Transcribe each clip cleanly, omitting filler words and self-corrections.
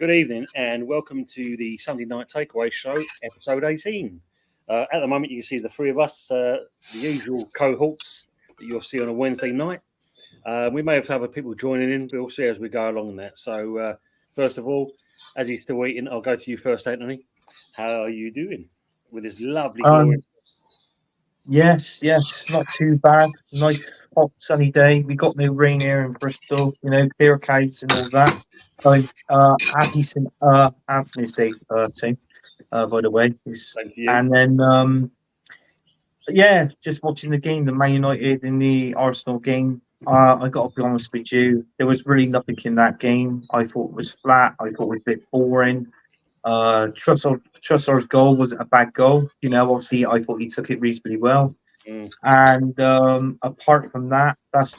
Good evening and welcome to the Sunday Night Takeaway Show, episode 18. At the moment, you can see the three of us, the usual cohorts that you'll see on a Wednesday night. We may have other people joining in, but we'll see as we go along in that. So, first of all, as he's still waiting, I'll go to you first, Anthony. How are you doing with this lovely glory? Yes, not too bad. Nice hot sunny day. We got no rain here in Bristol, clear skies and all that. So happy St. Anthony's Day too, by the way. Thank you. And then just watching the game, the Man United and the Arsenal game. I got to be honest with you, there was really nothing in that game. I thought it was flat. I thought it was a bit boring. Trossard's goal wasn't a bad goal. Obviously, I thought he took it reasonably well. And apart from that, that's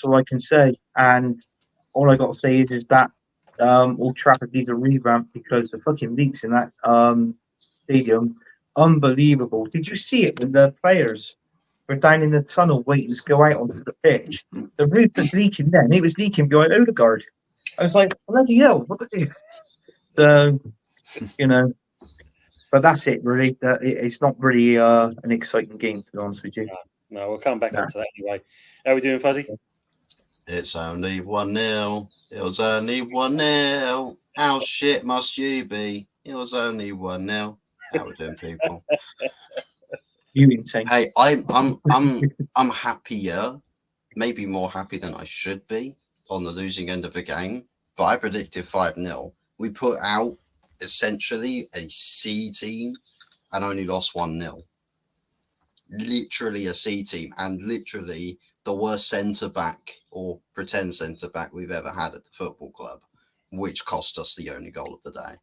all I can say. And all I got to say is that Old Trafford needs a revamp because the fucking leaks in that stadium, unbelievable. Did you see it when the players were down in the tunnel waiting to go out onto the pitch? The roof was leaking then. It was leaking behind Odegaard. I was like, bloody hell, what the So, but that's it really. It's not really an exciting game, to be honest with you. No, we'll come back onto that anyway. How are we doing, Fuzzy? It's only 1-0. It was only 1-0. How shit must you be? It was only 1-0. How we doing, people? You insane. Hey, I'm happier, maybe more happy than I should be on the losing end of the game. But I predicted 5-0. We put out essentially a C team and only lost 1-0. Literally a C team and literally the worst centre back or pretend centre back we've ever had at the football club, which cost us the only goal of the day.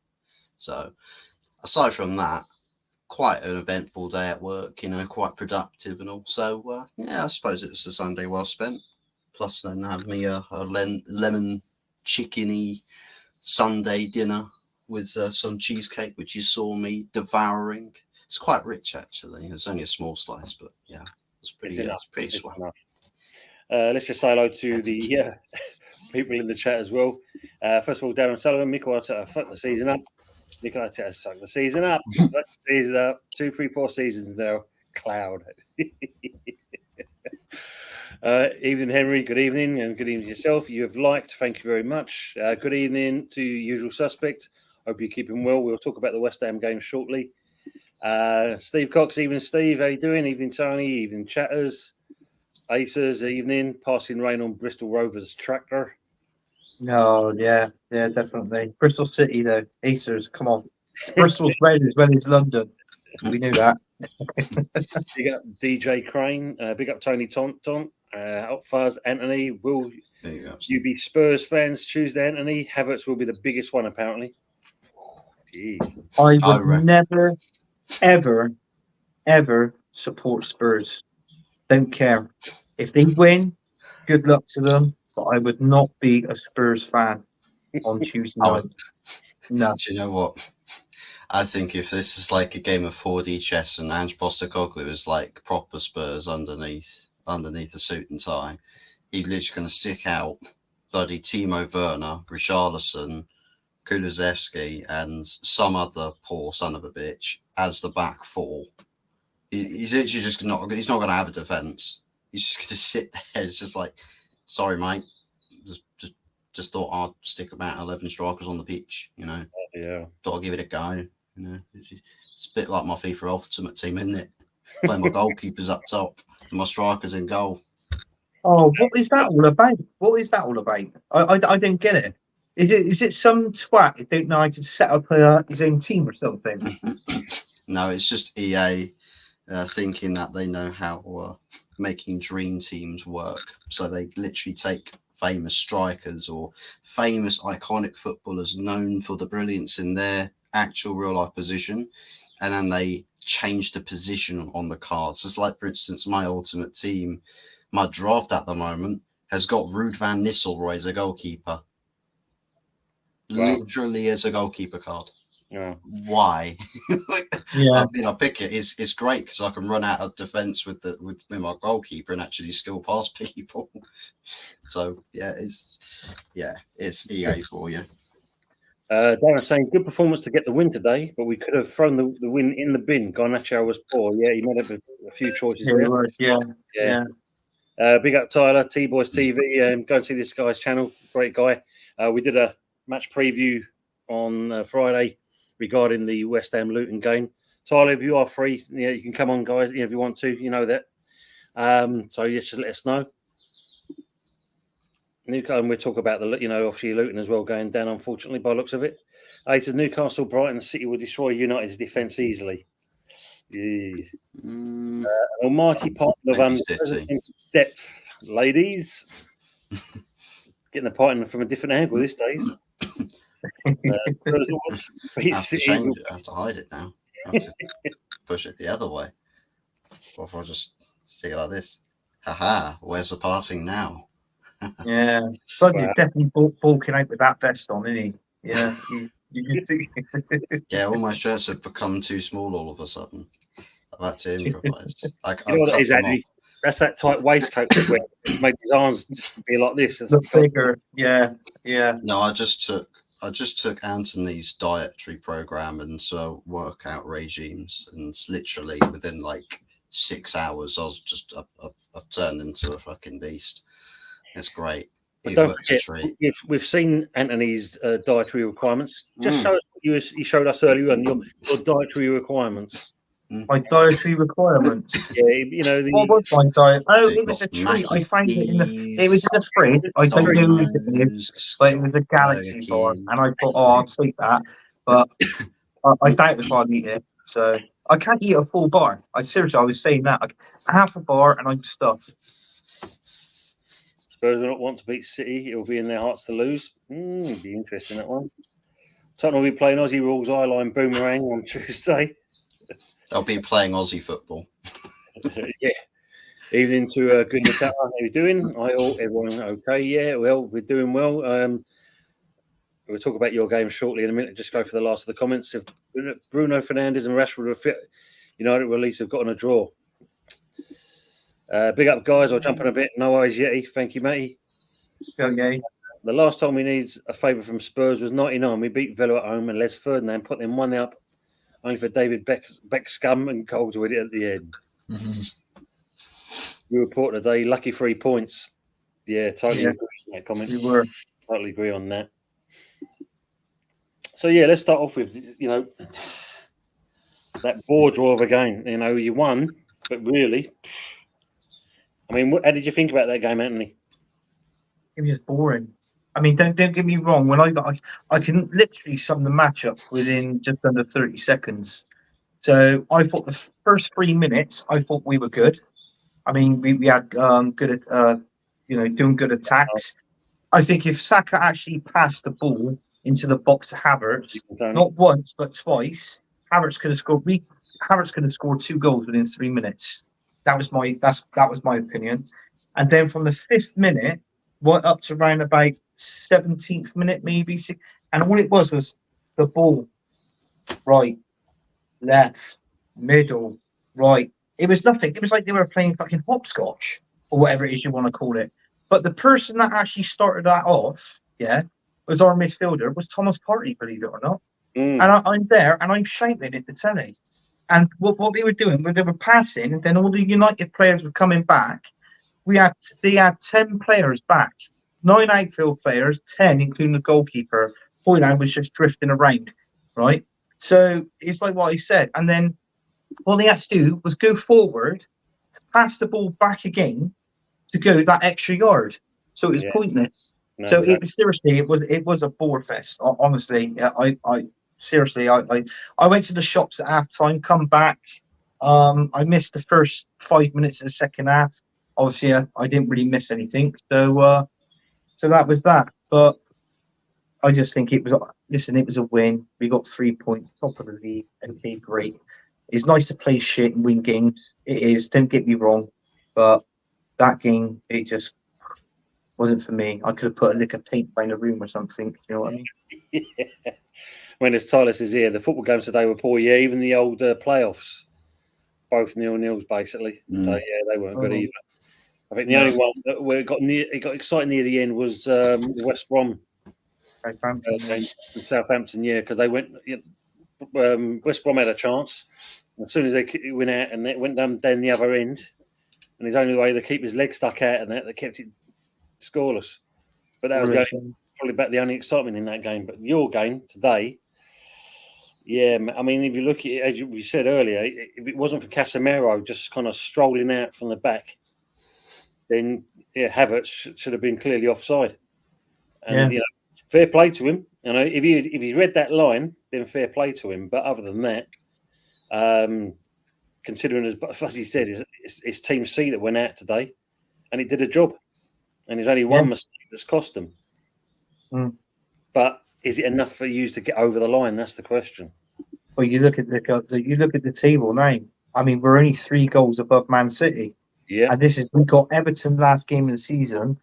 So aside from that, quite an eventful day at work, quite productive and all. So I suppose it was a Sunday well spent. Plus then had me a lemon chickeny Sunday dinner with some cheesecake, which you saw me devouring. It's quite rich, actually. It's only a small slice, but yeah, it's pretty swell. Let's just say hello to the people in the chat as well. First of all, Darren Sullivan, Mikel Arteta, fuck the season up. Mikel Arteta, fuck the season up. Fuck the season up. 2, 3, 4 seasons now. Cloud. Evening, Henry. Good evening, and good evening to yourself. You have liked. Thank you very much. Good evening to usual suspects. Hope you're keeping well. We'll talk about the West Ham game shortly. Steve Cox, evening, Steve. How you doing? Evening, Tony. Evening, chatters. Acers, evening. Passing rain on Bristol Rovers tractor. No, yeah, definitely. Bristol City, though. Acers, come on. Bristol's red as well as London. We knew that. Big up DJ Crane. Big up Tony Tont. Fuzz, Anthony. Will you be Spurs fans Tuesday, Anthony? Havertz will be the biggest one, apparently. Jeez. I would never, ever support Spurs. Don't care. If they win, good luck to them. But I would not be a Spurs fan on Tuesday night. No. Do you know what? I think if this is like a game of 4D chess and Ange Postecoglou is like proper Spurs underneath the suit and tie, he's literally going to stick out bloody Timo Werner, Richarlison, Kulusevski, and some other poor son of a bitch as the back four. He's literally just not going to have a defence. He's just going to sit there. It's just like, sorry, mate. Just thought I'd stick about 11 strikers on the pitch. Yeah. Thought I'd give it a go. It's a bit like my FIFA Ultimate Team, isn't it? Play my goalkeepers up top and my strikers in goal. Oh, what is that all about? I don't get it. Is it some twat who don't know how to set up his own team or something? No, it's just EA thinking that they know how making dream teams work. So they literally take famous strikers or famous iconic footballers known for the brilliance in their actual real life position, and then they change the position on the cards. It's like, for instance, my ultimate team, my draft at the moment has got Ruud van Nistelrooy as a goalkeeper. Wow. Literally as a goalkeeper card. Yeah. Why? Yeah. I pick it. It's great because I can run out of defense with my goalkeeper and actually skill past people. So it's EA for you. Darren saying, good performance to get the win today, but we could have thrown the win in the bin. Garnacho was poor. Yeah, he made a few choices Yeah, there. it was, yeah. Big up Tyler, T-Boys TV. Go and see this guy's channel. Great guy. We did a match preview on Friday regarding the West Ham Luton game. Tyler, if you are free, you can come on, guys, if you want to. You know that. So just let us know. Newcastle, and we'll talk about obviously Luton as well going down, unfortunately, by the looks of it. He says Newcastle, Brighton, City will destroy United's defence easily. Yeah. Almighty part of depth, ladies. Getting the Python from a different angle these days. I have to hide it now. I have to push it the other way. Or if I just stick it like this. Haha, where's the parting now? Yeah, but he's definitely bulking out with that vest on, isn't he? Yeah, you can see. Yeah, all my shirts have become too small all of a sudden. I've had to improvise. That's that tight waistcoat where made his arms just be like this. Look bigger. Yeah. No, I just took Anthony's dietary program and workout regimes, and literally within like 6 hours, I've turned into a fucking beast. It's great. But don't forget, we've seen Anthony's dietary requirements. Just show us what you showed us earlier on your dietary requirements. My dietary requirements. Yeah, what was my diet? Oh, it was a treat. I found it in the fridge. I don't know who it is, but it was a Galaxy bar, and I thought, I'll take that. But I doubt if I'd eat it. So I can't eat a full bar. I was saying that half a bar, and I'm stuffed. Spurs will not want to beat City. It will be in their hearts to lose. Be interesting, that one. Tottenham will be playing Aussie Rules Eye-Line Boomerang on Tuesday. They'll be playing Aussie football. Yeah. Evening to good Natal. How are you doing? Everyone okay? Yeah, well, we're doing well. We'll talk about your game shortly in a minute. Just go for the last of the comments. If Bruno Fernandes and Rashford are fit, United will at least have gotten a draw. Big up, guys. I'll jump in a bit. No worries, Yeti. Thank you, matey. Okay. The last time we needed a favour from Spurs was 99. We beat Villa at home and Les Ferdinand put them 1 up, only for David Beckham and goal to win it at the end. Mm-hmm. We report today, lucky 3 points. Yeah, totally agree with that comment. We were. Totally agree on that. So, let's start off with, that bore draw of a game. You won, but really... I mean, how did you think about that game, Anthony? It was boring. I mean, don't get me wrong. When I can literally sum the match up within just under 30 seconds. So I thought the first 3 minutes, I thought we were good. I mean, we had good, doing good attacks. I think if Saka actually passed the ball into the box to Havertz, not once but twice, Havertz could have scored 2 goals within 3 minutes. That was my opinion. And then from the 5th minute, up to around about 17th minute, maybe, and all it was the ball, right, left, middle, right. It was nothing. It was like they were playing fucking hopscotch or whatever it is you want to call it. But the person that actually started that off, was our midfielder, was Thomas Partey, believe it or not. And I'm there and I'm shouting at the telly. And what they were doing, they were passing, and then all the United players were coming back. They had 10 players back, 9 outfield players, 10 including the goalkeeper. Hoyland was just drifting around, right? So it's like what I said. And then what they had to do was go forward, pass the ball back again to go that extra yard. So it was pointless. No, so exactly. It was a bore fest. Honestly, I went to the shops at half-time, come back. I missed the first 5 minutes of the second half. Obviously, I didn't really miss anything. So that was that. But I just think it was a win. We got 3 points, top of the league. Okay, great. It's nice to play shit and win games. It is, don't get me wrong. But that game, it just wasn't for me. I could have put a lick of paint around the room or something. You know what I mean? Yeah. When it's Tyler is here, the football games today were poor. Yeah, even the old playoffs, both 0-0s basically. So they weren't good either. I think the only one that got exciting near the end was West Brom Southampton. Southampton, yeah, because they went. West Brom had a chance. As soon as they went out and it went down the other end, and his only way to keep his leg stuck out and that kept it scoreless. But that was probably about the only excitement in that game. But your game today, yeah, I mean, if you look at it, as we said earlier, if it wasn't for Casemiro just kind of strolling out from the back, then Havertz should have been clearly offside. And fair play to him. You know, if he read that line, then fair play to him. But other than that, considering as he said, it's Team C that went out today, and it did a job. And there's only one mistake that's cost them. But is it enough for you to get over the line? That's the question. Well, you look at the table now. I mean, we're only 3 goals above Man City. Yeah, and we got Everton last game of the season.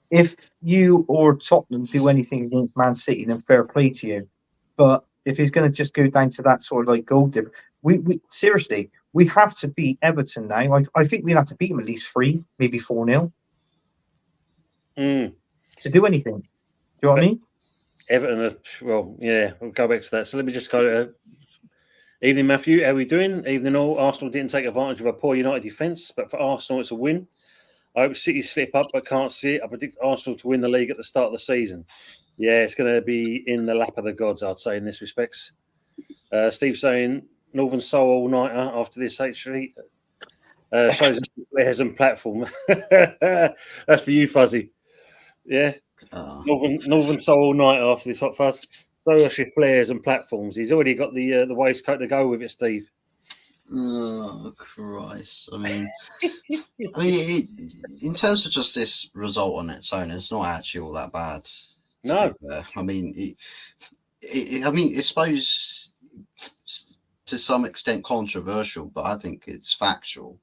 If you or Tottenham do anything against Man City, then fair play to you. But if he's going to just go down to that sort of like goal dip, we seriously, we have to beat Everton now. I think we have to beat them at least 3, maybe 4-0 to do anything. Do you know what I mean? Everton, we'll go back to that. So let me just go. Evening, Matthew. How are we doing? Evening, all. Arsenal didn't take advantage of a poor United defence, but for Arsenal, it's a win. I hope City slip up, but can't see it. I predict Arsenal to win the league at the start of the season. Yeah, it's going to be in the lap of the gods, I'd say, in this respects. Steve saying Northern Soul all-nighter after this, actually. Shows players and platform. That's for you, Fuzzy. Yeah. Northern Soul all-nighter after this, Hot Fuzz. So that's your flares and platforms. He's already got the waistcoat to go with it, Steve. Oh Christ! I mean, in terms of just this result on its own, it's not actually all that bad. No, I mean, I suppose to some extent controversial, but I think it's factual.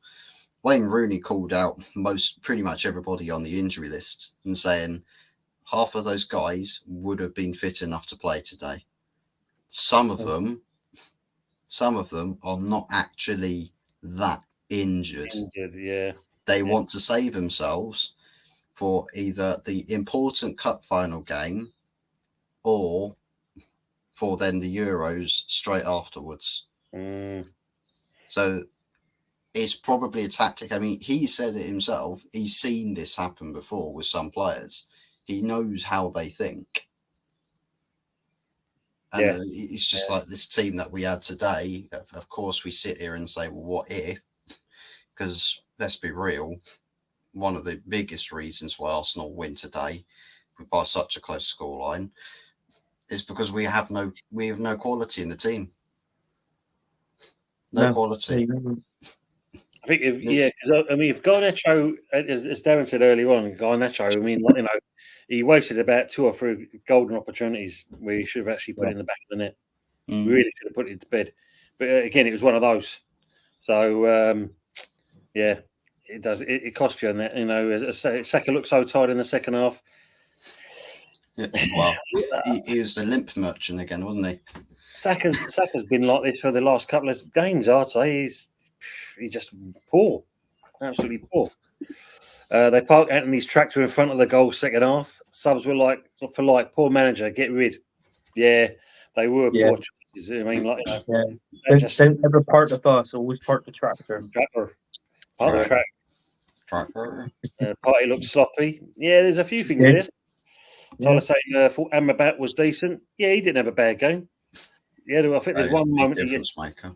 Wayne Rooney called out pretty much everybody on the injury list and saying half of those guys would have been fit enough to play today. Some of them are not actually that injured. Yeah. They want to save themselves for either the important cup final game or for then the Euros straight afterwards. So it's probably a tactic. I mean, he said it himself. He's seen this happen before with some players. He knows how they think. And it's just like this team that we had today. Of course, we sit here and say, well, what if? Because let's be real, one of the biggest reasons why Arsenal win today by such a close scoreline is because we have no quality in the team. No quality. I think if Garnacho, as Darren said earlier on, Garnacho, I mean, you know, he wasted about 2 or 3 golden opportunities where he should have actually put it in the back of the net. We really should have put it to bed. But again, it was one of those. So, it does. It cost you on that. You know, Saka looked so tired in the second half. Yeah, well, he was the limp merchant again, wasn't he? Saka's been like this for the last couple of games, I'd say. He's just poor. Absolutely poor. They parked Anthony's tractor in front of the goal second half. Subs were like, poor manager, get rid. Yeah, they were poor choices. I mean, like, you know, don't ever park the bus, always park the tractor. Park the tractor. Party looked sloppy. Yeah, there's a few things there. Tyler saying thought Amrabat was decent. Yeah, he didn't have a bad game. Yeah, I think there's one moment. Difference maker.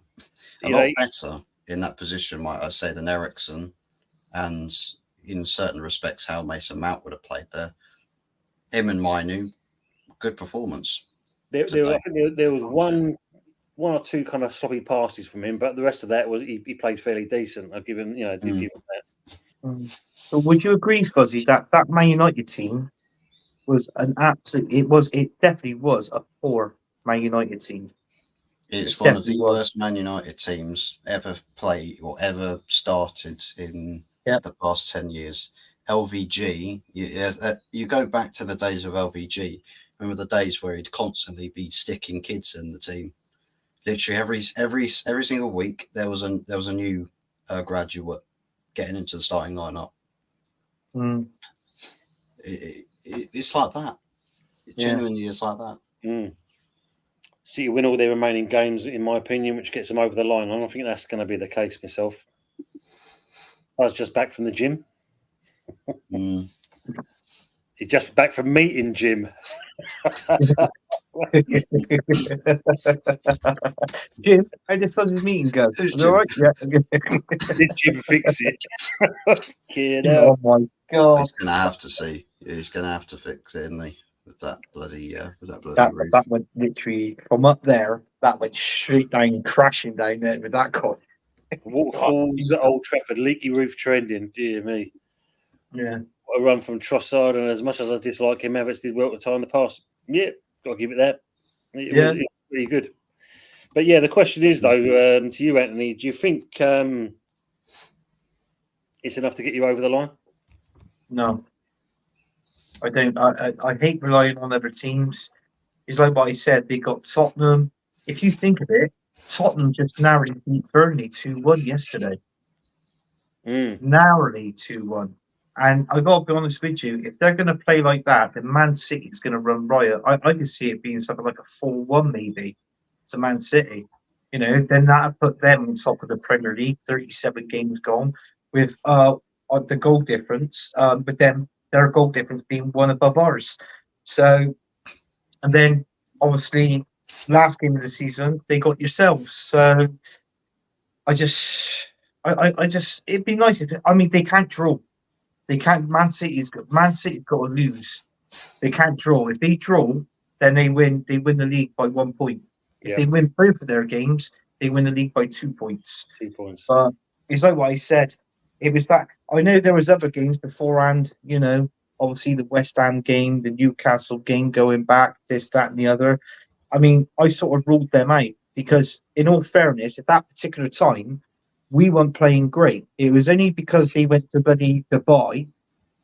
A lot better in that position, might I say, than Eriksen, and in certain respects, how Mason Mount would have played there. Him and Mainu, good performance. I think there was one or two kind of sloppy passes from him, but the rest of that was he played fairly decent. I'll give him, give him that. But would you agree, Fuzzy, that Man United team was an absolute? It definitely was a poor Man United team. It's one of the worst Man United teams ever played or ever started in the past 10 years. LVG, you go back to the days of LVG. Remember the days where he'd constantly be sticking kids in the team. Literally every single week there was a new graduate getting into the starting lineup. It's like that. It genuinely is like that. City win all their remaining games, in my opinion, which gets them over the line. I don't think that's going to be the case myself. I was just back from the gym. He's just back from meeting Jim. Jim, how did Fuzzy's meeting go? Who's All right? Yeah. Did Jim fix it? Oh my god! He's gonna have to see. He's gonna have to fix it, isn't he? With that bloody roof. That went literally from up there. That went straight down, crashing down there with that car. Waterfalls at Old Trafford, leaky roof trending. Dear me. Yeah. What a run from Trossard, and as much as I dislike him, Havertz did well to tie in the pass. Yeah, got to give it that. It was really good. But yeah, the question is though, to you, Anthony, do you think it's enough to get you over the line? No, I don't. I hate relying on other teams. It's like what I said. They got Tottenham. If you think of it, Tottenham just narrowly beat Burnley 2-1 yesterday. Narrowly 2-1. And I got to be honest with you, if they're going to play like that, then Man City is going to run riot. I can see it being something like a 4-1 maybe to Man City. You know, then that would put them on top of the Premier League, 37 games gone, with the goal difference, but then their goal difference being one above ours. So, and then obviously last game of the season they got yourselves. So I just, it'd be nice if they can't draw. They can't. Man City's got to lose. They can't draw. If they draw, then they win. They win the league by 1 point. If they win both of their games, they win the league by 2 points. 2 points. But it's like what I said. It was that. I know there was other games beforehand. You know, obviously the West Ham game, the Newcastle game, going back, this, that, and the other. I mean, I sort of ruled them out because, in all fairness, at that particular time, we weren't playing great. It was only because they went to bloody Dubai,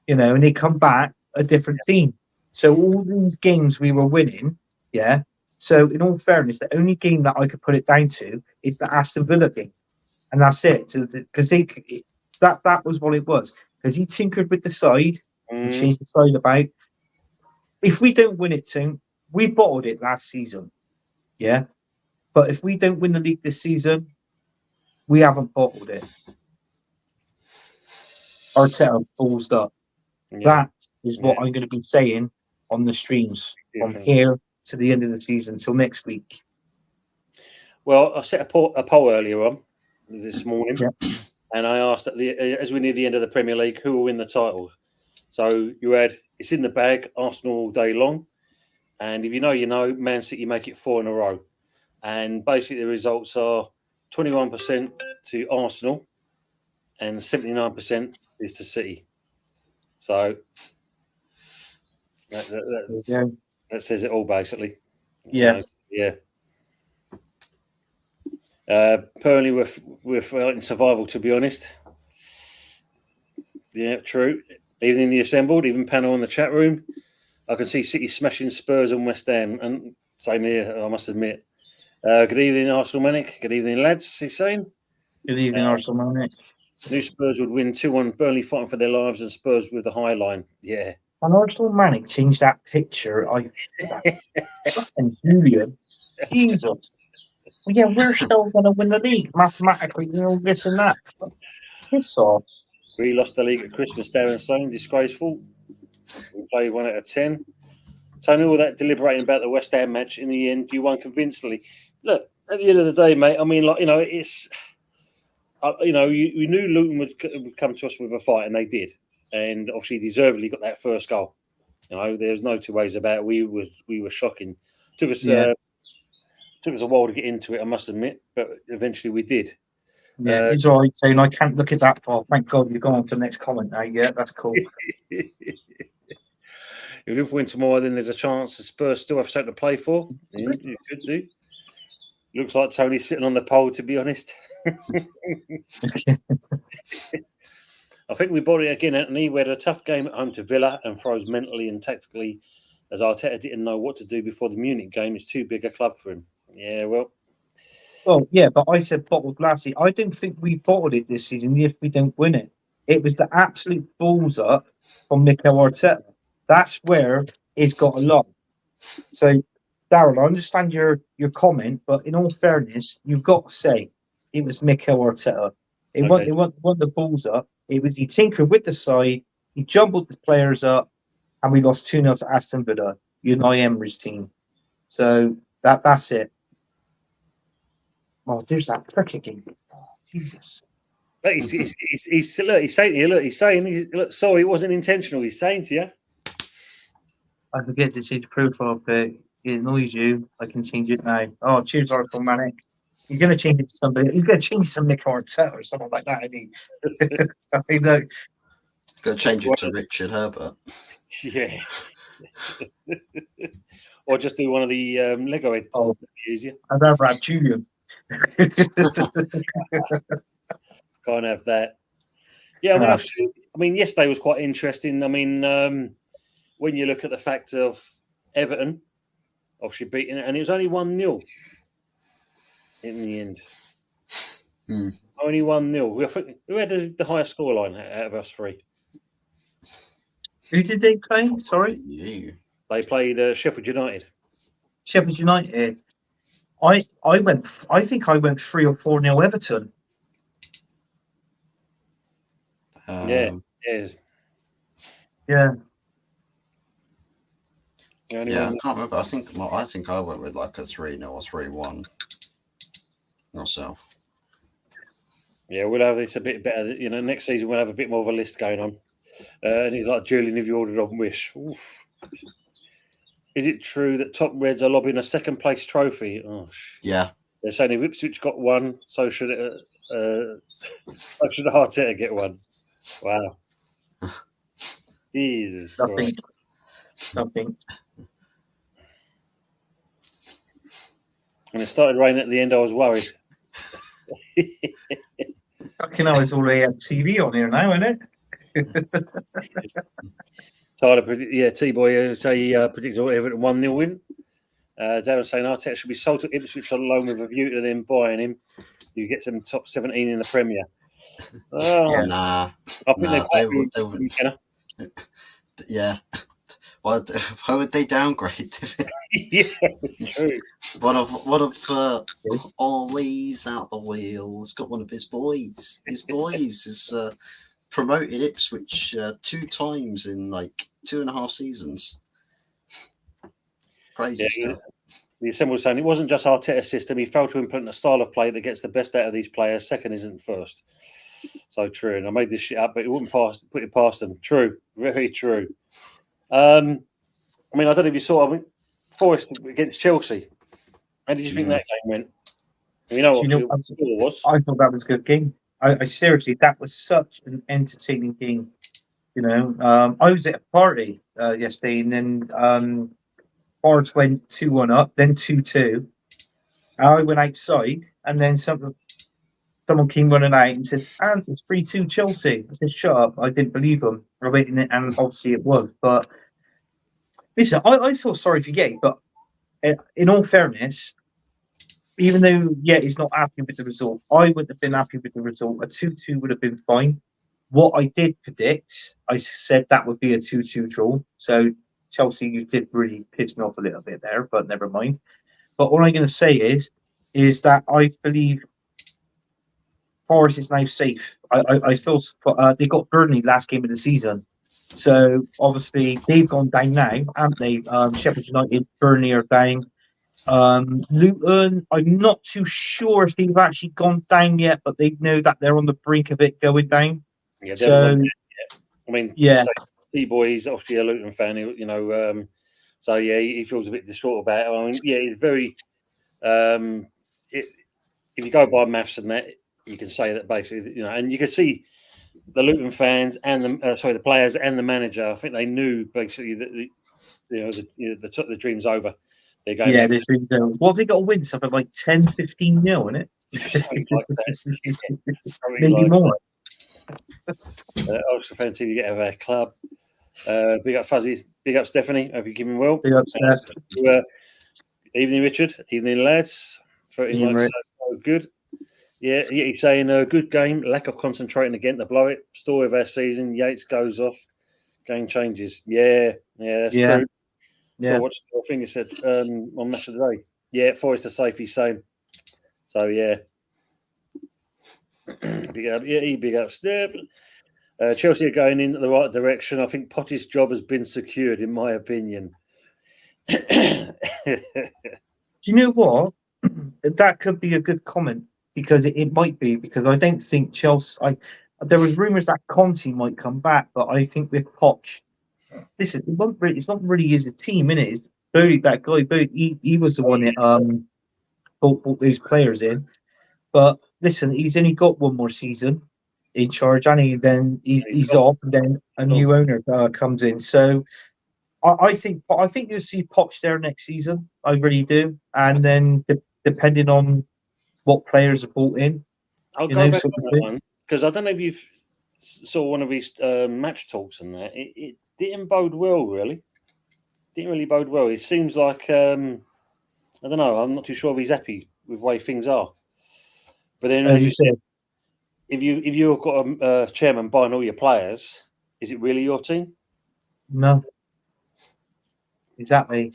you know, and they come back a different team. So all these games we were winning, yeah. So in all fairness, the only game that I could put it down to is the Aston Villa game, and that's it. Because that was what it was. Because he tinkered with the side, and changed the side about. If we don't win it, Tim, we bottled it last season, yeah. But if we don't win the league this season, we haven't bottled it. Arteta balls up. Yeah. That is what I'm going to be saying on the streams from here to the end of the season till next week. Well, I set a poll earlier on this morning, and I asked as we near the end of the Premier League, who will win the title. So you had it's in the bag, Arsenal all day long, and if you know, you know, Man City make it 4 in a row, and basically the results are 21% to Arsenal and 79% is to City. So that says it all, basically. Yeah. Burnley we're fighting survival, to be honest. Yeah, true. Evening the assembled, even panel in the chat room. I can see City smashing Spurs and West Ham, and same here, I must admit. Good evening, Arsenal Manic. Good evening, lads. He's saying. Good evening, Arsenal Manic. New Spurs would win 2-1. Burnley fighting for their lives, and Spurs with the high line. Yeah. And Arsenal Manic changed that picture. And Julian, Jesus. Well, yeah, we're still going to win the league mathematically. You know, this and that. Piss off. We lost the league at Christmas. Darren saying disgraceful. We played 1 out of 10. Tony, all that deliberating about the West Ham match, in the end, you won convincingly. Look, at the end of the day, mate, I mean, like, you know, it's, you know, you knew Luton would come to us with a fight, and they did. And obviously, deservedly got that first goal. You know, there's no two ways about it. We were shocking. Took us a while to get into it, I must admit, but eventually we did. Yeah, it's all right, Tony. I can't look at that far. Thank God you've gone on to the next comment now. Yeah, that's cool. If Liverpool win tomorrow, then there's a chance the Spurs still have something to play for. Yeah, you could do. Looks like Tony's sitting on the pole, to be honest. I think we bought it again, Anthony. We had a tough game at home to Villa and froze mentally and tactically, as Arteta didn't know what to do before the Munich game. It's too big a club for him. Yeah, well, yeah, but I said bottled last season. I don't think we bottled it this season if we don't win it. It was the absolute balls up from Mikel Arteta. That's where it's got a lot. So, Darren, I understand your comment, but in all fairness, you've got to say it was Mikel Arteta. It wasn't the balls up. It was he tinkered with the side, he jumbled the players up, and we lost 2-0 to Aston Villa, Unai Emery's team. So that's it. Oh, there's that cricket game. Oh, Jesus. Look, he's saying to you, look, sorry, it wasn't intentional. He's saying to you. I forget to change the profile pic. It annoys you. I can change it now. Oh, cheers, Arsenal Manic. You're going to change it to somebody. You're going to change some Nick Arteta or something like that. I mean, look. Got to change it to Richard Herbert. Yeah. Or just do one of the Lego heads. Oh, easier. I'd rather have Julian. Can't have that. Yeah, I mean, yesterday was quite interesting. I mean, when you look at the fact of Everton, obviously beating it, and it was only 1-0 in the end. Only 1-0. Who had the highest scoreline out of us three? Who did they play? Sorry? They played Sheffield United. Sheffield United. I think I went 3 or 4-0 Everton. Yeah. Yeah, I can't remember. I think I went with like a 3-0 or 3-1 myself. Yeah, we'll have this a bit better. Next season we'll have a bit more of a list going on. And he's like, Julian, have you ordered on Wish? Oof. Is it true that Top Reds are lobbying a second place trophy? Oh, yeah. They're saying if Ipswich got one, so should Arteta get one. Wow. Jesus. Nothing. When it started raining at the end, I was worried. Fucking hell, it's all TV on here now, isn't it? Tyler, T-Boy predicts Everton 1-0 win. Darren saying Arteta should be sold to Ipswich on loan with a view to them buying him. You get them top 17 in the Premier. Nah. I think they would. Yeah. Why would they downgrade? Yeah, it's true. What of Ollie's out the wheel? He's got one of his boys. His boys has promoted Ipswich 2 times in like 2.5 seasons. Crazy stuff. The Assembly was saying it wasn't just Arteta's system. He failed to implement a style of play that gets the best out of these players. Second isn't first. So true. And I made this shit up, but it wouldn't put it past them. True. Very true. I mean, I don't know if you saw Forest against Chelsea. How did you think that game went? What the score was? I thought that was a good game. I seriously, that was such an entertaining game. I was at a party yesterday, and then Forest went 2-1 up, then 2-2. I went outside, and then someone came running out and said, "And it's 3-2 Chelsea." I said, "Shut up!" I didn't believe them. I waited, and obviously it was. But listen, I feel sorry for Ye, but in all fairness, even though he's not happy with the result, I would have been happy with the result. A 2-2 would have been fine. What I did predict, I said that would be a 2-2 draw. So Chelsea, you did really piss me off a little bit there, but never mind. But all I'm going to say is that I believe Forest is now safe. I feel they got Burnley last game of the season. So obviously they've gone down now, haven't they? Sheffield United, Burnley are down. Luton, I'm not too sure if they've actually gone down yet, but they know that they're on the brink of it going down. Yeah, so T-Boy, he's obviously a Luton fan, so he feels a bit distraught about it. I mean, he's very. If you go by maths and that, you can say that basically, and you can see the Luton fans and the players and the manager. I think they knew basically that the dream's over. They're going. Yeah, this is. What have they got to win? Something like 10, 15 nil, isn't it? Something like that. Maybe like more. Ulster fan TV get out of our club. Big up Fuzzy. Big up Stephanie. Hope you're keeping well. Big up Steph. Evening, Richard. Evening, lads. 13 likes. So good. Yeah, he's saying a good game. Lack of concentrating again to blow it. Story of our season. Yates goes off. Game changes. Yeah, that's true. So I watched the thing he said on Match of the Day. Yeah, Forrest is safe, he's saying. So, yeah. Big up. Yeah, big ups. Yeah. Chelsea are going in the right direction. I think Potty's job has been secured, in my opinion. Do you know what? That could be a good comment because it might be, because I don't think Chelsea. There was rumours that Conte might come back, but I think with Poch, listen, it's not really his team, innit? It's Bowley, that guy. Bowley, he was the one that brought those players in. But listen, he's only got one more season in charge, and then he's off, and then a new owner comes in. So I think you'll see Poch there next season. I really do. And then depending on what players are brought in, I'll go back on that one because I don't know if you've saw one of his match talks and that. It didn't bode well, really. Didn't really bode well. It seems like I don't know. I'm not too sure if he's happy with the way things are. But then, as you said, if you've got a chairman buying all your players, is it really your team? No. Exactly.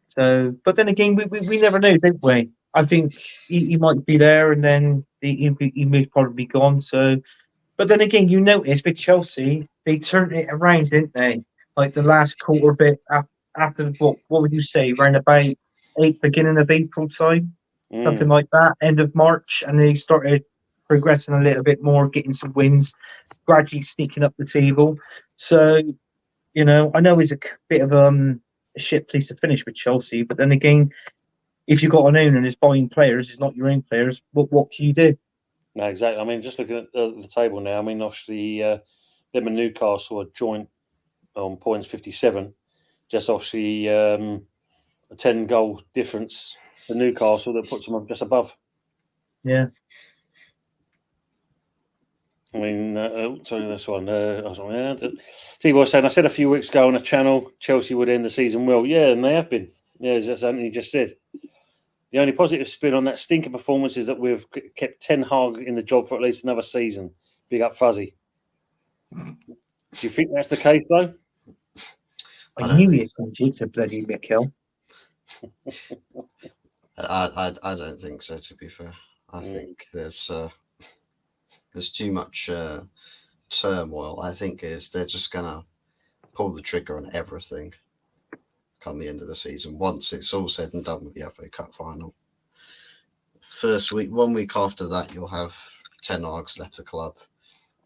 So, but then again, we never know, don't we? I think he might be there, and then he may probably be gone. So, but then again, you notice with Chelsea, they turned it around, didn't they? Like the last quarter bit after what would you say? Around about beginning of April time, something like that, end of March, and they started progressing a little bit more, getting some wins, gradually sneaking up the table. So, I know it's a bit of a shit place to finish with Chelsea, but then again, if you've got an owner and is buying players, it's not your own players, what can you do? No, exactly. I mean, just looking at the table now, I mean, obviously, them and Newcastle are joint on points 57. Just obviously a 10-goal difference for Newcastle that puts them just above. Yeah. I mean, sorry, that's one. T-Boy saying, I said a few weeks ago on a channel, Chelsea would end the season well. Yeah, and they have been. Yeah, as Anthony just said. The only positive spin on that stinker performance is that we've kept Ten Hag in the job for at least another season. Big up, Fuzzy. Do you think that's the case, though? I knew he was a bloody Mikel. I don't think so, to be fair. I think there's too much turmoil. I think they're just going to pull the trigger on everything come the end of the season, once it's all said and done with the FA Cup final. First week, 1 week after that, you'll have Ten Hag's left the club.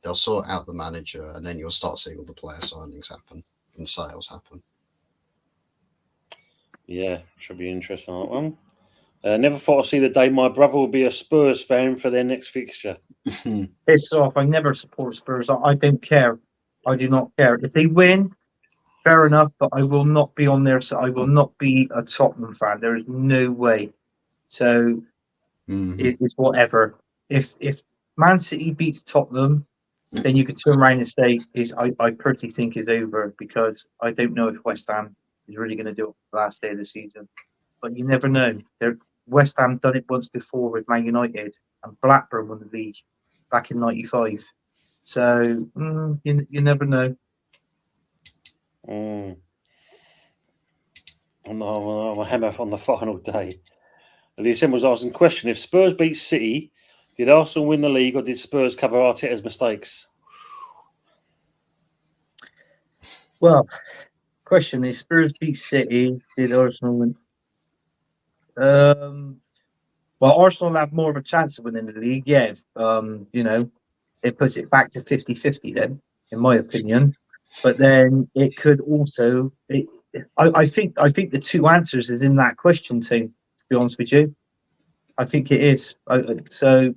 They'll sort out the manager, and then you'll start seeing all the player signings happen and sales happen. Yeah, should be interesting on that one. Never thought I'd see the day my brother will be a Spurs fan for their next fixture. Piss off. I never support Spurs. I don't care. I do not care. If they win, fair enough, but I will not be on their side. I will not be a Tottenham fan. There is no way. So it's whatever. If Man City beats Tottenham, then you could turn around and say, I personally think is over, because I don't know if West Ham is really going to do it the last day of the season. But you never know. West Ham done it once before with Man United, and Blackburn won the league back in '95. So you never know. I'm a hammer on the final day. The Assembly was asking question: if Spurs beat City, did Arsenal win the league, or did Spurs cover Arteta's mistakes? Well, question is: Spurs beat City, did Arsenal win? Well, Arsenal have more of a chance of winning the league. Yeah, it puts it back to 50-50 then, in my opinion. But then it could also. I think the two answers is in that question, team. To be honest with you, I think it is. So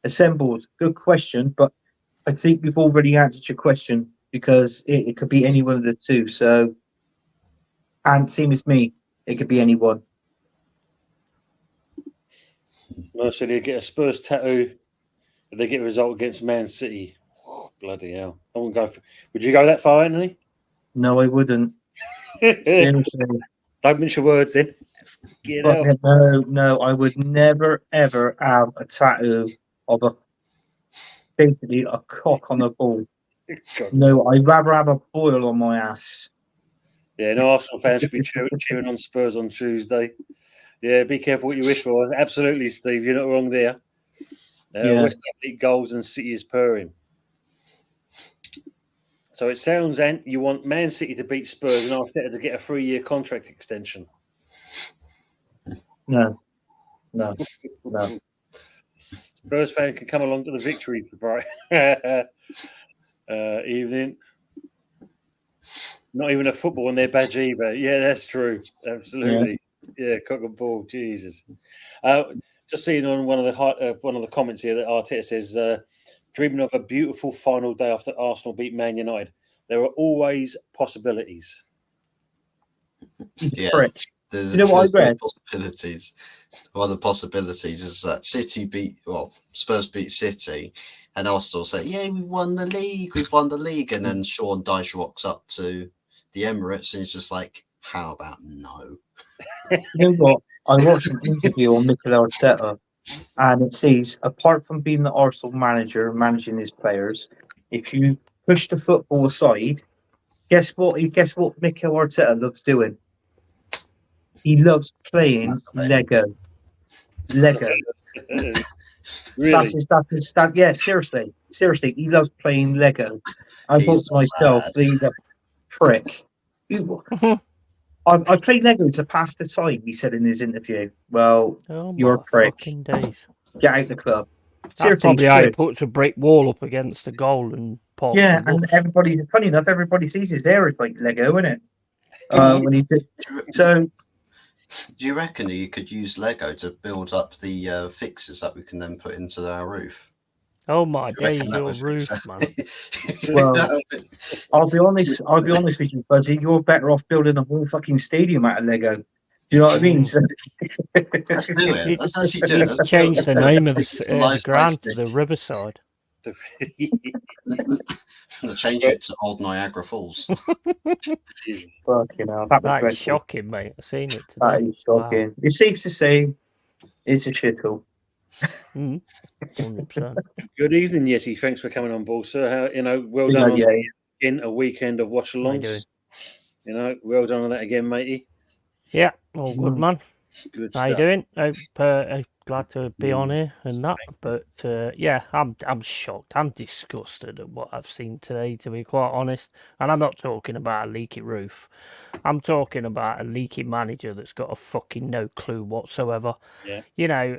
assembled, good question, but I think we've already answered your question, because it could be any one of the two. So, and same as me, it could be anyone. No, so they get a Spurs tattoo if they get a result against Man City. Oh, bloody hell! I wouldn't go. Would you go that far, Anthony? No, I wouldn't. Seriously. Don't mince your words, then. No, I would never ever have a tattoo of basically a cock on a ball. No, I'd rather have a boil on my ass. Yeah, no Arsenal fans should be cheering on Spurs on Tuesday. Yeah, be careful what you wish for. Absolutely, Steve. You're not wrong there. West Ham lead goals and City is purring. So it sounds, Ant, you want Man City to beat Spurs and Arteta to get a 3-year contract extension. No. Spurs fan can come along to the victory evening. Not even a football on their badge either. Yeah, that's true. Absolutely. Yeah, cock and ball. Jesus. Just seeing on one of the comments here that Arteta says, dreaming of a beautiful final day after Arsenal beat Man United. There are always possibilities. Yeah, Correct. there's possibilities. One of the possibilities is that Spurs beat City, and Arsenal say, "Yeah, we've won the league," and then Sean Dyche rocks up to the Emirates, and he's just like, "How about no?" You know what? I watched an interview on Mikel Arteta, and it says, apart from being the Arsenal manager and managing his players, if you push the football aside, guess what Mikel Arteta loves doing? He loves playing Lego. Really? Yeah, seriously, he loves playing Lego. I thought to myself, he's a prick. I play Lego to pass the time, he said in his interview. Well, you're a prick. Days. Get out the club. That's probably how he puts a brick wall up against the goal and pops. Yeah, and funny enough, everybody sees his hair is like Lego, isn't it? When he did. So, do you reckon you could use Lego to build up the fixes that we can then put into our roof? Oh my days, your roof, man. Well, I'll be honest with you, Fuzzy. You're better off building a whole fucking stadium out of Lego. Do you know what I mean? So, let's do it. Let's actually do it. Let's change the name of the ground to the Riverside. I'm going to change it to Old Niagara Falls. Fucking hell, that is shocking, mate. I've seen it today. That is shocking. Wow. It's safe to say it's a shithole. 100%. Good evening, Yeti. Thanks for coming on board, sir. Well done on in a weekend of watch-alongs. Well done on that again, matey. Yeah, all good, man. Good. How you doing? Glad to be on here and that, but I'm shocked. I'm disgusted at what I've seen today, to be quite honest. And I'm not talking about a leaky roof. I'm talking about a leaky manager that's got a fucking no clue whatsoever. Yeah.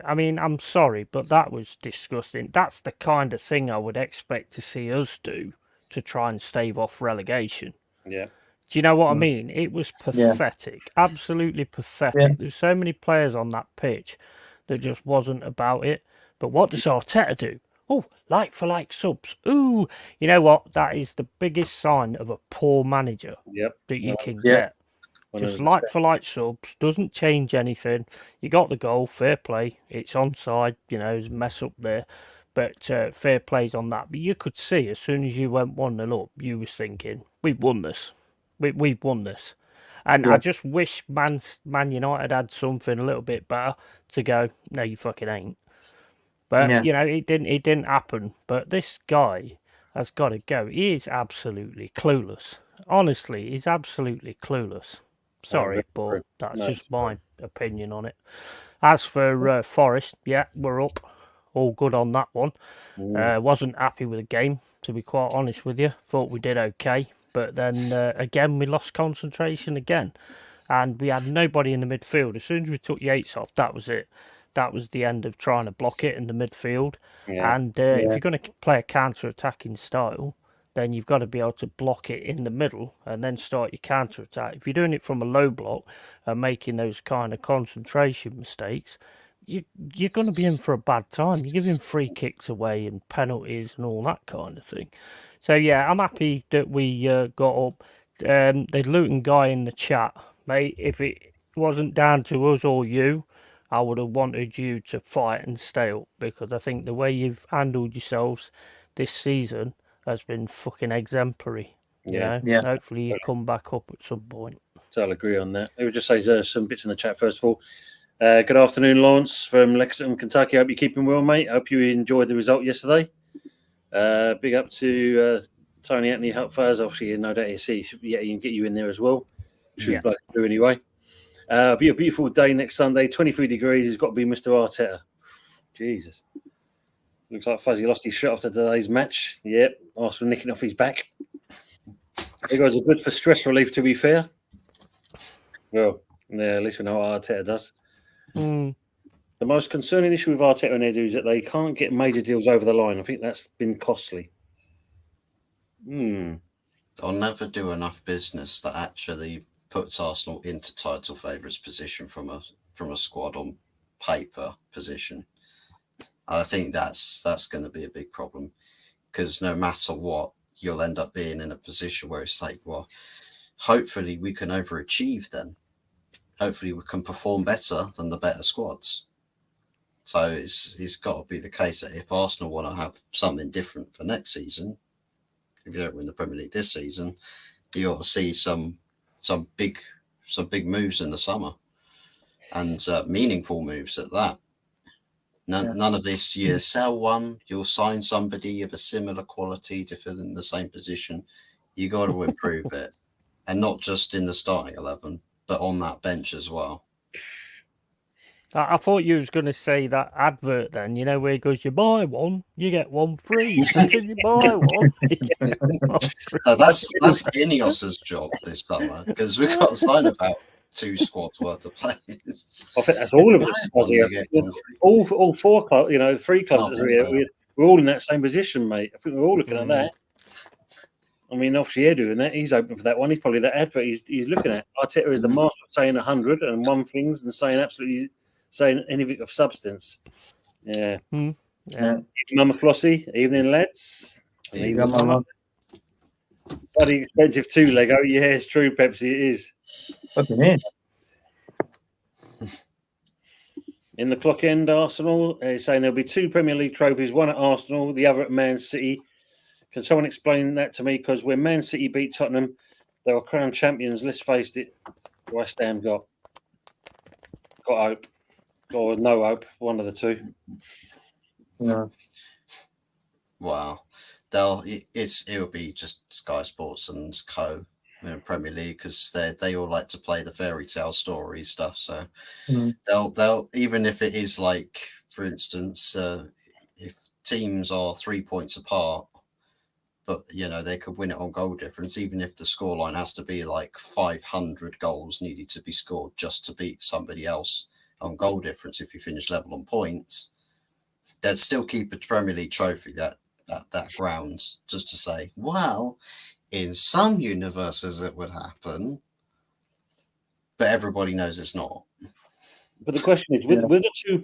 I mean, I'm sorry, but that was disgusting. That's the kind of thing I would expect to see us do to try and stave off relegation. Yeah. Do you know what I mean? It was pathetic. Absolutely pathetic. Yeah. There's so many players on that pitch that just wasn't about it. But what does Arteta do? Oh, like-for-like subs. Ooh, you know what? That is the biggest sign of a poor manager that you can get. Just like-for-like subs, doesn't change anything. You got the goal, fair play. It's onside, there's a mess up there. But fair play's on that. But you could see as soon as you went 1-0 up, you was thinking, we've won this. We've won this. And I just wish Man United had something a little bit better to go, no, you fucking ain't. But, it didn't happen. But this guy has got to go. He is absolutely clueless. Honestly, he's absolutely clueless. Sorry, but that's just my opinion on it. As for Forest, we're up. All good on that one. Wasn't happy with the game, to be quite honest with you. Thought we did okay. But then, again, we lost concentration again. And we had nobody in the midfield. As soon as we took Yates off, that was it. That was the end of trying to block it in the midfield. Yeah. And if you're going to play a counter-attacking style, then you've got to be able to block it in the middle and then start your counter-attack. If you're doing it from a low block and making those kind of concentration mistakes, you're going to be in for a bad time. You're giving free kicks away and penalties and all that kind of thing. So, I'm happy that we got up. The Luton guy in the chat, mate, if it wasn't down to us or you, I would have wanted you to fight and stay up, because I think the way you've handled yourselves this season has been fucking exemplary. Hopefully you come back up at some point. So I'll agree on that. I would just say some bits in the chat first of all. Good afternoon, Lawrence from Lexington, Kentucky. I hope you're keeping well, mate. I hope you enjoyed the result yesterday. Big up to Tony Anthony Hutfaz. Obviously, no doubt he'll get you in there as well. Should bloody do anyway. Be a beautiful day next Sunday. 23 degrees. It's got to be Mr. Arteta. Jesus. Looks like Fuzzy lost his shirt after today's match. Yep. Arsenal nicking off his back. You guys are good for stress relief, to be fair. Well, yeah, at least we know what Arteta does. Mm. The most concerning issue with Arteta and Edu is that they can't get major deals over the line. I think that's been costly. They'll never do enough business that actually puts Arsenal into title favourites position from a squad on paper position. I think that's going to be a big problem, because no matter what, you'll end up being in a position where it's like, well, hopefully we can overachieve then. Hopefully we can perform better than the better squads. So it's got to be the case that if Arsenal want to have something different for next season, if you don't win the Premier League this season, you ought to see some big moves in the summer, and meaningful moves at that. None of this year, sell one, you'll sign somebody of a similar quality to fill in the same position. You got to improve it, and not just in the starting 11, but on that bench as well. I thought you was going to say that advert then, you know, where it goes, you buy one, you get one free. I said, you buy one, you get one free. No, that's Ineos's job this summer, because we've got to sign about 2 squads worth of players. I think that's all of us. All 4 clubs, 3 clubs. We're all in that same position, mate. I think we're all looking at that. I mean, obviously, Edu and that, he's open for that one. He's probably that advert he's looking at. Arteta is the master of saying 100 and one things and saying anything of substance. Yeah. Yeah. Mama Flossie, evening, lads. Yeah, Mama. Bloody expensive 2 Lego. Yeah, it's true, Pepsi. It is. Fucking is. In the clock end, Arsenal saying there'll be 2 Premier League trophies, one at Arsenal, the other at Man City. Can someone explain that to me? Because when Man City beat Tottenham, they were crowned champions. Let's face it, West Ham got hope. Or no hope, one of the 2. Yeah. Wow. It'll be just Sky Sports and Co. Premier League, because they all like to play the fairy tale story stuff. So they'll even if it is like, for instance, if teams are 3 points apart, but they could win it on goal difference, even if the scoreline has to be like 500 goals needed to be scored just to beat somebody else on goal difference. If you finish level on points, they'd still keep a Premier League trophy that grounds, just to say, well, in some universes it would happen, but everybody knows it's not. But the question is, with the 2,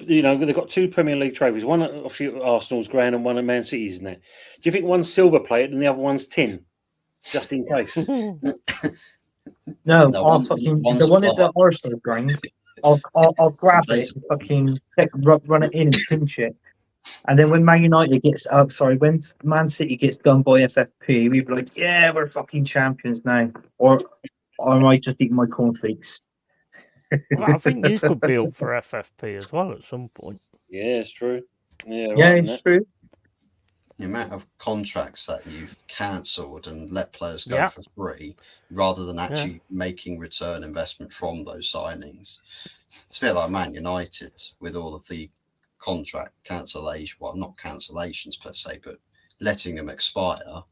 they've got 2 Premier League trophies, one at Arsenal's ground and one at Man City's, isn't it? Do you think one's silver plated and the other one's tin, just in case? No, the one at the Arsenal ground, I'll grab it and fucking run it in and pinch it. And then when when Man City gets done by FFP, we'd be like, yeah, we're fucking champions now. Or I might just eat my cornflakes. Well, I think you could be up for FFP as well at some point. Yeah, it's true. Yeah, it's true. The amount of contracts that you've cancelled and let players go for free, rather than actually making return investment from those signings. It's a bit like Man United with all of the contract cancellation, well, not cancellations per se, but letting them expire,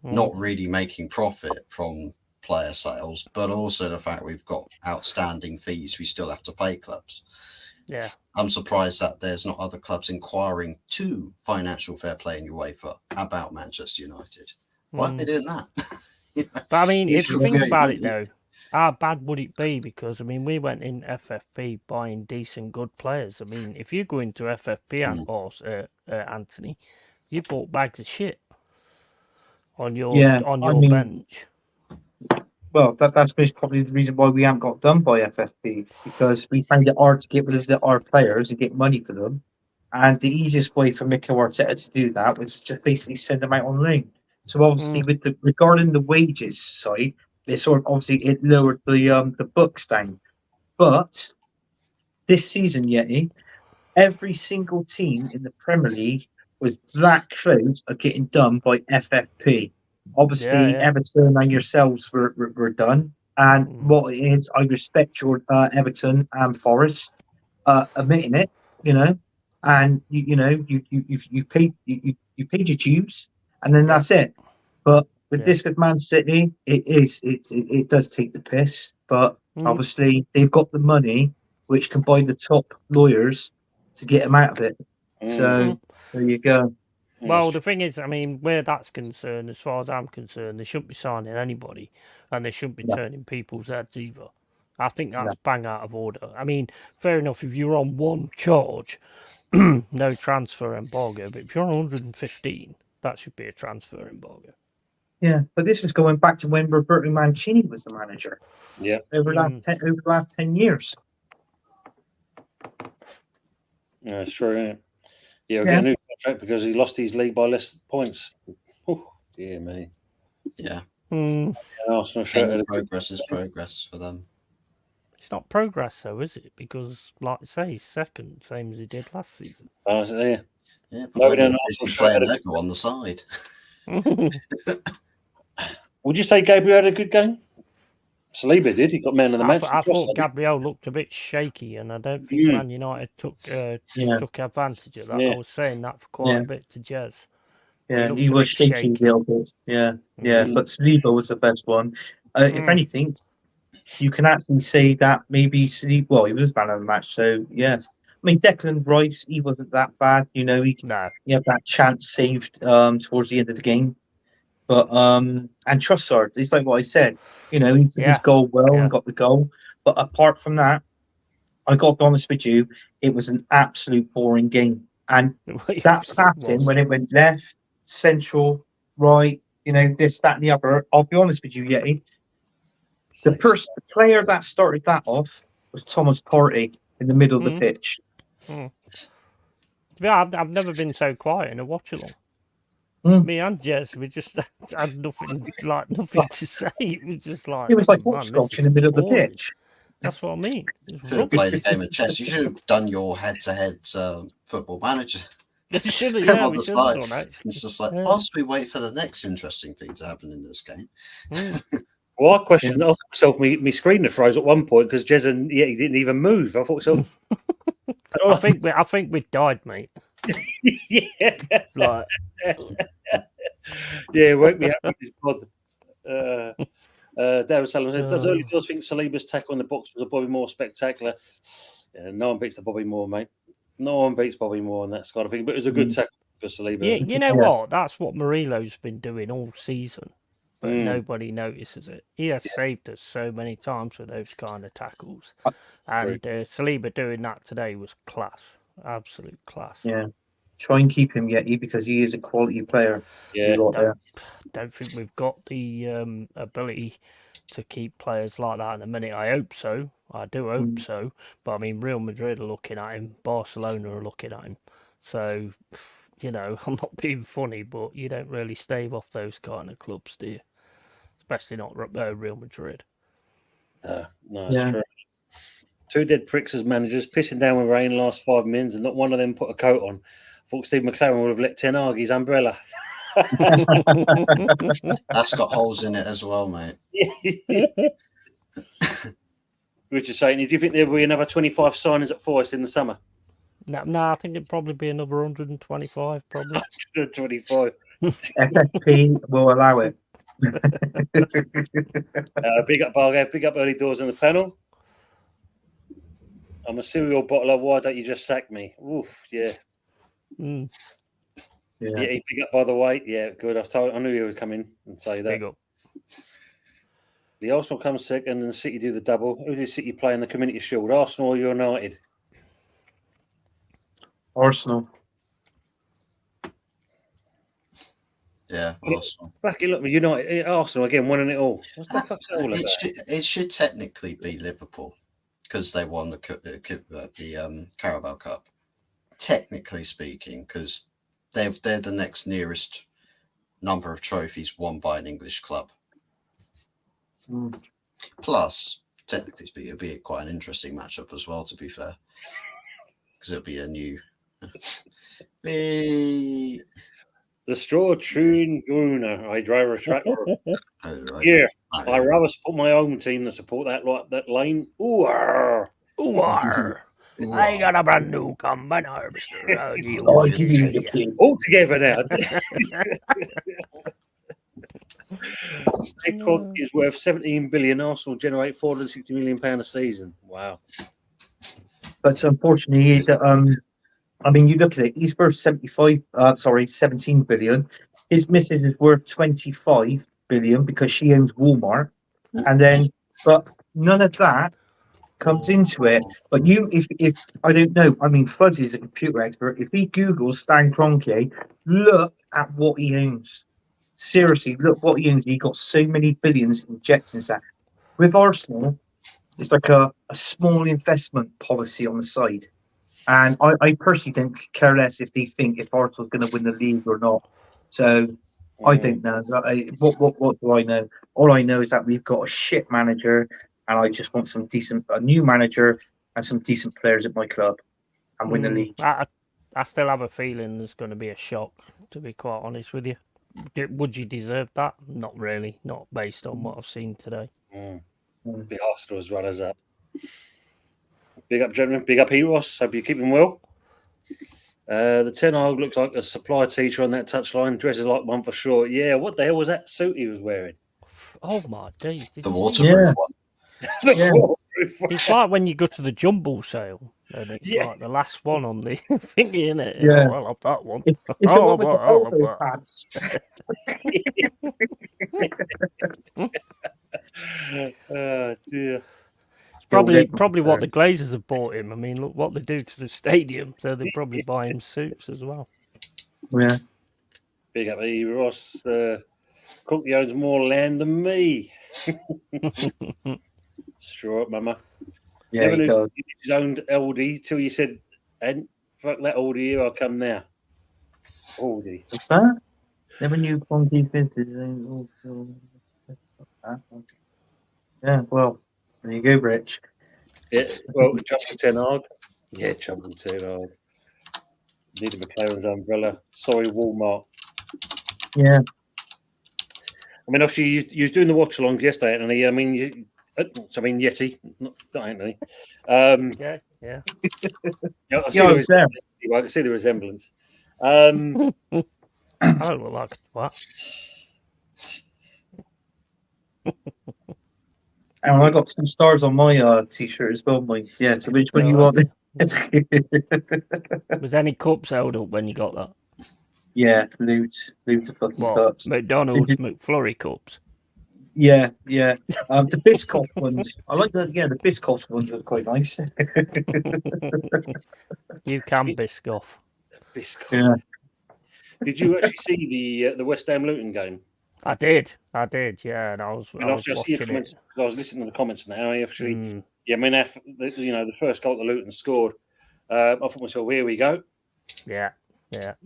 not really making profit from player sales, but also the fact we've got outstanding fees we still have to pay clubs. Yeah. I'm surprised that there's not other clubs inquiring to Financial Fair Play in UEFA about Manchester United. Why are they doing that? But I mean, if you think about it though, how bad would it be? Because I mean, we went in FFP buying decent, good players. I mean, if you go into FFP Anthony, you bought bags of shit on your bench. Well, that's probably the reason why we haven't got done by FFP, because we find it hard to get rid of our players and get money for them. And the easiest way for Mikel Arteta to do that was just basically send them out on loan. So obviously, regarding the wages side, it lowered the books down. But this season, Yeti, every single team in the Premier League was that close of getting done by FFP. Obviously, Everton and yourselves were done. And what it is, I respect your Everton and Forest admitting it, and you paid you paid your dues, and then that's it. But with this with Man City, it does take the piss. But obviously they've got the money, which can buy the top lawyers to get them out of it. So there you go. Well, the thing is, I mean, where that's concerned, as far as I'm concerned, they shouldn't be signing anybody, and they shouldn't be turning people's heads either. I think that's bang out of order. I mean, fair enough if you're on one charge, no transfer embargo, but if you're on 115, that should be a transfer embargo. Yeah, but this was going back to when Roberto Mancini was the manager. Yeah, over the last 10 years. That's true. Yeah, we'll get a new contract because he lost his league by less points. Oh, dear me. Yeah. Arsenal progress is progress for them. It's not progress, though, is it? Because, like I say, he's second, same as he did last season. Oh, is it there? Yeah, but he's playing Lego on the side. Would you say Gabriel had a good game? Saliba did. He got man of the match. I thought Gabriel looked a bit shaky, and I don't think Man United took advantage of that. I was saying that for quite a bit to Jez. Yeah, he was shaky a little bit. Yeah, but Saliba was the best one. If anything, you can actually say that maybe Saliba. Well, he was man of the match, so yeah. I mean, Declan Rice, he wasn't that bad. He had that chance saved towards the end of the game. But and Trossard, it's like what I said. He took his goal well and got the goal. But apart from that, I got to be honest with you, it was an absolute boring game. And that passing, when it went left, central, right, this, that, and the other, I'll be honest with you, Yeti. The player that started that off was Thomas Partey in the middle of the pitch. Yeah, I've never been so quiet in a watch-along. Me and Jez, we just had nothing to say. It was just like hopscotch in the middle of the pitch. That's what I mean. You should have played a game of chess. You should have done your head-to-head Football Manager. Should have, on the side. It's just like, whilst we wait for the next interesting thing to happen in this game. Well, I questioned myself. My screen froze at one point because Jez and he didn't even move. I thought so. I think we died, mate. Yeah. Like. Yeah, wake me up with his pod. Darren Sullivan does early doors think Saliba's tackle in the box was a Bobby Moore spectacular? Yeah, no one beats the Bobby Moore, mate. No one beats Bobby Moore on that kind of thing. But it was a good tackle for Saliba. Yeah, you know what? That's what Murillo's been doing all season, but nobody notices it. He has saved us so many times with those kind of tackles, and Saliba doing that today was class, absolute class. Yeah. Try and keep him, Yeti, because he is a quality player. Yeah, don't think we've got the ability to keep players like that in a minute. I hope so. I do hope so. But I mean, Real Madrid are looking at him. Barcelona are looking at him. So, I'm not being funny, but you don't really stave off those kind of clubs, do you? Especially not Real Madrid. No, it's true. Two dead pricks as managers, pissing down with rain last 5 minutes, and not one of them put a coat on. I thought Steve McLaren would have lit Ten Hag's umbrella. That's got holes in it as well, mate. Richard saying, do you think there will be another 25 signings at Forest in the summer? No, I think it'd probably be another 125, probably. 125. FFP will allow it. Big up Bargav, big up early doors in the panel. I'm a serial bottler. Why don't you just sack me? Oof, yeah. Yeah, big up by the way. Yeah, good. I knew he would come in and say that. Big up. The Arsenal comes second and City do the double. Who did City play in the Community Shield? Arsenal or United? Arsenal. Yeah, Arsenal. Back it look, United, Arsenal again, winning it all. What the fuck's all about? It should technically be Liverpool because they won the Carabao Cup. Technically speaking, because they're the next nearest number of trophies won by an English club. Plus, technically speaking, it'll be quite an interesting matchup as well, to be fair, because it'll be a new. The straw chewing gooner. I drive a tractor. Oh, right. Yeah, Right. I rather support my own team than support that lane. Ooh, arr. Ooh, arr. I got a brand new combine harvester. I'll give you Oh, one I give you the day. key. All together now. Steve Clark is worth 17 billion. Arsenal generate 460 million pound a season. Wow. But unfortunately, I mean, you look at it. He's worth 17 billion. His missus is worth 25 billion because she owns Walmart, and then, but none of that comes into it. But if I don't know, I mean, Fuzzy is a computer expert. If he Googles Stan Kroenke, look at what he owns. Seriously, look what he owns. He got so many billions injected into that. With Arsenal, it's like a small investment policy on the side. And I personally don't care less if they think if Arsenal's going to win the league or not. So I don't know. What do I know? All I know is that we've got a shit manager, and I just want a new manager and some decent players at my club, and win the league. I still have a feeling there's going to be a shock, to be quite honest with you. Would you deserve that? Not really. Not based on what I've seen today. Big Arsenal as runners up. Big up, gentlemen. Big up, Eros. Hope you're keeping well. The Ten Hag looks like a supply teacher on that touchline. Dresses like one for sure. Yeah, what the hell was that suit he was wearing? Oh my days! The waterproof one. Yeah. It's like when you go to the jumble sale and it's Yeah. like the last one on the thingy, in it. Yeah. Oh, I'll have that one. It's the Oh, one with the I'll have elbow that. pads. Oh dear. Probably what the Glazers have bought him. I mean, look what they do to the stadium. So they probably buy him suits as well. Yeah. Big up, Eros. Cookie owns more land than me. Straw up, mama. Yeah, Never he knew does. he's owned LD till you said, and fuck that LD here, I'll come now. LD. What's that? Never knew Funky Vintage. Yeah, well, there you go, Rich. Yeah, well, Jumping Ten Hag. Yeah, Jumping Ten Hag. Needed McLaren's umbrella. Sorry, Walmart. Yeah. I mean, obviously, you was doing the watch alongs yesterday, Anthony. I mean, Yeti, not Anthony. Yeah, yeah. Yeah, I Yeah, I was there. I can see the resemblance. I don't look like what? And I got 2 stars on my t-shirt as well, Mike. Yeah, so which one you want? Was any cups held up when you got that? Yeah, loads of fucking What? cups. McDonald's McFlurry cups. Yeah. The Biscoff ones. I like the Biscoff ones are quite nice. You can Biscoff. Biscoff. Yeah. Did you actually see the West Ham Luton game? I did, yeah, and I was I see your watching comments it. because I was listening to the comments now. I actually, yeah, I mean, the first goal that Luton scored, I thought to myself, here we go. Yeah.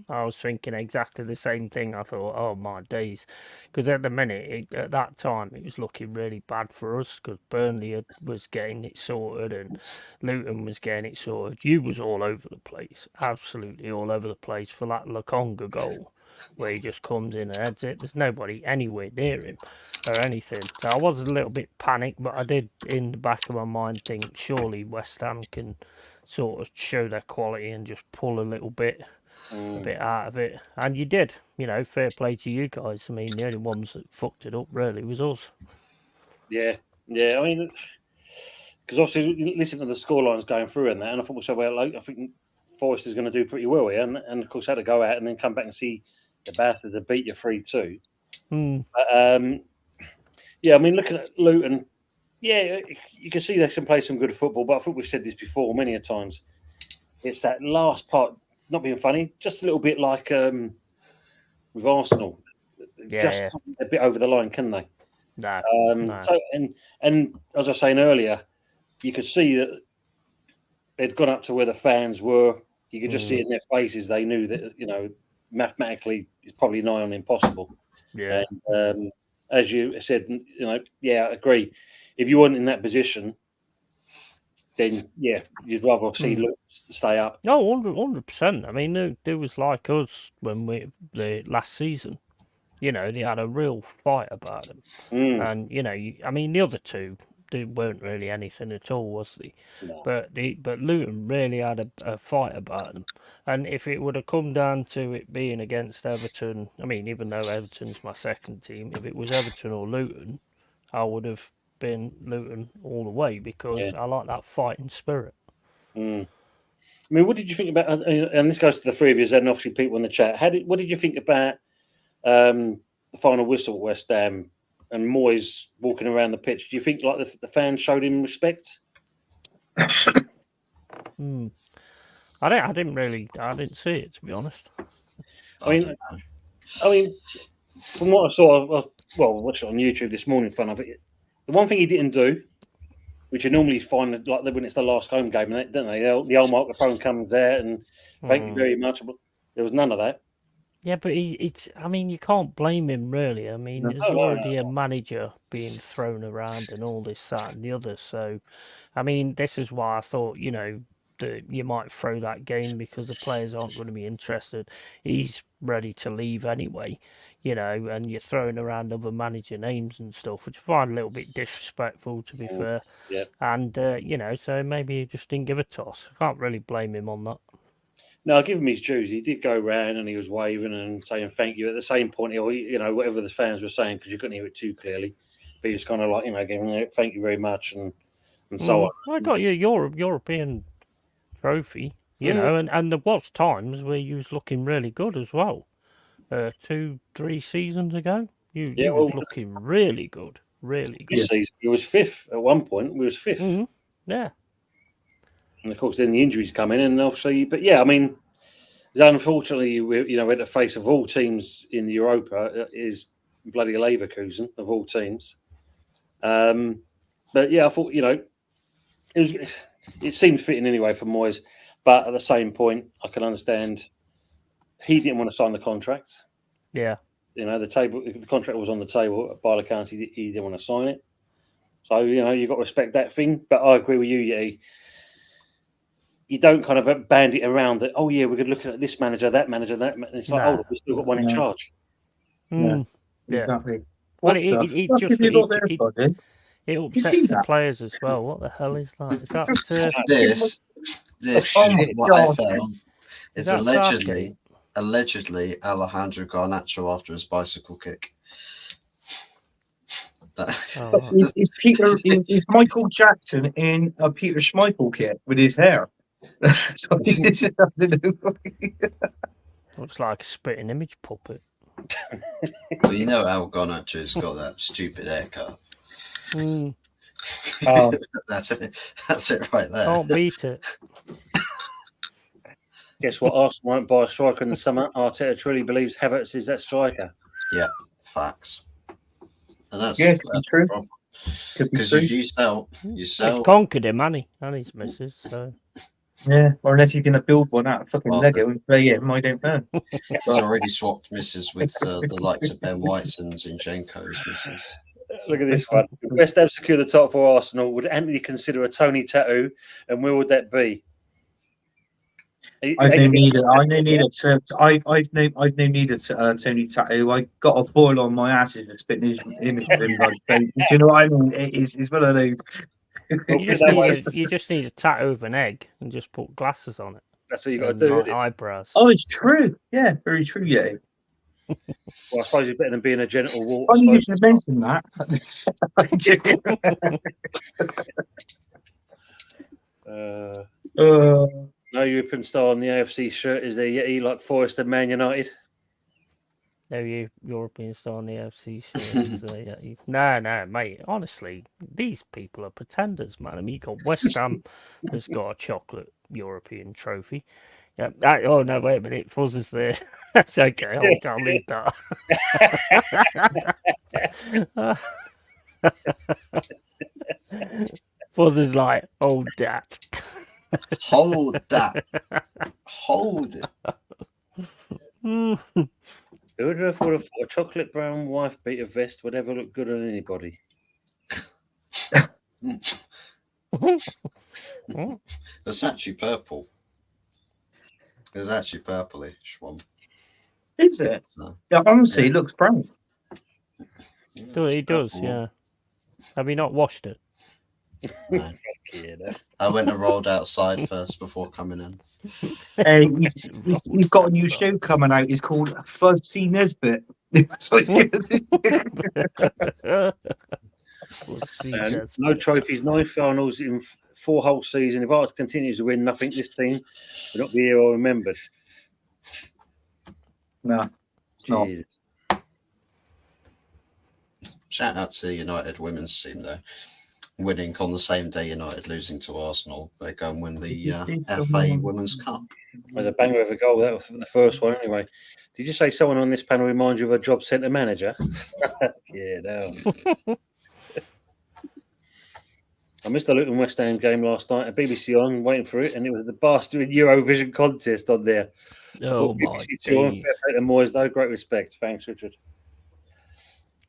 I was thinking exactly the same thing. I thought, oh my days, because at the minute, at that time, it was looking really bad for us because Burnley was getting it sorted and Luton was getting it sorted. You was all over the place, absolutely all over the place for that Lokonga goal, where he just comes in and heads it. There's nobody anywhere near him or anything. So I was a little bit panicked, but I did, in the back of my mind, think surely West Ham can sort of show their quality and just pull a little bit. A bit out of it, and you did. Fair play to you guys. I mean, the only ones that fucked it up really was us. Yeah. I mean, because obviously, listen to the scorelines going through and that, and I thought myself, well, I think Forest is going to do pretty well here, and of course, had to go out and then come back and see the Bastard to beat you 3-2. Yeah, I mean, looking at Luton, yeah, you can see they can play some good football, but I think we've said this before many a times. It's that last part. Not being funny, just a little bit like with Arsenal, just a bit over the line, can they? No. So, and as I was saying earlier, you could see that they'd gone up to where the fans were. You could just see it in their faces. They knew that mathematically it's probably nigh on impossible. Yeah. And, as you said, I agree. If you weren't in that position, then yeah, you'd rather see Luton stay up. No, 100%. I mean, they was like us when the last season. You know, they had a real fight about them. And, you know, I mean, the other two, they weren't really anything at all, was they? No. But Luton really had a fight about them. And if it would have come down to it being against Everton, I mean, even though Everton's my second team, if it was Everton or Luton, I would have been Luton all the way because I like that fighting spirit. I mean, what did you think about? And this goes to the three of you, and obviously people in the chat. What did you think about the final whistle at West Ham and Moyes walking around the pitch? Do you think like the fans showed him respect? I didn't see it, to be honest. I mean, from what I saw, watched it on YouTube this morning. Fun of it. The one thing he didn't do, which you normally find like when it's the last home game, don't they? The old microphone comes out and thank you very much. But there was none of that. Yeah, but I mean, you can't blame him, really. I mean, there's already a manager being thrown around and all this, that, and the other. So, I mean, this is why I thought, you know, that you might throw that game because the players aren't going to be interested. He's ready to leave anyway, you know, and you're throwing around other manager names and stuff, which I find a little bit disrespectful, to be fair. Yeah. And, you know, so maybe he just didn't give a toss. I can't really blame him on that. No, I'll give him his dues. He did go round and he was waving and saying thank you. At the same point, you know, whatever the fans were saying, because you couldn't hear it too clearly, but he was kind of like, you know, giving it thank you very much and so on. I got you European trophy, you know, and there was times where you was looking really good as well. 2-3 seasons ago, you was looking really good, really good. This season, he was fifth at one point. We was fifth. Yeah. And of course, then the injuries come in, and obviously, but yeah, I mean, unfortunately, you know, we're at the face of all teams in the Europa is bloody Leverkusen of all teams. But yeah, I thought, you know, it seemed fitting anyway for Moyes, but at the same point, I can understand he didn't want to sign the contract. Yeah, you know, the contract was on the table by the accounts. He didn't want to sign it, so you know, you've got to respect that thing. But I agree with you, Yeti. You don't kind of band it around that. Oh yeah, we're going to look at this manager, that manager, that. It's like, oh, we've still got one in charge. Yeah, exactly. Well, it upsets the players as well. What the hell is that? Is that this is what I found. It's allegedly Alejandro Garnacho after his bicycle kick. Is Michael Jackson in a Peter Schmeichel kit with his hair? Looks like a spitting image puppet. Well, you know how Garnacho's got that stupid haircut. That's it right there. Can't beat it. Guess what? Arsenal won't buy a striker in the summer. Arteta truly believes Havertz is that striker. Yeah, facts. And that's true. Because if you sell. He's conquered him, and his missus. So. Yeah, or unless you're going to build one out of fucking Lego and play it, I don't know. He's already swapped misses with the likes of Ben White's and Zinchenko's misses. Look at this one. If West Ham secure the top four Arsenal, would Anthony consider a Tony tattoo, and where would that be? I've no need a Tony tattoo. I got a boil on my ass and spitting his image of him. Do you know what I mean? It's one of those. You just need a tattoo of an egg and just put glasses on it. That's what you got to do. Eyebrows. Oh, it's true. Yeah, very true. Yeah. Well, I suppose it's better than being a genital wart. Funny you should mention that. No European star on the AFC shirt is there yet? Like Forest and Man United. No European star on the AFC shirt. No, mate. Honestly, these people are pretenders, man. I mean, you got West Ham has got a chocolate European trophy. Yeah. Oh no, wait a minute. Fuzz is there. That's okay. I can't leave that. Fuzz is like, hold that. Hold that. Hold it. Who would have thought a chocolate brown wife beater vest would ever look good on anybody? It's actually purple. It's actually purplish one. Is it? So, Yeah, honestly, Yeah. it looks brown. yeah, Oh, it's it does, purple one. yeah. Have you not washed it? No. Yeah, no. I went and rolled outside first before coming in. Hey, he's got a new show coming out. It's called Fuzzy Nesbit. That's what it's gonna We'll see, And Des. no trophies, no finals in 4 whole season. If Arts continues to win nothing, this team will not be here or remembered. No, it's not. Jesus. Shout out to the United women's team though, winning on the same day United losing to Arsenal. They go and win the FA Women's Cup. It was a banger of a goal. That was the first one, anyway. Did you say someone on this panel reminds you of a job centre manager? Yeah, no. I missed the Luton West Ham game last night. A BBC on, waiting for it, and it was the bastard Eurovision contest on there. Oh, my BBC Two on, days. fair play to Moyes, though. Great respect. Thanks, Richard.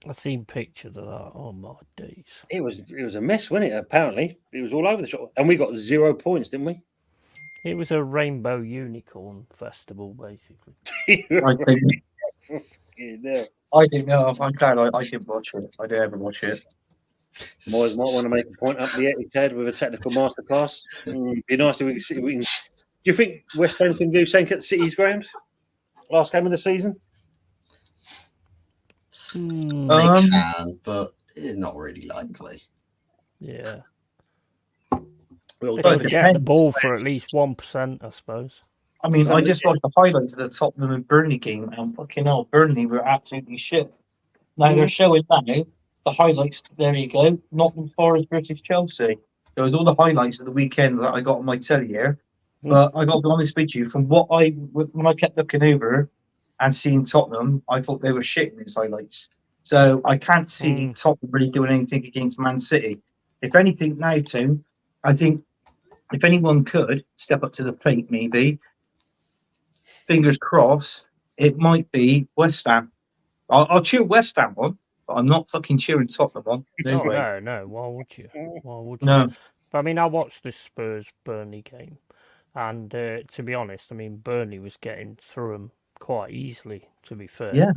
I've seen pictures of that. Oh, my days. It was a mess, wasn't it? Apparently, it was all over the shop, and we got 0 points, didn't we? It was a rainbow unicorn festival, basically. I think Yeah, no. I didn't know. I'm glad I didn't watch it. I didn't ever watch it. Moyes might want to make a point up the Etihad with a technical masterclass. Be nice if we could see. Do you think West Ham can do something at City's ground? Last game of the season? They Um, can, but it's not really likely. Yeah. Well, They Well, can it get the depends. ball for at least 1%, I suppose. I mean, I Something- just watched the highlights of the Tottenham and Burnley game, and fucking hell, Burnley were absolutely shit. Now they're showing now the highlights. There you go, Nottingham Forest versus Chelsea. There was all the highlights of the weekend that I got on my telly here. But I got to be honest with you, from what when I kept looking over and seeing Tottenham, I thought they were shit in these highlights. So I can't see Tottenham really doing anything against Man City. If anything, now, Tim, I think if anyone could step up to the plate, maybe, fingers crossed, it might be West Ham. I'll cheer West Ham on, but I'm not fucking cheering Tottenham on. No way. No. Why would you? Why would you? No. I mean, I watched the Spurs-Burnley game, and to be honest, I mean, Burnley was getting through them quite easily, to be fair. Yeah.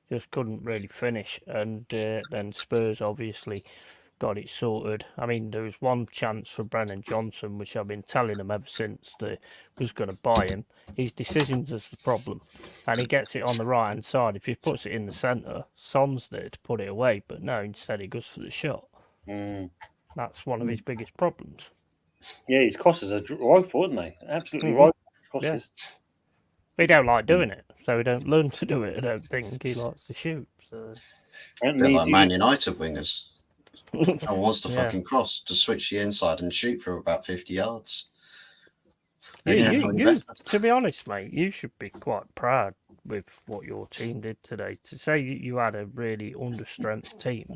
Just couldn't really finish, and then Spurs obviously got it sorted. I mean, there was one chance for Brennan Johnson, which I've been telling him ever since they was going to buy him. His decisions is the problem, and he gets it on the right hand side. If he puts it in the centre, Son's there to put it away, but no, instead he goes for the shot. That's one of his biggest problems. Yeah, his crosses are rifle, aren't they? Absolutely rifle crosses. He don't like doing it, so he don't learn to do it. I don't think he likes to shoot. So. A bit like Man United wingers. And wants to Yeah. fucking cross to switch the inside and shoot for about 50 yards. To be honest, mate, you should be quite proud with what your team did today. To say you had a really understrength team,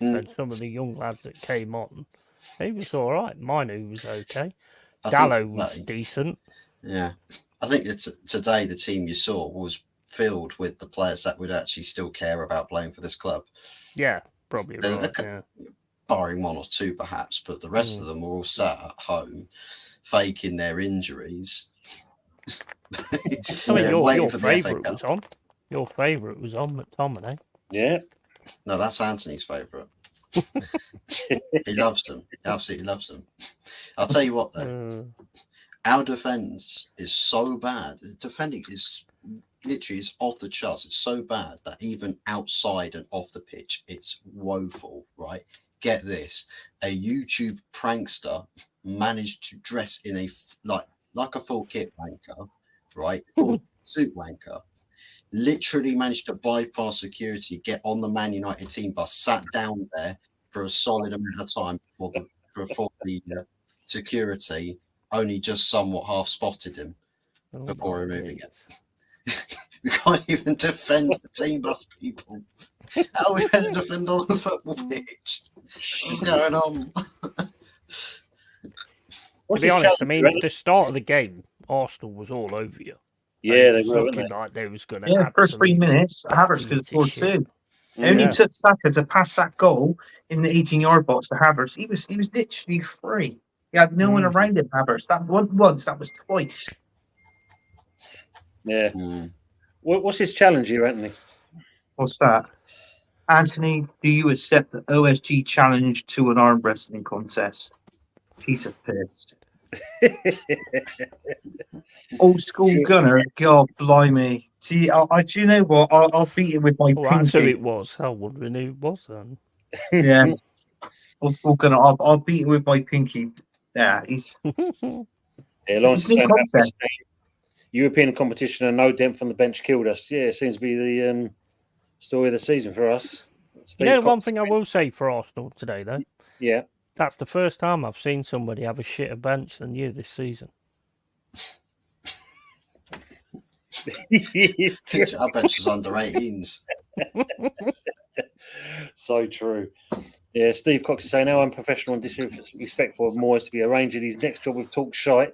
and some of the young lads that came on, he was all right. Minu was okay. Gallo was decent. Yeah. I think today the team you saw was filled with the players that would actually still care about playing for this club. Yeah, probably right. Yeah. Barring one or two perhaps, but the rest of them were all sat at home faking their injuries. I mean, your favourite was on. Your favourite was on, McTominay. Yeah. No, that's Anthony's favourite. He loves them. He absolutely loves them. I'll tell you what, though. Our defence is so bad. Defending is literally off the charts. It's so bad that even outside and off the pitch, it's woeful, right? Get this. A YouTube prankster managed to dress in a like a full kit wanker, right? Full suit wanker. Literally managed to bypass security, get on the Man United team bus, sat down there for a solid amount of time before the security only just somewhat half spotted him before removing it. We can't even defend the team bus, people. How are we going to defend on the football pitch? What's going on? To be honest, I mean, at the start of the game, Arsenal was all over you. Yeah, they were looking like they was going to. Yeah, first 3 minutes, Havertz could have scored two. It only took Saka to pass that goal in the 18-yard box to Havertz. He was literally free. He had no one around him, Havertz. That wasn't once, that was twice. Yeah. Mm. What's his challenge here, Anthony? What's that? Anthony, do you accept the OSG challenge to an arm wrestling contest? Piece of piss. Old school gunner, God blimey. See, do you know what? I'll beat it with my Oh, that's who pinky. it was. I wondering who it was then. Yeah. Old school gunner, I'll beat it with my pinky. Yeah, he's Yeah, Lawrence It's is no saying about contest. European competition and no dent from the bench killed us. Yeah, it seems to be the story of the season for us. You know, Steve one Cox- thing I will say for Arsenal today, though, Yeah. that's the first time I've seen somebody have a shitter bench than you this season. Our bench was under 18s. So true. Yeah, Steve Cox is saying how unprofessional and disrespectful of Moyes to be arranging his next job with Talk Shite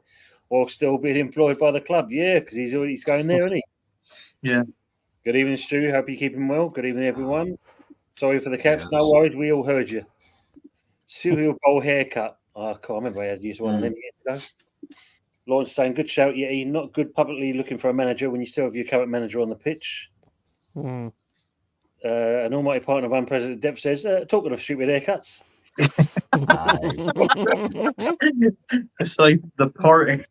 while still being employed by the club. Yeah, because he's going there, isn't he? Yeah. Good evening, Stu. Hope you're keeping well. Good evening, everyone. Sorry for the caps. Yes. No worries. We all heard you. Cereal bowl haircut. Oh, I can't remember. I had used one of them years ago. Lawrence saying, good shout, Yeti. Not good publicly looking for a manager when you still have your current manager on the pitch. Mm. An almighty partner of Unprecedented Depth says, talking of stupid haircuts. It's like the party.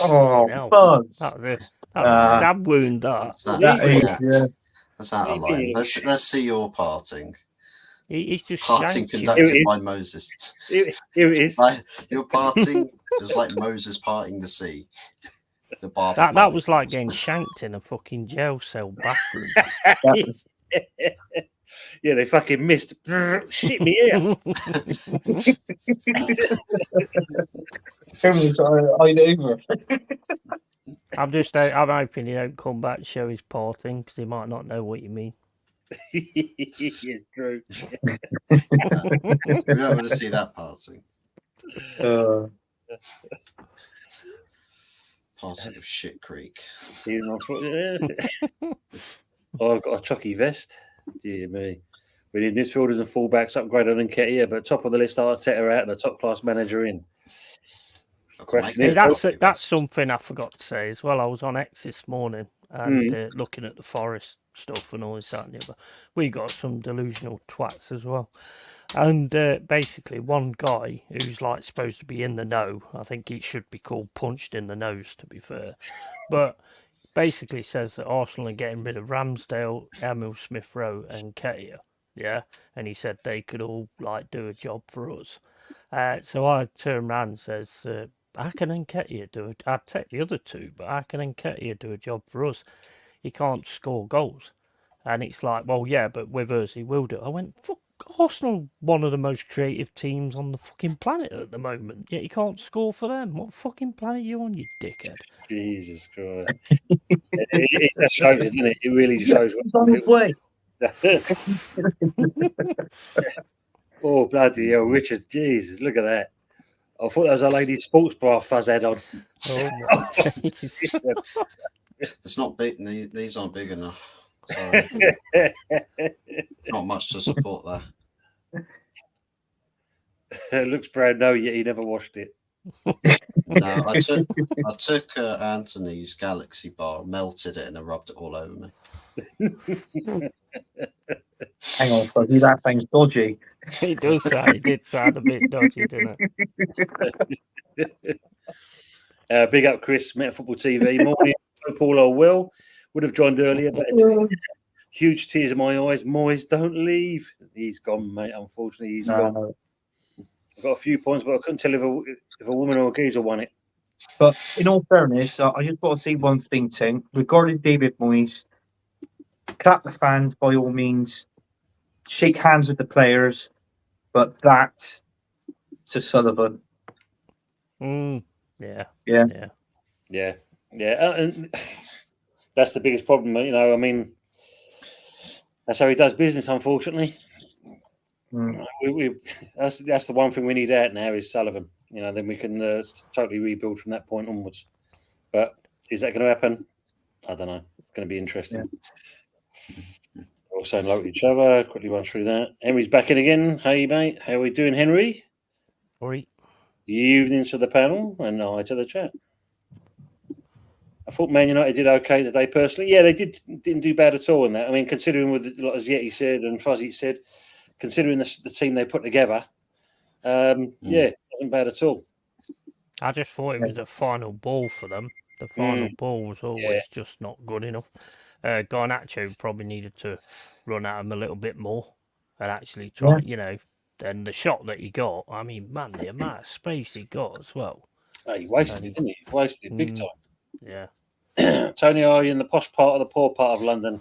Oh, Hell, Buzz. That was a stab wound, that. That is, yeah. That's out of line. Let's see your parting. He's just Parting shanked you. conducted by Moses. Here it is. Your parting is like Moses parting the sea. The barber That parting. was like getting shanked in a fucking jail cell bathroom. Yeah, they fucking missed. Shit me here. I'd over. I'm hoping he don't come back and show his parting because he might not know what you mean. Yeah, true. We don't want to see that parting. Parting of Shit Creek. Oh, I've got a chucky vest. Dear me. We need midfielders and fullbacks upgraded on Nketiah, but top of the list, Arteta out and a top-class manager in. Question is, That's something I forgot to say as well. I was on X this morning and looking at the Forest stuff and all this, that, and the other. We got some delusional twats as well. And basically, one guy who's like supposed to be in the know, I think it should be called punched in the nose, to be fair, but basically says that Arsenal are getting rid of Ramsdale, Emil Smith-Rowe, and Nketiah. Yeah, and he said they could all like do a job for us. So I turned around and says, how can Nketiah do it? I'd take the other two, but how can Nketiah do a job for us? He can't score goals. And it's like, well, yeah, but with us he will do it. I went, fuck, Arsenal, one of the most creative teams on the fucking planet at the moment. Yet you can't score for them. What fucking planet are you on, you dickhead? Jesus Christ. it just shows, doesn't it? It really shows. He's on his way. Oh, bloody hell, Richard. Jesus, look at that. I thought that was a lady's sports bra fuzz head on. Oh, my days. It's not big. These aren't big enough. Sorry. Not much to support there. It looks brand new, yet he never washed it. No, I took Anthony's Galaxy bar, melted it, and I rubbed it all over me. Hang on, Fuzzy, that sounds dodgy. It does sound, it did sound a bit dodgy, didn't it? Big up, Chris, Meta Football TV. Morning, Paul or Will. Would have joined earlier, but huge tears in my eyes. Moyes, don't leave. He's gone, mate. Unfortunately, he's gone. I've got a few points, but I couldn't tell if a woman or a geezer won it. But in all fairness, I just got to say one thing, Tim. Regarding David Moyes, clap the fans by all means. Shake hands with the players, but that to Sullivan. Yeah. And that's the biggest problem, you know. I mean, that's how he does business, unfortunately. That's the one thing we need out now is Sullivan. You know, then we can totally rebuild from that point onwards. But is that going to happen? I don't know. It's going to be interesting. Yeah. All saying hello to each other. Quickly run through that. Henry's back in again. Hey, mate. How are we doing, Henry? Oi. Evening to the panel and night to the chat. I thought Man United did okay today, personally. Yeah, they didn't do bad at all in that. I mean, considering with as Yeti said and Fuzzy said, considering the team they put together, yeah, it wasn't bad at all. I just thought it was the final ball for them. The final ball was always just not good enough. Garnacho probably needed to run at him a little bit more and actually try, and the shot that he got, I mean, man, the amount of space he got as well. Oh, he wasted it, didn't he? He wasted it big time. Yeah. Tony, are you in the posh part or the poor part of London?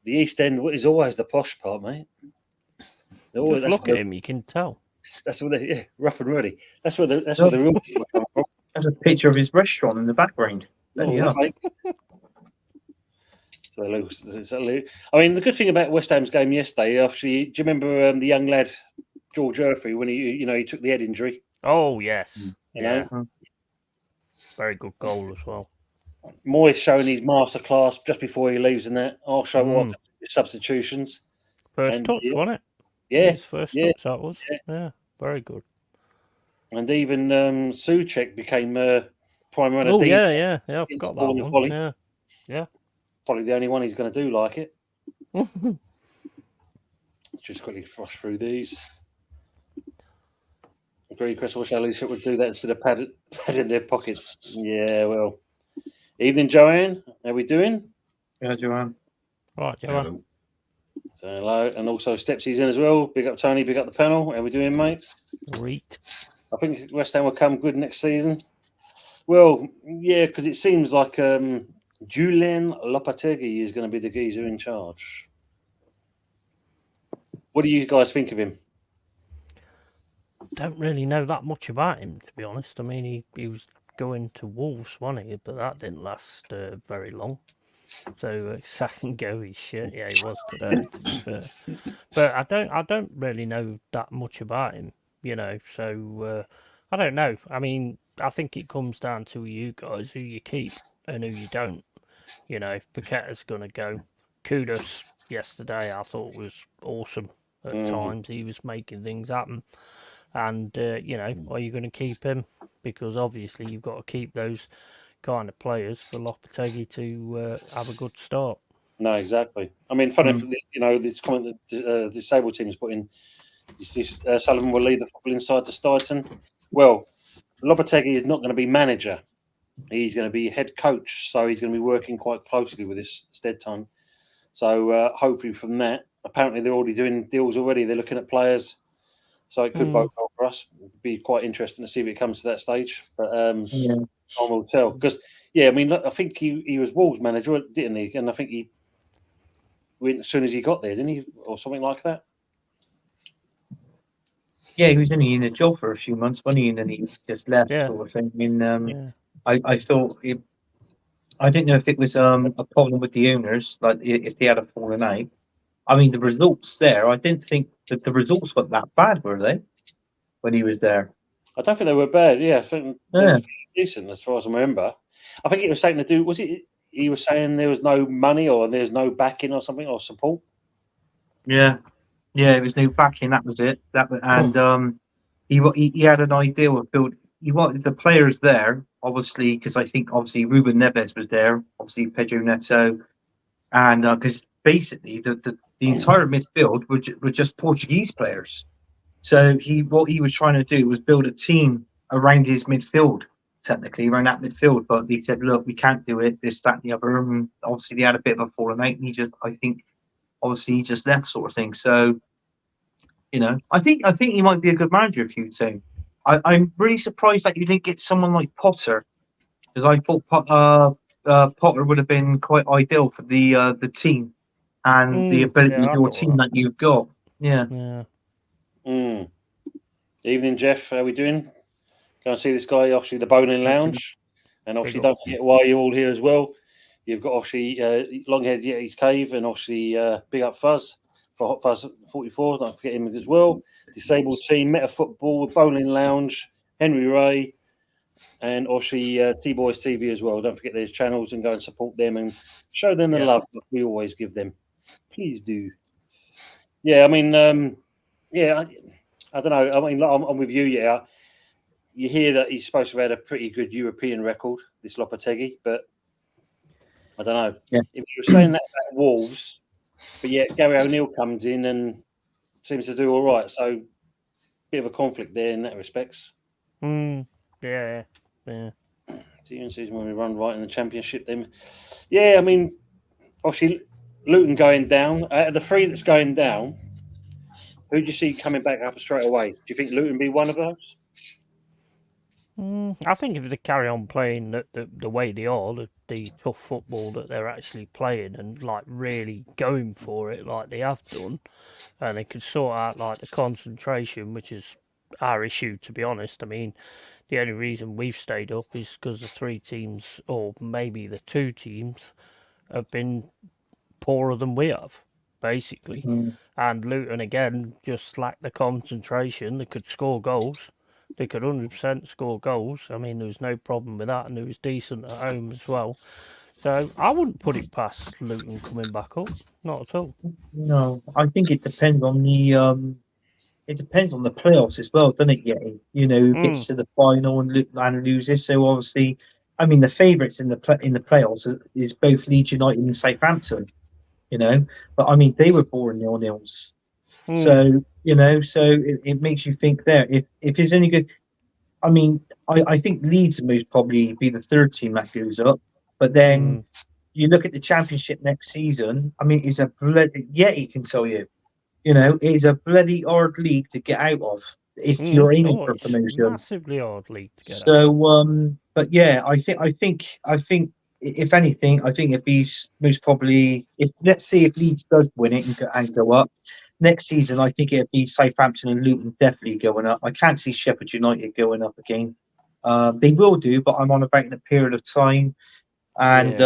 The East End is always the posh part, mate. Just look at him, you can tell. That's where they rough and ready. That's where the real people come from. There's a picture of his restaurant in the background. I mean, the good thing about West Ham's game yesterday, obviously, do you remember the young lad George Murphy when he took the head injury? Oh yes, you know, very good goal as well. Moyes showing his masterclass just before he leaves, and that I'll show what substitutions. First touch, wasn't it? Yeah, his first touch that was. Yeah, very good. And even Souček became prime runner. Oh yeah, I forgot that one. Volley. Yeah. Probably the only one he's going to do like it. Just quickly flush through these. Agree, Chris. I wish Alicia would do that instead of padding their pockets. Yeah, well. Evening, Joanne. How are we doing? Yeah, Joanne. Right, Joanne. So hello, and also Stepsy's in as well. Big up Tony, big up the panel. How we doing, mate? Great. I think West Ham will come good next season. Well, yeah, because it seems like Julian Lopetegui is going to be the geezer in charge. What do you guys think of him? Don't really know that much about him, to be honest. I mean, he was going to Wolves, wasn't he? But that didn't last very long. So second go, he's shit. Yeah, he was today, to be fair. But I don't really know that much about him, So I don't know. I mean, I think it comes down to you guys, who you keep and who you don't. Paqueta's going to go. Kudus yesterday, I thought was awesome at times. He was making things happen. And, are you going to keep him? Because obviously you've got to keep those kind of players for Lopetegui to have a good start. No, exactly. I mean, funny, this comment that the disabled team has put in, Sullivan will lead the football inside to Stuyton. Well, Lopetegui is not going to be manager. He's going to be head coach, so he's going to be working quite closely with this Steadton. So hopefully from that, apparently they're already doing deals already. They're looking at players. So it could bode well for us. It'd be quite interesting to see if it comes to that stage. But time will tell. Because, I mean, I think he was Wolves manager, didn't he? And I think he went as soon as he got there, didn't he? Or something like that. Yeah, he was only in the job for a few months, wasn't he? And then he just left, sort of thing. I mean, I thought I didn't know if it was a problem with the owners, like if they had a fallen out. I mean, the results there, I didn't think that the results were that bad, were they? When he was there, I don't think they were bad. Yeah, I think they were decent as far as I remember. I think it was something to do. Was it? He was saying there was no money or there's no backing or something or support. Yeah, it was no backing. That was it. He had an idea of building. He wanted the players there, obviously, because I think obviously Ruben Neves was there, obviously Pedro Neto, and because basically the entire midfield were just Portuguese players. So what he was trying to do was build a team around his midfield, technically around that midfield. But he said, "Look, we can't do it. This, that, and the other." And obviously, they had a bit of a falling out, and he just left, sort of thing. So, I think he might be a good manager if you'd say. I'm really surprised that you didn't get someone like Potter, because I thought Potter would have been quite ideal for the team and the ability of your team that you've got. Yeah. Evening, Jeff. How are we doing? Go and see this guy, obviously, the Bowling Lounge. And obviously, don't forget why you're all here as well. You've got, obviously, Longhead Yeti's Cave and, obviously, big up Fuzz for Hot Fuzz 44. Don't forget him as well. Disabled Team, Meta Football, Bowling Lounge, Henry Ray, and obviously T-Boys TV as well. Don't forget their channels and go and support them and show them the love that we always give them. Please do. Yeah, I mean, I don't know. I mean, I'm with you. Yeah, you hear that he's supposed to have had a pretty good European record, this Lopetegui, but I don't know. Yeah. If you were saying that about Wolves, but yet Gary O'Neill comes in and seems to do all right. So, bit of a conflict there in that respects. Yeah. So you see when we run right in the Championship then. Yeah, I mean, obviously, Luton going down. Out of the three that's going down, who do you see coming back up straight away? Do you think Luton be one of those? I think if they carry on playing the way they are, the tough football that they're actually playing and like really going for it like they have done, and they could sort out like the concentration, which is our issue, to be honest. I mean, the only reason we've stayed up is because the 3 teams, or maybe the 2 teams, have been poorer than we have, basically. And Luton, again, just lacked the concentration. They could score goals. They could 100% score goals. I mean, there was no problem with that, and it was decent at home as well. So I wouldn't put it past Luton coming back up. Not at all. No, I think it depends on the playoffs as well, doesn't it? Yeah, who gets to the final and loses. So obviously, I mean, the favourites in the playoffs is both Leeds United and Southampton. But I mean, they were boring 0-0s. So so it makes you think there. If there's any good, I mean, I think Leeds most probably be the 3rd team that goes up. But then you look at the Championship next season. I mean, it's a bloody Yeti can tell you. It's a bloody hard league to get out of if you're aiming for promotion. Massively hard league to get out. So, but yeah, I think if anything, I think it'd be most probably let's see if Leeds does win it and go up next season. I think it'd be Southampton and Luton definitely going up. I can't see Sheffield United going up again. They will do, but I'm on about in a period of time. And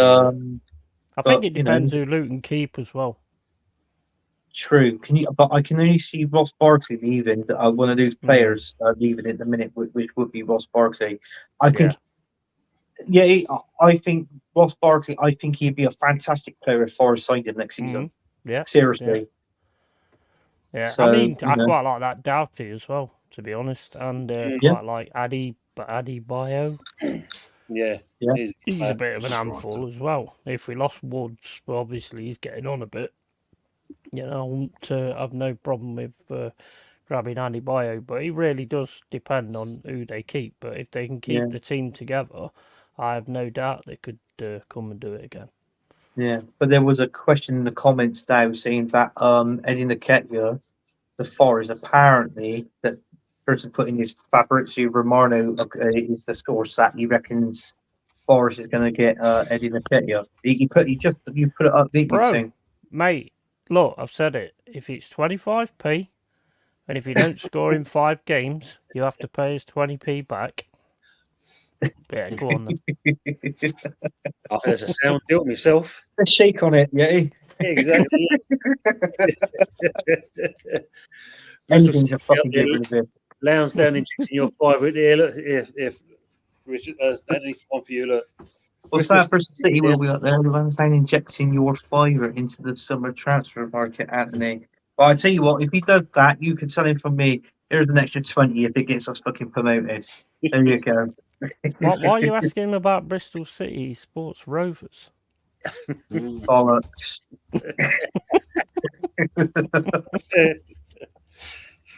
I think it depends who Luton keep as well. True. But I can only see Ross Barkley leaving. One of those players leaving at the minute, which would be Ross Barkley. I think. Yeah, I think Ross Barkley. I think he'd be a fantastic player if Forest signed him next season. Yeah, seriously. Yeah, so, I mean, I quite like that Doughty as well, to be honest, and quite like Adebayo. Yeah. He's a bit of an handful as well. If we lost Woods, well, obviously he's getting on a bit. I've no problem with grabbing Adebayo, but it really does depend on who they keep. But if they can keep the team together, I have no doubt they could come and do it again. Yeah, but there was a question in the comments now saying that Eddie Nketiah, the Forest, apparently that person putting his Fabrizio Romano is the source that he reckons Forest is going to get Eddie Nketiah. You put it up, bro, mate. Look, I've said it. If it's 25p, and if you don't score in 5 games, you have to pay us 20p back. Yeah, go on then. I think it's a sound deal myself. Let's shake on it, yeah. Exactly. Anything's a fucking get rid of it. Lounge down injecting your fiver there. Look, if Richard, Anthony, one for you. Look. What's that for City will be up there? Lansdowne injecting your fiver into the summer transfer market, Anthony. But I tell you what, if he does that, you can sell him from me. Here's an extra 20 if it gets us fucking promoted. There you go. Why are you asking him about Bristol City Sports Rovers? Bollocks.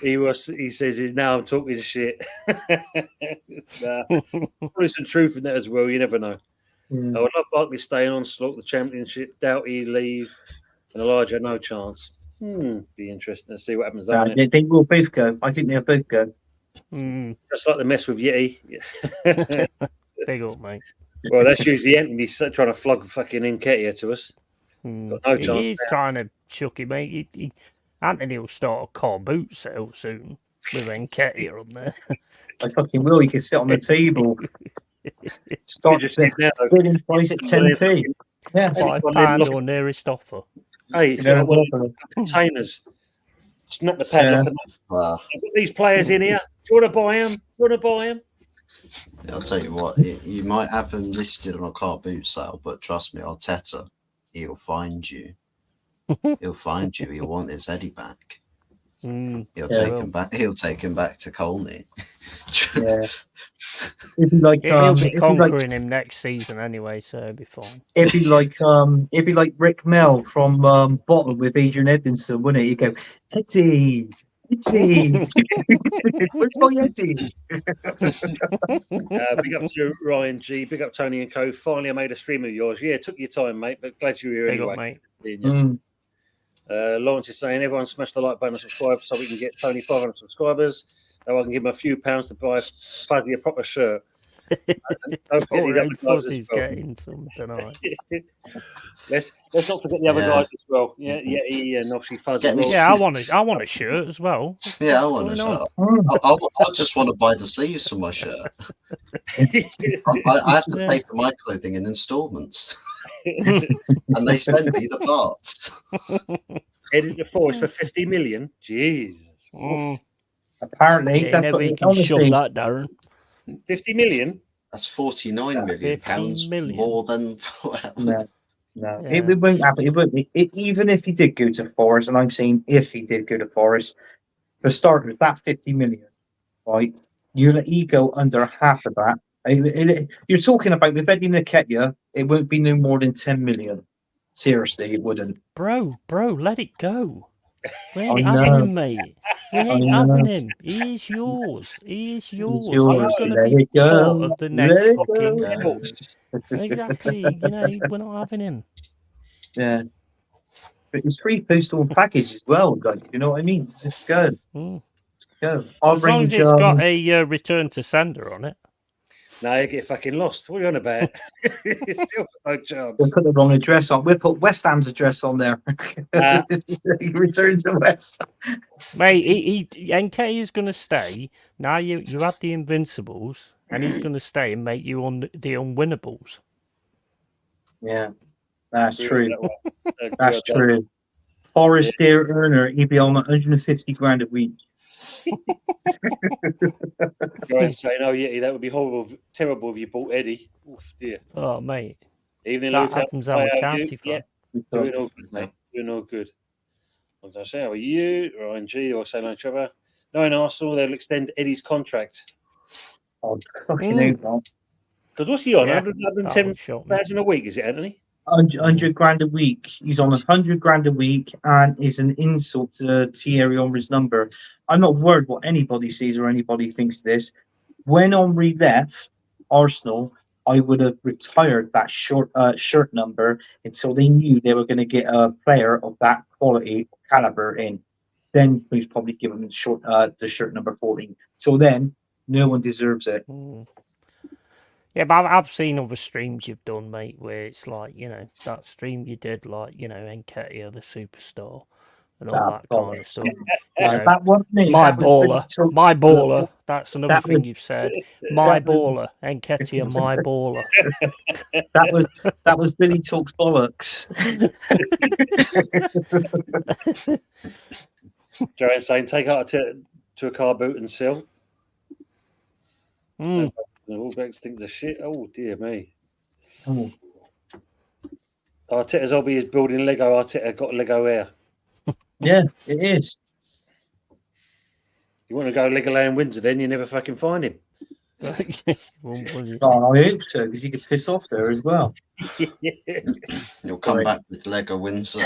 He says he's now talking shit. There's some truth in that as well. You never know. I would love Barkley staying on, slot the championship. Doughty leave, and Elijah no chance. Be interesting to see what happens. They will both go. I think they'll both go. Just like the mess with Yeti. Big up, mate. Well, that's usually Anthony trying to flog fucking Nketiah to us. Got no chance. He's trying to chuck him, mate. Anthony will start a car boot sale soon with Nketiah on there. I fucking will. He can sit on the table. Start bidding price at 10p. Yeah, £5 or nearest offer. Hey, it's like one of the containers. Snap the padlock. Wow. Put these players in here. Do you want to buy them? Yeah, I'll tell you what. You might have them listed on a car boot sale, but trust me, Arteta, he'll find you. He'll find you. He'll want his Eddie back. Mm. He'll Yeah. take him back. He'll take him back to Colney. Yeah. It'd be like He'll be it'd be like conquering him next season anyway, so it'll be fine. it'd be like Rick Mel from Bottle with Adrian Edmondson, wouldn't it? You go, Eddie, where's my Eddie? Big up to Ryan G. Big up Tony and Co. Finally, I made a stream of yours. Yeah, it took your time, mate, but glad you were here Big up, anyway. mate. Mm. Lawrence is saying, everyone smash the like button and subscribe so we can get Tony 500 subscribers. Now I can give him a few pounds to buy Fuzzy a proper shirt. Don't forget Poor the other Ed guys Fuzzy's as well. getting some tonight. let's not forget the other Yeah. guys as well. Yeah, Yeti and obviously Fuzzy. Get me- Will. Yeah, I want a shirt as well. Yeah, I want a What's going shirt. Mm. I just want to buy the sleeves for my shirt. I have to Yeah. pay for my clothing in installments, and they send me the parts. Edit the force for 50 million. Jesus. Mm. Apparently, Yeah, that's never what you can shove honestly, that, Darren. 50 million? That's 49 million 50 pounds million. more than. no, Yeah. it won't happen. It won't be. Even if he did go to Forest, and I'm saying if he did go to Forest, for starters, that 50 million, right? You let he go under half of that. You're talking about with Eddie Nketiah, it won't be no more than 10 million. Seriously, it wouldn't. Bro, let it go. We I ain't know. having him, mate. We ain't know. having him. He is yours. He is yours. He's yours. going to Let be it go. part of the Let next it fucking. go. Exactly. You know, we're not having him. Yeah. But it's free postal and package as well, guys. You know what I mean? Just go. Mm. Go. I'll As long as arrange. it's got a return to sender on it. No, you get fucking lost. What are you on about? Still got no chance. We'll put the wrong address on. We'll put West Ham's address on there. Return to West. Mate, NK is going to stay. Now you have the Invincibles, and he's going to stay and make you on the Unwinnables. Yeah, that's true. Agree That's on that. true. Forest Deer earner, he'd be on 150 grand a week. Right, saying, oh yeah, that would be horrible, terrible if you bought Eddie. Oof, dear. Oh, mate. Even That Luke, happens how I'm a are county you? Yeah, fan. doing all good, mate. Doing all good. What was I say? How are you? Ryan G or saying each other? No, in Arsenal, they'll extend Eddie's contract. Oh, fucking hell. Because what's he on? Yeah, 110,000 a week, is it, Anthony? 100 grand a week. He's on 100 grand a week and is an insult to Thierry Henry's number. I'm not worried what anybody sees or anybody thinks of this. When Henry left Arsenal, I would have retired that shirt number until they knew they were going to get a player of that quality caliber in. Then please probably give him the shirt number 14. So then, no one deserves it. Mm. Yeah, but I've seen other streams you've done, mate, where it's like, you know, that stream you did, like, you know, Nketiah, the superstar, and all that kind of stuff. That wasn't me. My That was baller, my baller. That's another that thing was- you've said. My that was- baller, Nketiah, my baller. That was Billy Talks Bollocks. Joanne saying, take out to a car boot and sell. Mm. All those things are shit. Oh, dear me. Oh. Arteta's hobby is building Lego. Arteta got Lego Air. Yeah, it is. You want to go Legoland Windsor, then you never fucking find him. Won't will you? Oh, I hope so, because you could piss off there as well. You'll come Right. back with Lego Windsor,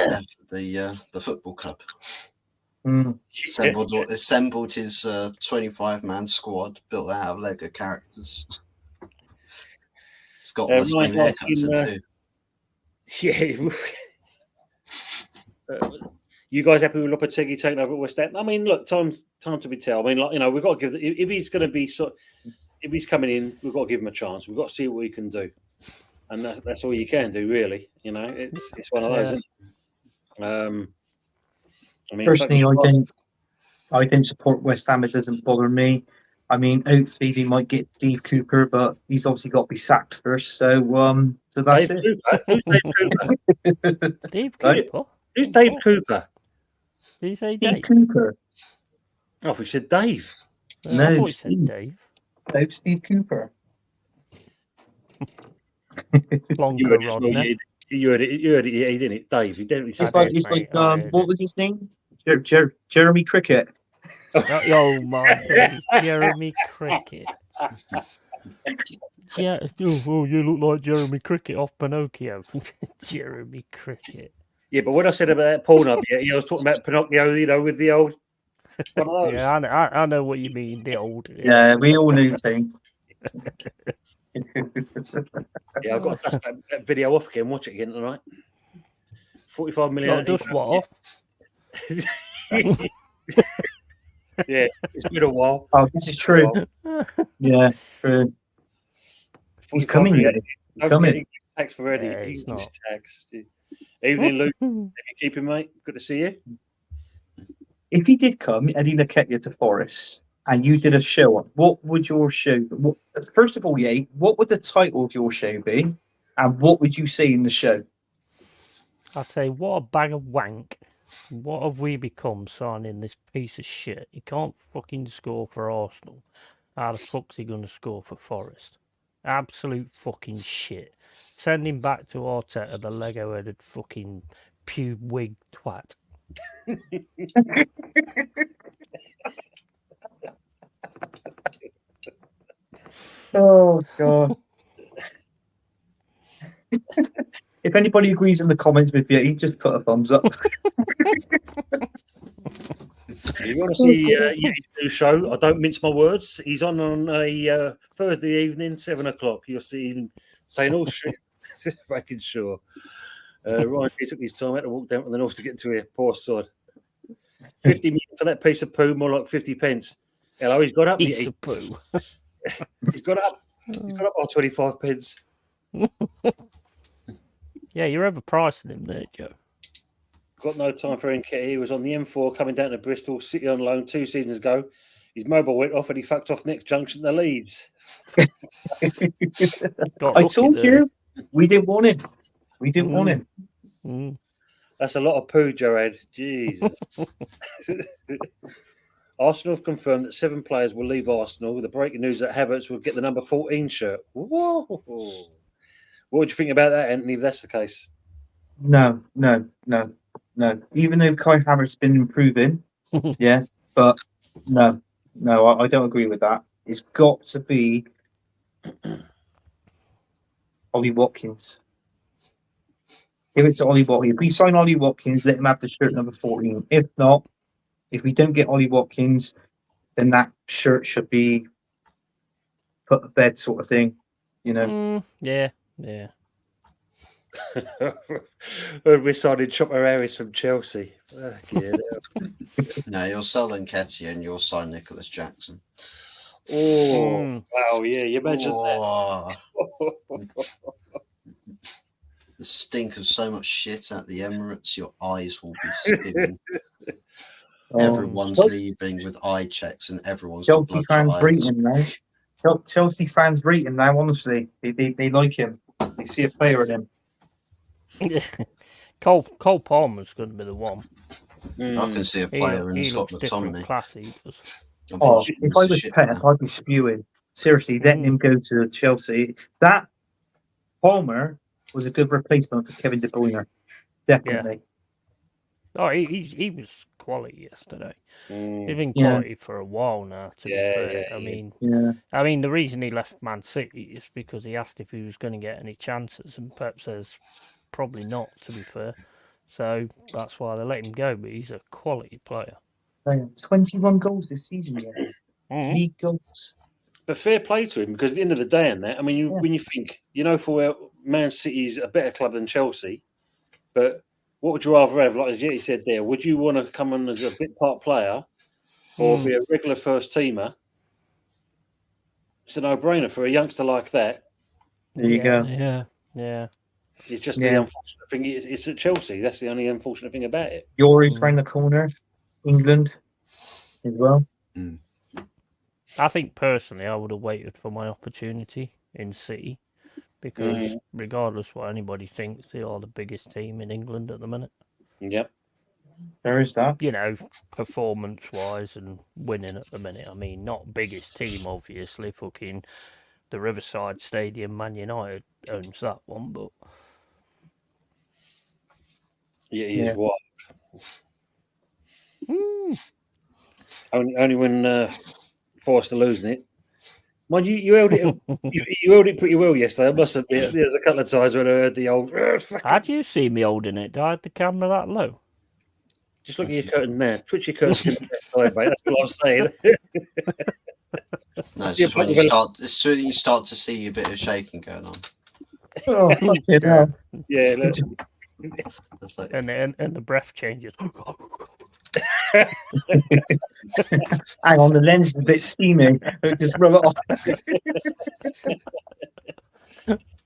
the football club. Mm. Assembled his 25-man squad built out of Lego characters. It's got the same Ryan's haircuts asking, too. Yeah. You guys happy with Lopetegui taking over at West Ham? I mean, look, time to be tell. I mean, like, you know, we've got to give if he's going to be if he's coming in, we've got to give him a chance. We've got to see what he can do, and that's all you can do, really. You know, it's one of those. Isn't it? I mean, Personally, I didn't support West Ham. It doesn't bother me. I mean, hopefully they might get Steve Cooper, but he's obviously got to be sacked first. So that's Dave it. Cooper. Who's Dave Cooper? Dave Right. Cooper? Who's Dave Cooper? Did you say Steve Dave? Cooper. I thought you said Dave. I No, thought you said Steve. Dave. No, Steve Cooper. Blanco You heard it, Rodney. you heard it, didn't it? Dave. You definitely said It's like, did, it's mate. like I heard what it. was his name? Jeremy Cricket. Oh my days, Jeremy Cricket. Yeah, oh, you look like Jeremy Cricket off Pinocchio. Jeremy Cricket. Yeah, but when I said about Pornhub, I was talking about Pinocchio, with the old one of those. Yeah, I know what you mean. The old. Yeah, we all knew the same. Yeah, I've got to dust that video off again. Watch it again tonight. 45 million. Got dust what off? Yeah, it's been a while. Oh, this is true. Yeah, true. He's coming yet. Don't coming. forget tax for Eddie. Yeah, he's English not. tax. Evening, Luke. How you keeping, mate? Good to see you. If he did come, Eddie Nketiah to Forest, and you did a show, what would your show? First of all, what would the title of your show be, and what would you say in the show? I'd say, what a bag of wank. What have we become signing this piece of shit? He can't fucking score for Arsenal. How the fuck's he going to score for Forest? Absolute fucking shit. Send him back to Arteta, the Lego-headed fucking pube-wig twat. Oh God! If anybody agrees in the comments with you, just put a thumbs up. If you want to see Yeti's new show, I don't mince my words. He's on a Thursday evening, 7:00. You'll see him saying all shit, just making sure. Ryan he took his time out to walk down to the north to get to here. Poor sod. 50 million for that piece of poo, more like 50 pence. Hello, he's got up. Piece of poo. He's got up. He's got up by 25 pence. Yeah, you're overpricing him there, Joe. Got no time for Nketiah. He was on the M4 coming down to Bristol, City on loan 2 seasons ago. His mobile went off and he fucked off next junction to Leeds. I told you, we didn't want him. We didn't want him. Mm. That's a lot of poo, Jared. Jesus. Arsenal have confirmed that 7 players will leave Arsenal with the breaking news that Havertz will get the number 14 shirt. Whoa. What would you think about that, Anthony, if that's the case? No. Even though Kai Havertz's been improving, yeah, but no, I don't agree with that. It's got to be Ollie Watkins. Give it to Ollie Watkins. If we sign Ollie Watkins, let him have the shirt number 14. If not, if we don't get Ollie Watkins, then that shirt should be put to bed, sort of thing. You know? Yeah. We're signing Chopper Harris from Chelsea. No, you'll sell Nketiah and you'll sign Nicholas Jackson. Oh, wow, yeah, you imagine that. The stink of so much shit at the Emirates, your eyes will be stewing. Everyone's leaving with eye checks and everyone's Chelsea got fans bloodshot rate eyes. him now. Chelsea fans rate him now, honestly. They like him. They see a player in him. Cole Palmer's going to be the one. I can see a player in Scott McTominay. Classy, does. Oh, if I was Pep, I'd be spewing. Seriously, letting him go to Chelsea. That Palmer was a good replacement for Kevin De Bruyne. Definitely. Yeah. Oh, he was quality yesterday. He's been Yeah. quality for a while now, to be fair. I mean, the reason he left Man City is because he asked if he was going to get any chances, and Pep says probably not, to be fair. So that's why they let him go, but he's a quality player. 21 goals this season, yeah. League goals. But fair play to him, because at the end of the day, and that, I mean, when you think, for Man City's a better club than Chelsea, but what would you rather have? Like as Yeti said there, would you want to come on as a bit part player or be a regular first teamer? It's a no-brainer for a youngster like that. There you go. Yeah. It's just the unfortunate thing. It's at Chelsea. That's the only unfortunate thing about it. Yori's round the corner. England as well. I think personally, I would have waited for my opportunity in City because regardless what anybody thinks, they are the biggest team in England at the minute. Yep. There is that. Performance-wise and winning at the minute. I mean, not biggest team, obviously. Fucking the Riverside Stadium, Man United owns that one, but... Yeah, he is wild. Only when Forrester losing it. Mind you, you held it. You held it pretty well yesterday. I must admit. There's a couple of times when I heard the old. How do you see me holding it? Do I have the camera that low? Just look at your curtain there. Twitch your curtain to the side, mate. That's what I'm saying. No, it's just when you start. It's when you start to see a bit of shaking going on. Oh, fucking hell. Yeah. Look. It's like, And the breath changes. Hang on, the lens is a bit steamy. Just rub it off.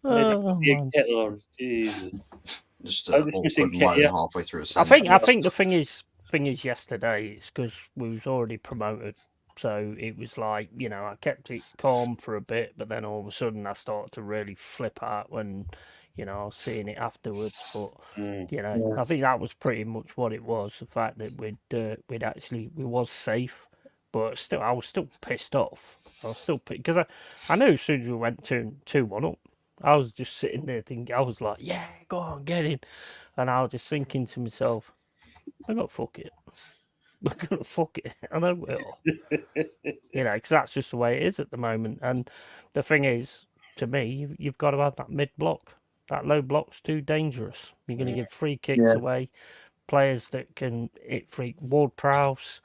Oh, man. Kettle on. Jesus. just Oh, this missing awkward kit, moan yeah. halfway through a I sentence. think the thing is yesterday it's because we was already promoted, so it was like, you know, I kept it calm for a bit, but then all of a sudden I started to really flip out when, you know, I was seeing it afterwards. But you know, I think that was pretty much what it was. The fact that we was safe, but still I was still pissed off. I was still because I knew as soon as we went 2-1 up, I was just sitting there thinking, I was like, yeah, go on, get in. And I was just thinking to myself, I'm going to fuck it. I'm going to fuck it. And I will. You know, because that's just the way it is at the moment. And the thing is, to me, you've got to have that mid block. That low block's too dangerous. You're going to give free kicks away. Players that can hit free, Ward-Prowse,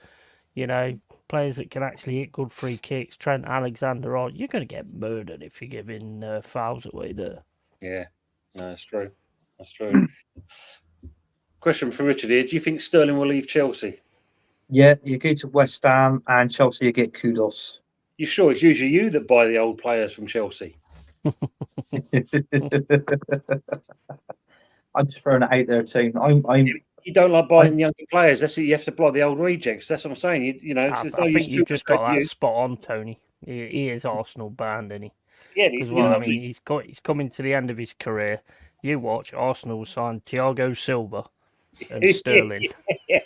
you know, players that can actually hit good free kicks, Trent Alexander, you're going to get murdered if you're giving fouls away there. Yeah, no, that's true. That's true. Question for Richard here. Do you think Sterling will leave Chelsea? Yeah, you go to West Ham and Chelsea, you get kudos. You sure it's usually you that buy the old players from Chelsea? I'm just throwing it out there, team. You don't like buying younger players. That's it. You have to buy the old rejects. That's what I'm saying. You know, I there's no use think you've to just got that you. spot on, Tony. He is Arsenal bound, isn't he? Yeah, Because well, I mean, he's coming to the end of his career. You watch, Arsenal will sign Thiago Silva and Sterling. Yeah,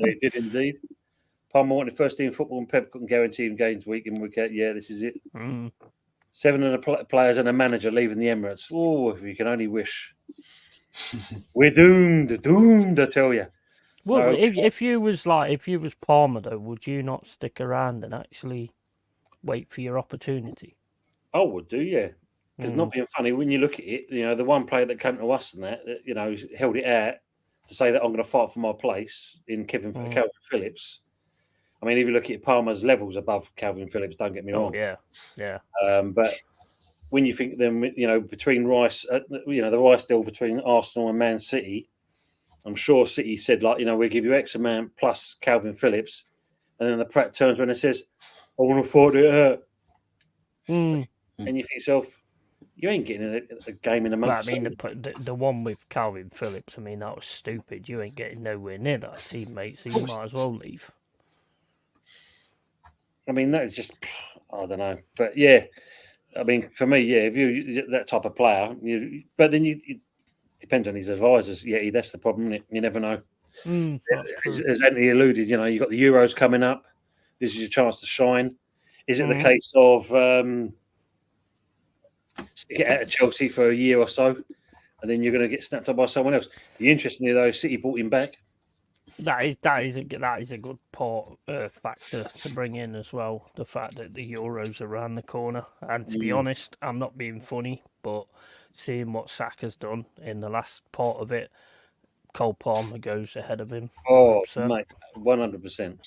he did indeed. Palmer wanted first team football, and Pep couldn't guarantee him games week in week out. Yeah, this is it. 7 of the players and a manager leaving the Emirates. Oh, if you can only wish. We're doomed, I tell you. Well, if you was Palmer though, would you not stick around and actually wait for your opportunity? I would do, yeah. Because not being funny, when you look at it, you know, the one player that came to us and that you know, held it out to say that I'm going to fight for my place in Calvin Phillips. I mean, if you look at Palmer's levels above Calvin Phillips, don't get me wrong. Yeah. But when you think them, you know, between Rice, you know, the Rice deal between Arsenal and Man City, I'm sure City said, like, you know, we'll give you X amount plus Calvin Phillips. And then the Pratt turns around and says, I want to fight it out. And you think to yourself, you ain't getting a game in a month. But, I mean, the one with Calvin Phillips, I mean, that was stupid. You ain't getting nowhere near that teammate, so you might as well leave. I mean, that is just, I don't know. But, yeah, I mean, for me, yeah, if you're that type of player, but then you depends on his advisors. Yeah, that's the problem, isn't it? You never know. As Anthony alluded, you know, you've got the Euros coming up. This is your chance to shine. Is it the case of stick it out of Chelsea for a year or so, and then you're going to get snapped up by someone else? Interestingly, though, City bought him back. That is a good factor to bring in as well. The fact that the Euros are around the corner, and to be honest, I'm not being funny, but seeing what Saka's done in the last part of it, Cole Palmer goes ahead of him. Oh, mate, 100%.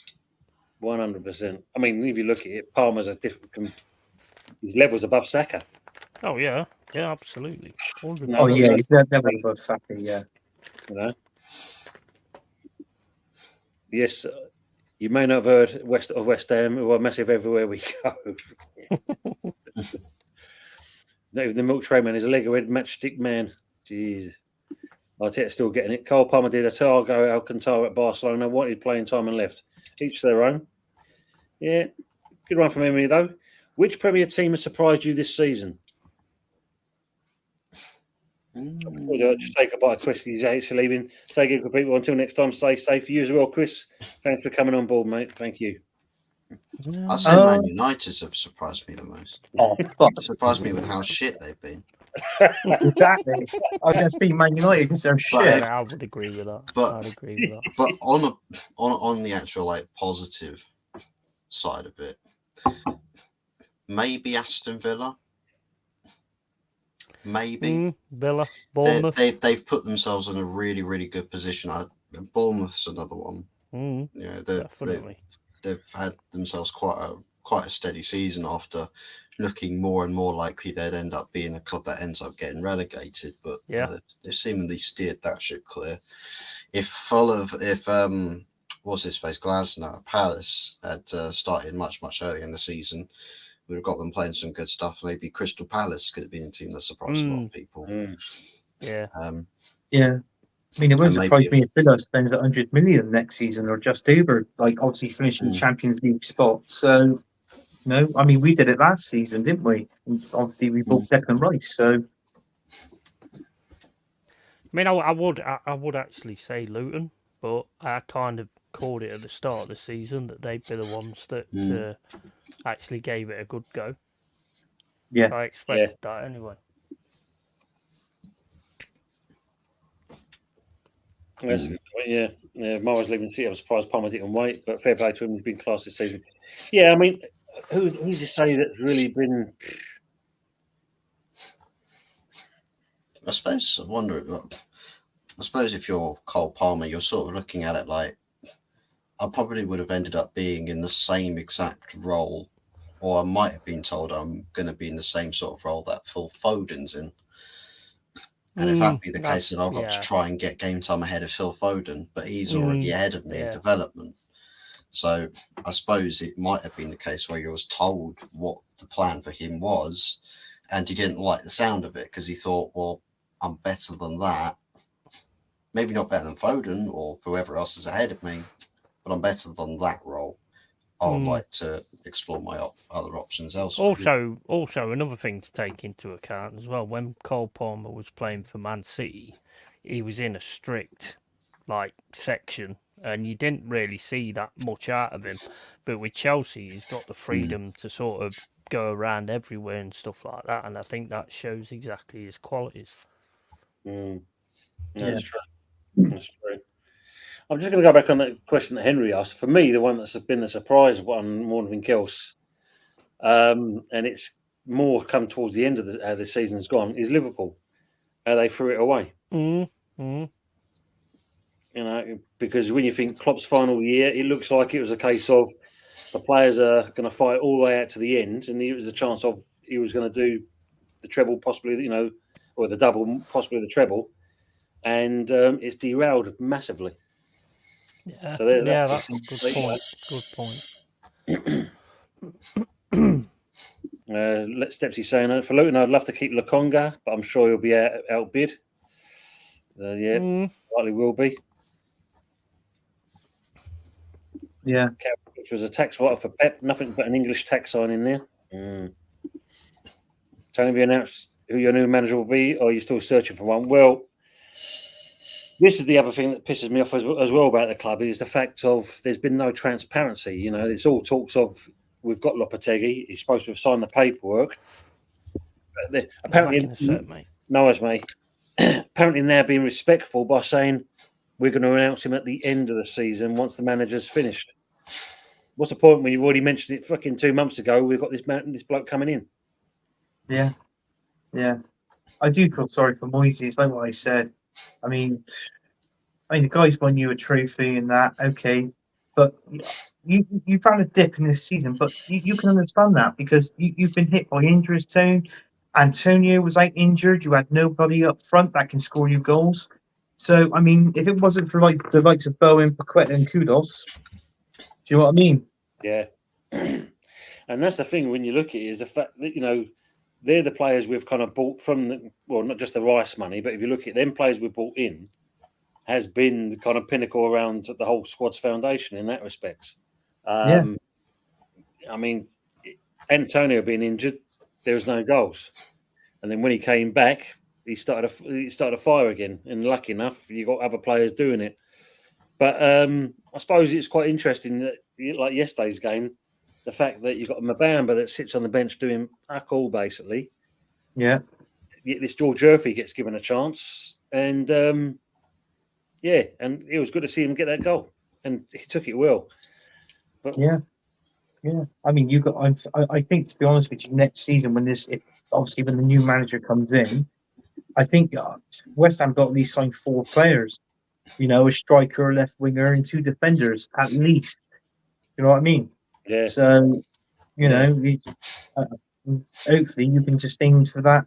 100%. I mean, if you look at it, Palmer's a different. His levels above Saka. Oh yeah, absolutely. 100%. Oh yeah, he's definitely above Saka. Yeah. You know. Yes, you may not have heard West Ham, who are massive everywhere we go. The milk tray man is a Lego-head matchstick man. Jeez. Arteta's still getting it. Cole Palmer did a Thiago Alcantara at Barcelona, wanted playing time and left. Each their own. Yeah, good one from Emily, though. Which Premier team has surprised you this season? Just take a bite of Chris. He's actually leaving. Take it, good people. Until next time, stay safe. You as well, Chris. Thanks for coming on board, mate. Thank you. I say Man United have surprised me the most. Oh, fuck. Surprised me with how shit they've been. Exactly. I was going to say Man United because they're shit. Yeah, I would agree with that. But- I'd agree with that. But on the actual like positive side of it, maybe Aston Villa. Maybe Villa, Bournemouth. they've put themselves in a really, really good position. Bournemouth's another one. Mm, You know, definitely. they've had themselves quite a steady season after looking more and more likely they'd end up being a club that ends up getting relegated. But Yeah. they've seemingly steered that ship clear. If what's his face, Glasner at Palace had started much earlier in the season, we'd have got them playing some good stuff. Maybe Crystal Palace could have been a team that surprised a lot of people. Yeah. Yeah. I mean, it wouldn't And maybe surprise me if Villa spends 100 million next season or just over, like obviously finishing the Champions League spot. So, no, I mean, we did it last season, didn't we? And obviously, we bought Declan Rice. So, I mean, I would actually say Luton, but I kind of called it at the start of the season that they'd be the ones that actually gave it a good go. yeah. I expected that anyway. That's yeah. Morris leaving City. I'm surprised Palmer didn't wait, but fair play to him. He's been class this season. Yeah, I mean, who do you say that's really been? I suppose if you're Cole Palmer, you're sort of looking at it like I probably would have ended up being in the same exact role, or I might have been told I'm going to be in the same sort of role that Phil Foden's in. And if that be the case, then I've got to try and get game time ahead of Phil Foden, but he's already ahead of me in development. So I suppose it might have been the case where you was told what the plan for him was, and he didn't like the sound of it because he thought, well, I'm better than that. Maybe not better than Foden or whoever else is ahead of me, but I'm better than that role. I would like to explore my other options elsewhere. Also, another thing to take into account as well, when Cole Palmer was playing for Man City, he was in a strict section, and you didn't really see that much out of him. But with Chelsea, he's got the freedom to sort of go around everywhere and stuff like that, and I think that shows exactly his qualities. That's true. That's true. I'm just going to go back on that question that Henry asked. For me, the one that's been the surprise one more than anything else, and it's more come towards the end of how the season's gone, is Liverpool. How they threw it away. You know, because when you think Klopp's final year, it looks like it was a case of the players are going to fight all the way out to the end, and it was a chance of he was going to do the treble, possibly, you know, or the double, possibly the treble, and it's derailed massively. Yeah, So that's a good point. Good point. Let Stepsy saying for Luton, I'd love to keep Lokonga, but I'm sure he'll be outbid. Likely will be. Yeah. Which was a tax write-off for Pep. Nothing but an English tax sign in there. Tony, be announced who your new manager will be, or are you still searching for one? Well, this is the other thing that pisses me off as well about the club is the fact of there's been no transparency. You know, it's all talks of we've got Lopetegui. He's supposed to have signed the paperwork. But apparently, mate. Apparently now being respectful by saying we're going to announce him at the end of the season once the manager's finished. What's the point when you've already mentioned it fucking 2 months ago? We've got this bloke coming in. Yeah. I do feel sorry for Moisey. It's like what I said. I mean, the guy's won you a trophy and that, okay, but you've had a dip in this season, but you can understand that because you've been hit by injuries too. Antonio was injured. You had nobody up front that can score you goals. So, I mean, if it wasn't for the likes of Bowen, Paqueta and Kudos, do you know what I mean? Yeah. And that's the thing when you look at it is the fact that, you know, they're the players we've kind of bought from, not just the Rice money, but if you look at them players we bought in, has been the kind of pinnacle around the whole squad's foundation in that respect. I mean, Antonio being injured, there was no goals. And then when he came back, he started a fire again. And lucky enough, you got other players doing it. But I suppose it's quite interesting that, like yesterday's game, the fact that you've got Mbamba that sits on the bench doing fuck all, basically. Yeah. this George Murphy gets given a chance, and and it was good to see him get that goal, and he took it well. But Yeah. I mean, you got. I think, to be honest with you, next season when obviously when the new manager comes in, I think West Ham got at least signed 4 players. A striker, a left winger, and 2 defenders at least. You know what I mean? yeah, So it's, hopefully you can just aim for that.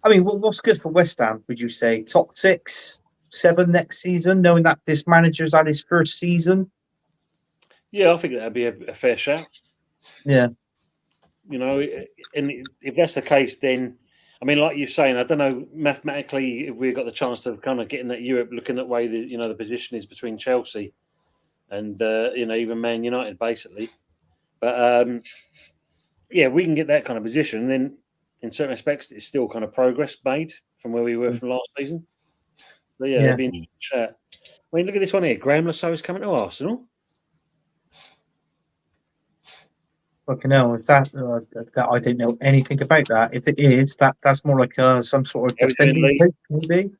I mean, what's good for West Ham? Would you say top 6, 7 next season, knowing that this manager's had his first season? yeah, I think that'd be a fair shout. Yeah. And if that's the case, then I mean, like you're saying, I don't know mathematically if we got the chance of kind of getting that Europe, looking at way the position is between Chelsea and even Man United, basically. But yeah, we can get that kind of position, and then in certain respects, it's still kind of progress made from where we were from last season. But yeah, that'd be an interesting chat. I mean, look at this one here. Graham Lasseau is coming to Arsenal. Fucking hell, if that I don't know anything about that. If it is, that's more like some sort of defending coach, maybe.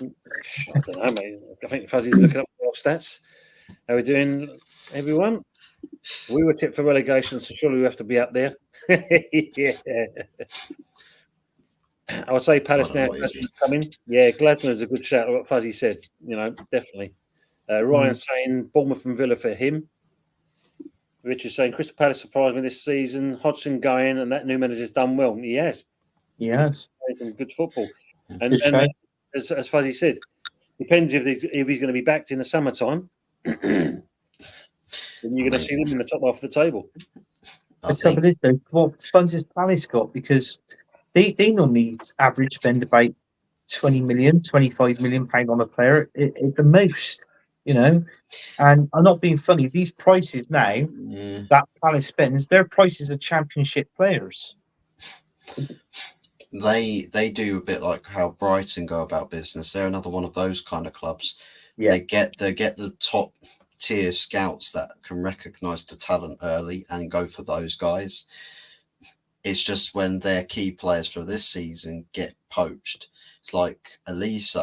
I don't know, mate. I think Fuzzy's looking up our stats. How are we doing, everyone? We were tipped for relegation, so surely we have to be up there. Yeah. I would say Palace now. Glaston's coming. Yeah, Glaston is a good shout. What Fuzzy said, definitely. Ryan saying Bournemouth and Villa for him. Richard saying Crystal Palace surprised me this season. Hodgson going, and that new manager's done well. He has. Yes. Played some good football. And as Fuzzy said, depends if he's going to be backed in the summertime. Then you're going to see them in the top half of the table. The trouble is, though, what funds has Palace got? Because they normally average spend about 20 million, 25 million pound on a player at the most, And I'm not being funny. These prices now that Palace spends, their prices are championship players. They do a bit like how Brighton go about business. They're another one of those kind of clubs. Yeah. They get the top tier scouts that can recognise the talent early and go for those guys. It's just when their key players for this season get poached. It's like Elise,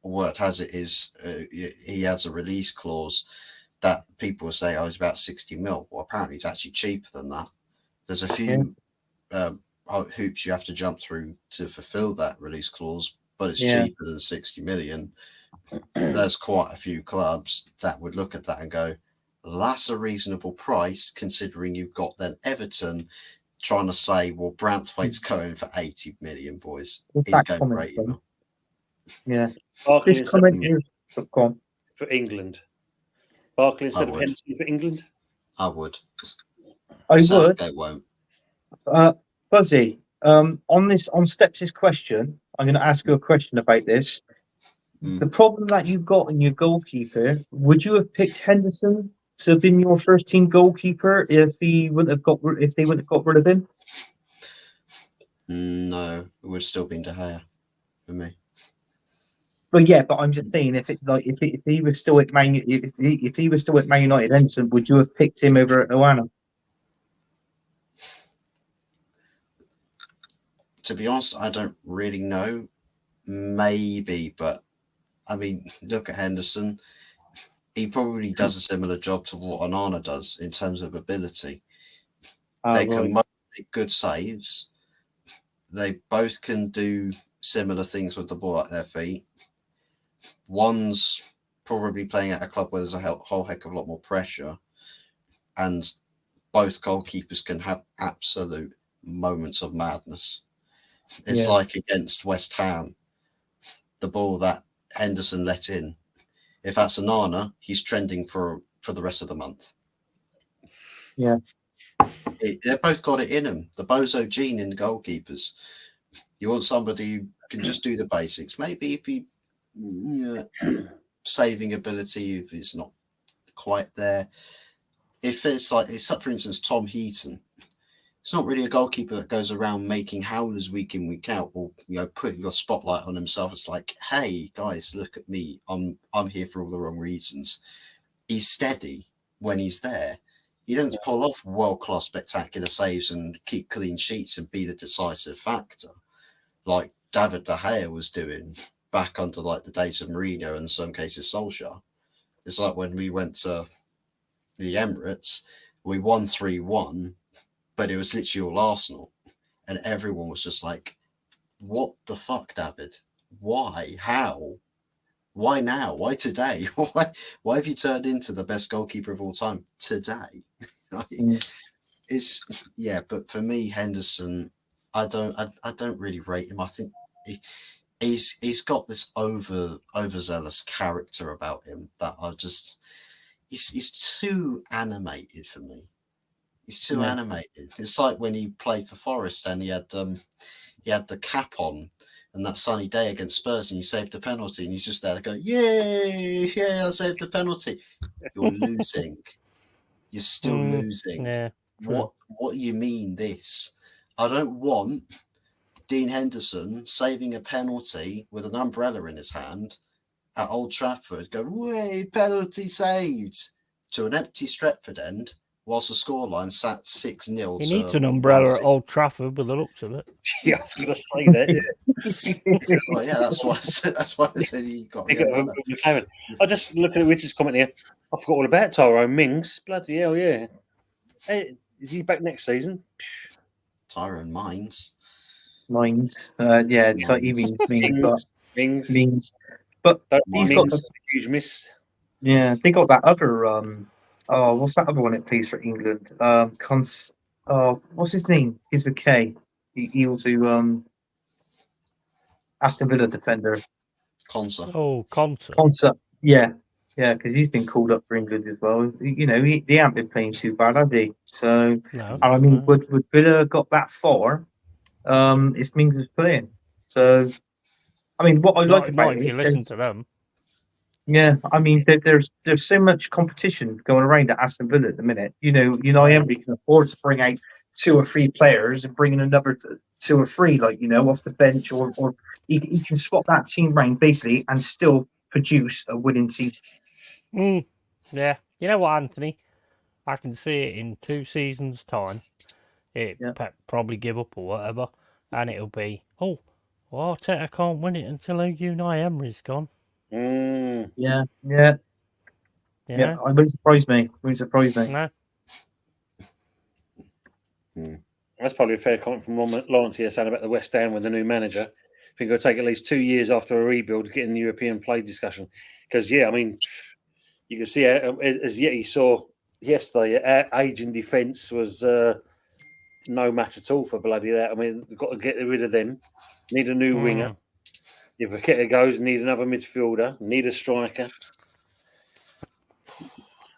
word has it is he has a release clause that people will say, it's about 60 mil. Well, apparently it's actually cheaper than that. There's a few hoops you have to jump through to fulfill that release clause, but it's cheaper than 60 million. There's quite a few clubs that would look at that and go, that's a reasonable price, considering you've got then Everton trying to say, well, Branthwaite's going for 80 million, boys. He's going for 80 mil. Yeah. Barkley this comment is for England. Barkley instead of Henderson for England? I would. Southgate won't. Fuzzy, on Steps' question, I'm going to ask you a question about this. The problem that you've got in your goalkeeper, would you have picked Henderson to have been your first team goalkeeper if they wouldn't have got rid of him? No, it would have still been De Gea for me. But I'm just saying, if he was still at Man United, Henderson, would you have picked him over at Oana? To be honest, I don't really know. Maybe, but I mean, look at Henderson. He probably does a similar job to what Onana does in terms of ability. They can make good saves. They both can do similar things with the ball at their feet. One's probably playing at a club where there's a whole heck of a lot more pressure, and both goalkeepers can have absolute moments of madness. It's like against West Ham, the ball that Henderson let in. If that's Onana, he's trending for the rest of the month. Yeah. They've both got it in them. The bozo gene in goalkeepers. You want somebody who can just do the basics. Maybe if he saving ability, if it's not quite there. If it's like, for instance, Tom Heaton. It's not really a goalkeeper that goes around making howlers week in, week out, or putting your spotlight on himself. It's like, hey guys, look at me. I'm here for all the wrong reasons. He's steady when he's there. He doesn't pull off world-class spectacular saves and keep clean sheets and be the decisive factor. like David De Gea was doing back under like the days of Mourinho and in some cases Solskjaer. It's like when we went to the Emirates, we won 3-1, but it was literally all Arsenal. And everyone was just like, what the fuck, David? Why? How? Why now? Why today? Why have you turned into the best goalkeeper of all time today? But for me, Henderson, I don't really rate him. I think he's got this overzealous character about him that he's too animated for me. He's too animated. It's like when he played for Forest and he had the cap on and that sunny day against Spurs and he saved a penalty and he's just there to go, yay, I saved the penalty. You're losing. You're still losing. Yeah. What do you mean this? I don't want Dean Henderson saving a penalty with an umbrella in his hand at Old Trafford, go, way, penalty saved, to an empty Stretford end, whilst the scoreline sat 6-0. He needs an umbrella at Old Trafford by the looks of it. Yeah, I was going to say that. Yeah. Well, yeah, that's why I said he got the umbrella. I just look at Richard's comment here. I forgot all about Tyrone Mings. Bloody hell, yeah. Hey, is he back next season? Tyrone Mines. Yeah, it's like he means. But he's got a huge miss. Yeah, they got that other what's that other one that plays for England? What's his name? He's with K. He also Aston Villa defender. Konsa. Oh, Konsa. Konsa. Yeah, because he's been called up for England as well. You know, they haven't been playing too bad, have they? So, No, I mean, would Villa got that far if Mings was playing? So, I mean, what I like about if you listen to them. Yeah, I mean, there's so much competition going around at Aston Villa at the minute. You know, Emery can afford to bring out 2 or 3 players and bring in another 2 or 3, like, you know, off the bench, or he can swap that team round basically and still produce a winning team. Yeah, you know what, Anthony? I can see it in 2 seasons' time. Pep probably give up or whatever, and it'll be, Arteta can't win it until Unai Emery's gone. Yeah. Yeah. It wouldn't surprise me. No. That's probably a fair comment from Lawrence here saying about the West Ham with the new manager. I think it'll take at least 2 years after a rebuild to get in the European play discussion. Because, I mean, you can see, as yet he saw yesterday, our age in defence was no match at all for bloody that. I mean, we've got to get rid of them. Need a new winger. If Paqueta goes, need another midfielder, need a striker.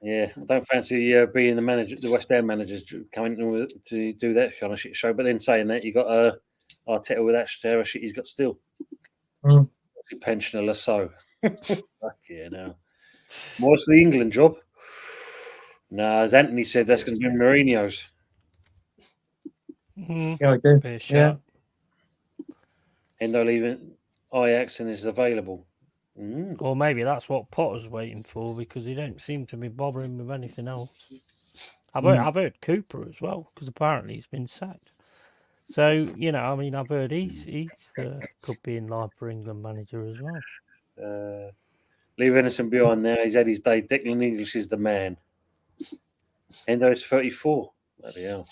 Yeah, I don't fancy being the West Ham managers coming to do that kind of shit show. But then saying that, you got Arteta with that shit he's got still. Pensioner so. Fuck yeah, now. What's the England job? No, as Anthony said, that's going to be Mourinho's. Yeah, I do. Yeah. Endo leaving Ajax and is available. Or maybe that's what Potter's waiting for, because he don't seem to be bothering with anything else. I've heard Cooper as well, because apparently he's been sacked. So, I mean, I've heard he's could be in line for England manager as well. Leave Henderson behind there. He's had his day. Declan English is the man. Endo is 34. Bloody hell.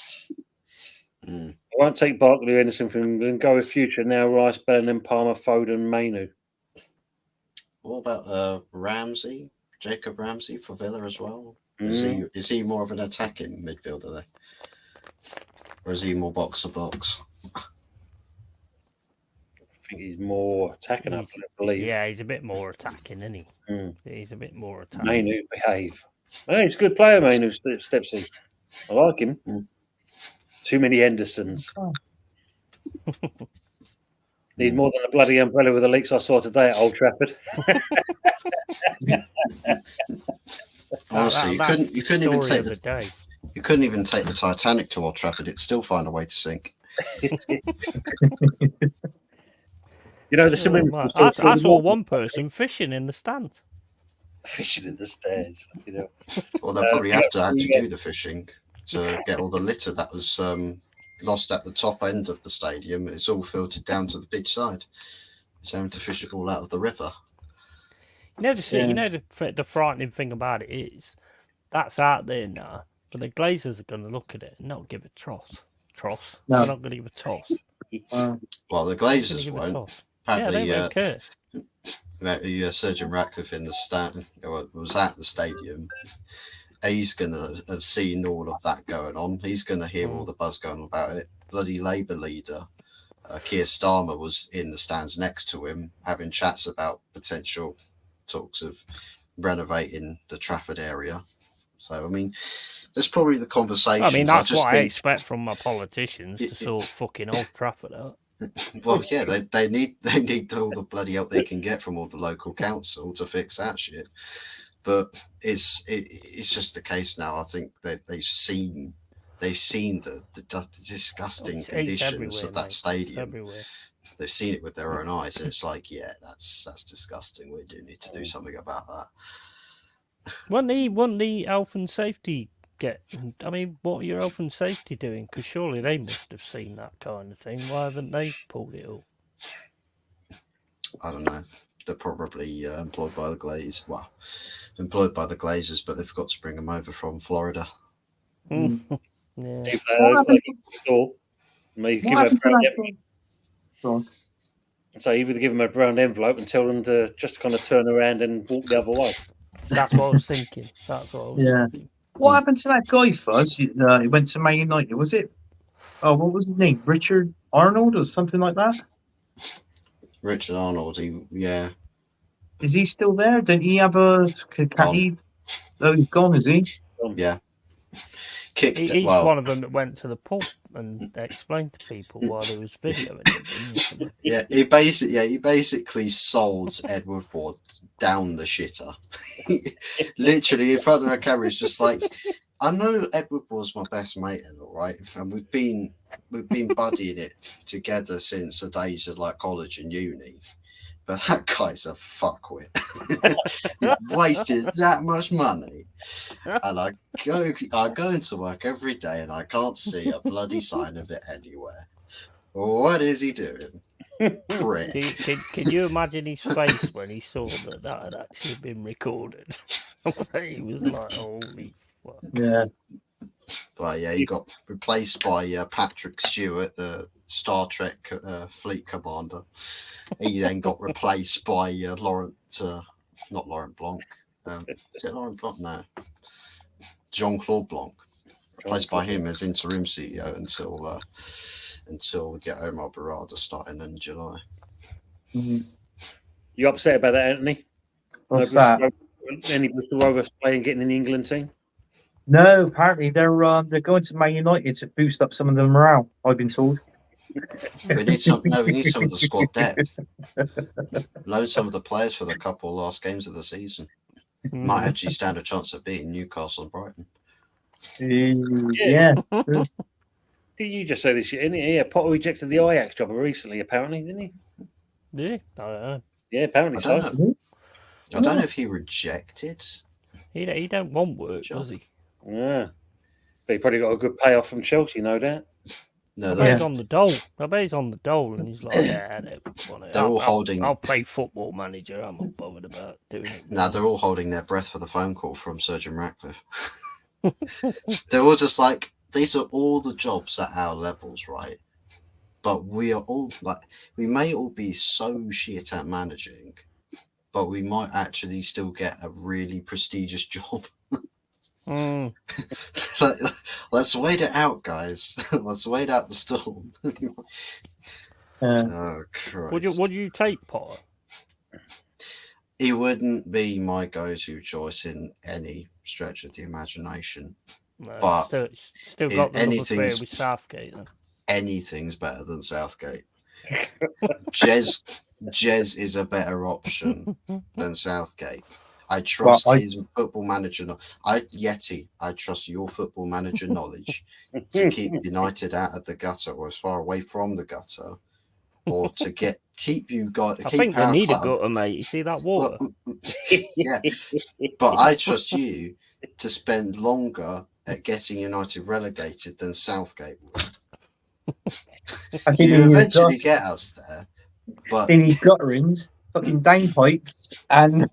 I won't take Barkley or Henderson from England. Go with future now. Rice, Bellingham, Palmer, Foden, Mainu. What about Ramsey? Jacob Ramsey for Villa as well? Is he more of an attacking midfielder there? Or is he more box to box? I think he's more attacking, I believe. Yeah, he's a bit more attacking, isn't he? He's a bit more attacking. Mainu, behave. Oh, he's a good player, Mainu, Stepsy. I like him. Too many Hendersons. Need more than a bloody umbrella with the leaks I saw today at Old Trafford. Honestly, you couldn't even take you couldn't even take the Titanic to Old Trafford. It'd still find a way to sink. The swimming. I saw one person fishing in the stands. Fishing in the stairs. Well, they'll probably have to actually do the fishing to get all the litter that was lost at the top end of the stadium. It's all filtered down to the beach side. It's having to fish it all out of the river. The frightening thing about it is that's out there now, but the Glazers are going to look at it and not give a toss. No. They're not going to give a toss. Well, the They're gonna Glazers give a won't. toss. They Apparently, won't care. Sergeant Ratcliffe in the was at the stadium. He's gonna have seen all of that going on. He's gonna hear all the buzz going on about it. Bloody Labour leader Keir Starmer was in the stands next to him, having chats about potential talks of renovating the Trafford area. So, I mean, there's probably the conversation. I mean, that's what I expect from my politicians to sort fucking Old Trafford out. Well, yeah, they need all the bloody help they can get from all the local council to fix that shit. But it's just the case now. I think that they've seen the disgusting conditions of that stadium. They've seen it with their own eyes, and it's like, yeah, that's disgusting. We do need to do something about that. Wouldn't the health and safety get? I mean, what are your health and safety doing? Because surely they must have seen that kind of thing. Why haven't they pulled it up? I don't know. They're probably employed by the Glazers, but they've got to bring them over from Florida. Yeah. So either give them a brown envelope and tell them to just kind of turn around and walk the other way. That's what I was thinking. Thinking. What happened to that guy, Fuzz? He went to Man United, was it? Oh, what was his name? Richard Arnold or something like that? Richard Arnold, yeah. Is he still there? Didn't he have a... Oh, he's gone, is he? Yeah. He's one of them that went to the pub and explained to people while there was videoing it. Yeah, he basically sold Edward Ward down the shitter. Literally in front of a camera, it's just like, I know Edward Ward's my best mate, and all right, and we've been buddying it together since the days of like college and uni. But that guy's a fuckwit. Wasted that much money. And I go into work every day and I can't see a bloody sign of it anywhere. What is he doing? Prick. Can you imagine his face when he saw that had actually been recorded? He was like, holy fuck. Yeah. But yeah, he got replaced by Patrick Stewart, the Star Trek fleet commander. He then got replaced by not Laurent Blanc. Is it Laurent Blanc? No. Jean-Claude Blanc. Replaced by him as interim CEO until we get Omar Barada starting in July. Mm-hmm. You upset about that, Anthony? What's that? Any Bristol Rovers playing getting in the England team? No, apparently they're going to Man United to boost up some of the morale, I've been told. We need some of the squad depth. Load some of the players for the couple last games of the season. Might actually stand a chance of beating Newcastle and Brighton. Yeah. Did you just say this shit? Yeah, Potter rejected the Ajax job recently, apparently, didn't he? Did he? I don't know. Yeah, apparently so. I don't know if he rejected. He don't want work, does he? Yeah. But he probably got a good payoff from Chelsea, no doubt. No, I bet he's on the dole. And he's like, yeah, I don't want it. They're all holding. I'll play Football Manager. I'm not bothered about doing it. No, they're all holding their breath for the phone call from Sergeant Ratcliffe. They're all just like, these are all the jobs at our levels, right? But we are all like, we may all be so shit at managing, but we might actually still get a really prestigious job. Let's wait it out, guys. Let's wait out the storm. Oh, Christ. Would you take Potter? He wouldn't be my go-to choice in any stretch of the imagination. No, but still got the number three with Southgate. Then. Anything's better than Southgate. Jez is a better option than Southgate. I trust his football manager. I trust your football manager knowledge to keep United out of the gutter or as far away from the gutter, or to keep you guys. I think they need a gutter, mate. You see that water? Well, yeah, but I trust you to spend longer at getting United relegated than Southgate would. I think You they need eventually exhaust, get us there, but they need gutterings, fucking downpipes, and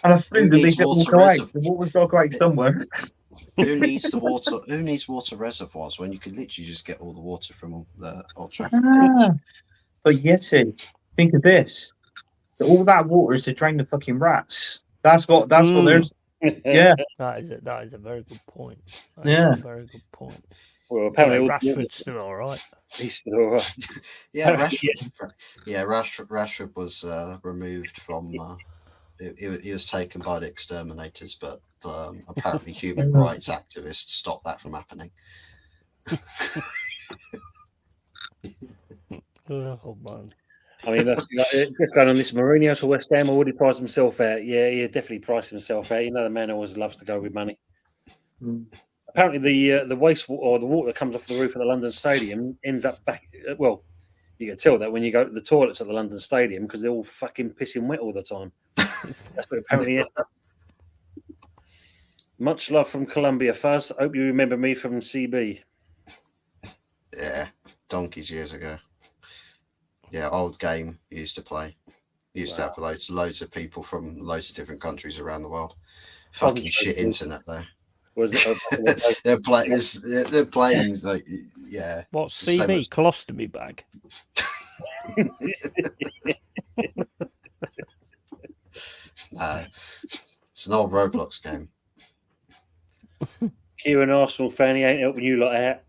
a flue to needs make it all water go out. reservoir? The water's got to go out somewhere. Who needs the water? Who needs water reservoirs when you can literally just get all the water from the Old Trafford pitch? But Yeti, think of this. All that water is to drain the fucking rats. That's what there's. Yeah. That is a very good point. That Yeah. is a very good point. Well, apparently, all the Rashford's water- still all right. he's still all right. Yeah, Rashford was removed from. He was taken by the exterminators, but apparently human rights activists stopped that from happening. Oh man. I mean, just going on this, Mourinho to West Ham already priced himself out. Yeah, he definitely priced himself out. You know, the man always loves to go with money. Mm. Apparently, the waste or the water that comes off the roof of the London Stadium ends up back. Well, you can tell that when you go to the toilets at the London Stadium because they're all fucking pissing wet all the time. That's what apparently it. Much love from Colombia, Fuzz. Hope you remember me from CB. Yeah, donkeys years ago. Yeah, old game he used to play. He used to have loads of people from loads of different countries around the world. Fucking shit internet though. Was it? They're playing like yeah. What's So CB? much- Colostomy bag. It's an old Roblox game. Kieran Arsenal fan, he ain't helping you lot out.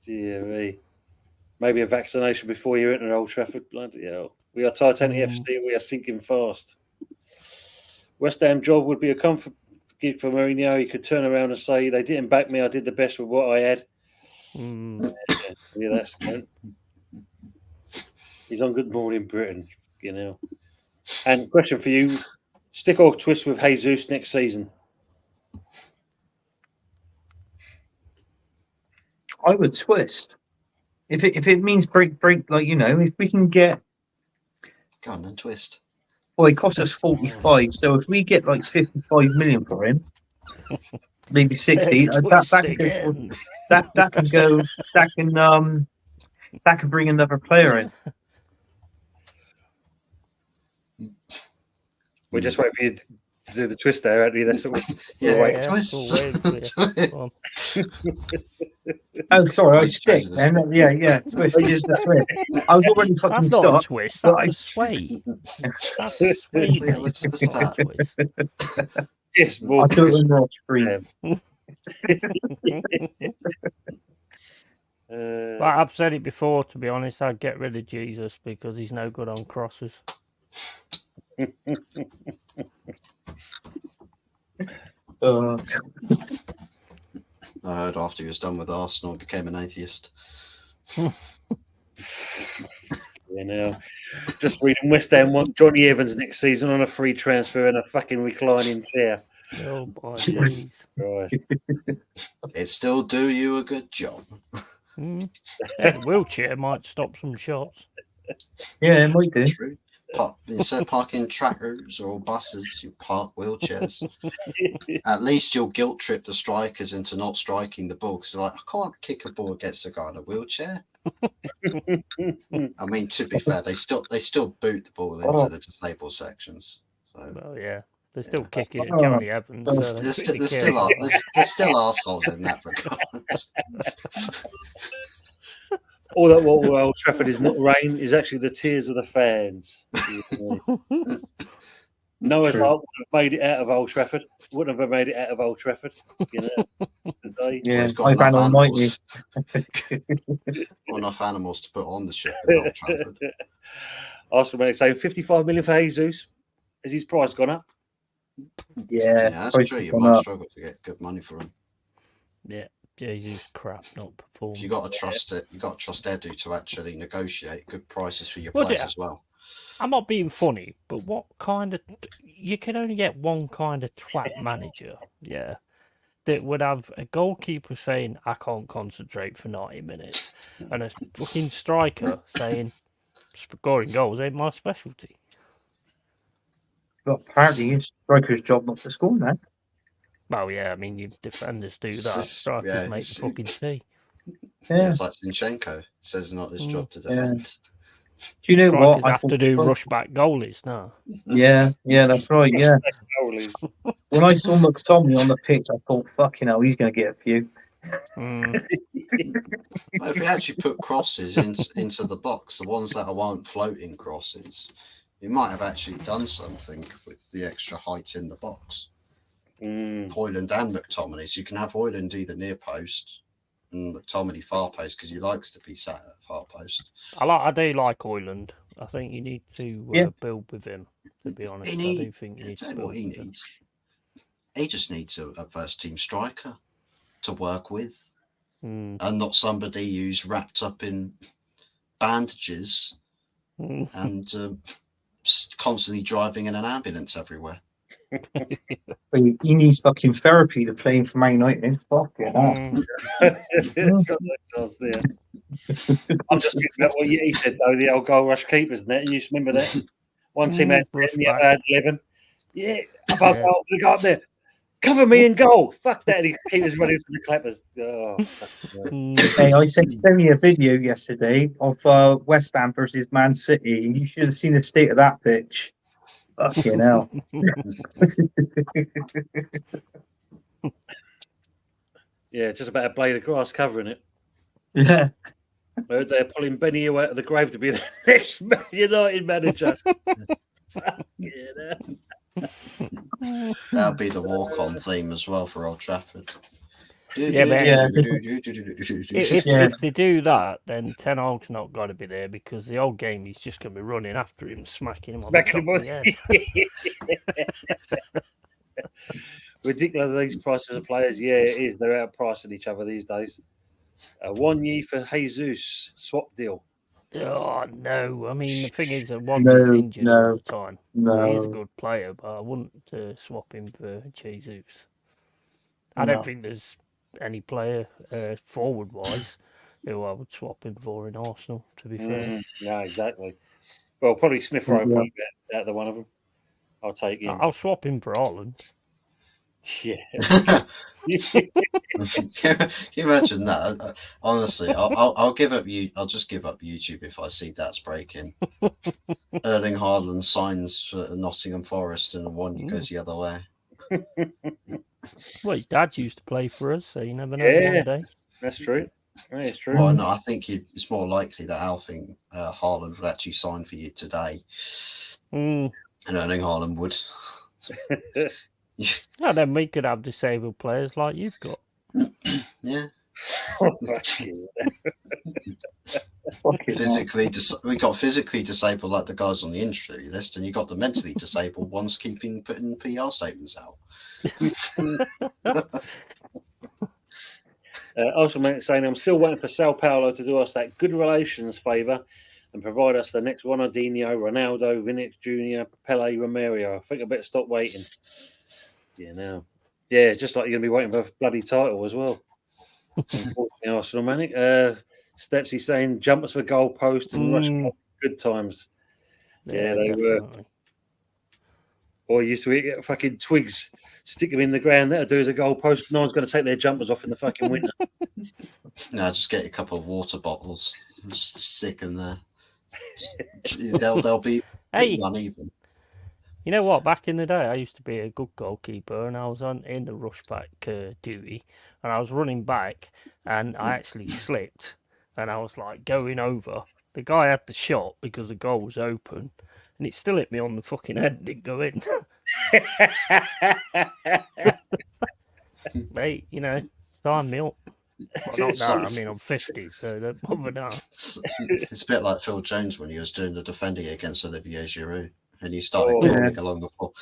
Dear me. Maybe a vaccination before you enter Old Trafford. Bloody hell. We are Titanic FC. We are sinking fast. West Ham job would be a comfort gig for Mourinho. He could turn around and say, they didn't back me. I did the best with what I had. Yeah, that's good. He's on Good Morning Britain, you know. And question for you: stick or twist with Jesus next season? I would twist. If it means break, like if we can get. Go on then, twist. Well, it cost us 45, so if we get like 55 million for him, maybe 60, that can bring another player in. We're just waiting for you to do the twist there, Andy. That's what Twist. Oh, sorry, I Twist stick. is a And yeah, twist is the twist. I was already fucking That's not a stuck. twist. but That's a sway. That's a sway. Yeah, mate. what's That's not that? a twist. yes, I more do it on Ross Green. But I've said it before, to be honest, I'd get rid of Jesus because he's no good on crosses. I heard after he was done with Arsenal, he became an atheist. Just reading West Ham want Johnny Evans next season on a free transfer and a fucking reclining chair. Oh my days. Christ. It still do you a good job. Yeah, wheelchair might stop some shots. Yeah, it might do. True. Instead of parking tractors or buses, you park wheelchairs. At least you'll guilt trip the strikers into not striking the ball because they're like, I can't kick a ball against a guy in a wheelchair. I mean, to be fair, they still boot the ball into the disabled sections. So Well, yeah, they're still kicking at Johnny Evans. So there's pretty still careful. there's still assholes in that regard. All that what Old Trafford is not rain is actually the tears of the fans. Noah's Ark would have made it out of Old Trafford. Wouldn't have made it out of Old Trafford. Today. Yeah, We've got Ivan Almighty. enough animals to put on the ship in Old Trafford. Arsenal saying 55 million for Jesus. Has his price gone up? Yeah, that's true. You gone might up. struggle to get good money for him. Yeah, Jesus crap, not performing. You got to trust it. You got to trust Edu to actually negotiate good prices for your Well, players yeah. as well. I'm not being funny, but what kind of... You can only get one kind of twat manager, yeah, that would have a goalkeeper saying, I can't concentrate for 90 minutes, and a fucking striker saying, scoring goals ain't my specialty. But apparently it's striker's job not to score now. Well, yeah, I mean, your defenders do It's that. just- Strikers yeah, make it's- the fucking tea. Yeah, It's like Zinchenko. It says not his job to Yeah. defend. do you know Strikers what? I have to thought do first- rush back goalies now. Yeah, that's right. Yeah, Goalies. when I saw McTominay on the pitch, I thought, "Fucking hell, he's going to get a few." Mm. Well, if we actually put crosses into the box, the ones that aren't floating crosses, you might have actually done something with the extra height in the box. Hoyland and McTominay. So you can have Hoyland either near post and McTominay far post because he likes to be sat at far post. I do like Hoyland. I think you need to Yeah. build with him. To be honest, He I need- do think you I'll need tell to you build what he with him. needs. He just needs a first team striker to work with Mm. and not somebody who's wrapped up in bandages Mm. and constantly driving in an ambulance everywhere. But he needs fucking therapy to play for Man United. Fucking hell. Mm. God, that does there. I'm just thinking about what he said though. The old goal rush keepers, net. You just remember that one team had 10, the other had 11. Yeah, above Yeah. goal, we got there. Cover me in goal. Fuck that. He keepers running for the clappers. Oh, Mm. Hey, I sent Tony a video yesterday of West Ham versus Man City. You should have seen the state of that pitch. Fucking hell. yeah, just about a blade of grass covering it. Yeah. They're pulling Benny Hill out of the grave to be the next Man United manager. Yeah, That'll be the walk-on theme as well for Old Trafford. Yeah, but- Yeah. If Yeah. they do that, then Ten Hag's not got to be there because the old game he's just going to be running after him, smacking him on Smacking him the top on of the head. ridiculous these prices of players. Yeah, it is. They're outpricing each other these days. 1 year for Jesus swap deal. Oh no! I mean, the thing is, that one No, is injured no, all the time. He's a No. good player, but I wouldn't swap him for Jesus. I No. don't think there's any player forward-wise who I would swap him for in Arsenal. To be fair, Yeah, exactly. Well, probably Smith Rowe, Yeah. probably out of the one of them. I'll take him. I'll swap him for Holland. Yeah. Can you imagine that? Honestly, I'll give up you. I'll just give up YouTube if I see that's breaking. Erling Haaland signs for Nottingham Forest and one goes the other way. Well, his dad used to play for us, so you never know. Yeah. One day. That's true. That is true. Well, no, I think it's more likely that Alfing Haaland would actually sign for you today, Mm. and Erling Haaland would. And then we could have disabled players like you've got. Yeah, Fucking hell. we got physically disabled like the guys on the injury list, and you got the mentally disabled ones putting PR statements out. Also, saying I'm still waiting for Sao Paulo to do us that good relations favour and provide us the next Ronaldinho, Ronaldo, Vinicius Jr., Pele, Romario. I think I better stop waiting. Yeah, now. Yeah, just like you're going to be waiting for a bloody title as well. Unfortunately, Arsenal Manic. Stepsy saying jumpers for goal post and rush goal. Good times. Yeah, they were. definitely. Or you used to get fucking twigs, stick them in the ground. That'll do as a goal post. No one's going to take their jumpers off in the fucking winter. No, just get a couple of water bottles, just stick them there. They'll be Hey, uneven. you know what? Back in the day, I used to be a good goalkeeper, and I was in the rush back duty, and I was running back, and I actually slipped, and I was like going over. The guy had the shot because the goal was open, and it still hit me on the fucking head and didn't go in. Mate, you know, sign me up. Well, not now. I mean, I'm 50, so don't bother now. It's a bit like Phil Jones when he was doing the defending against Olivier Giroud, and he started Oh, crawling along the floor.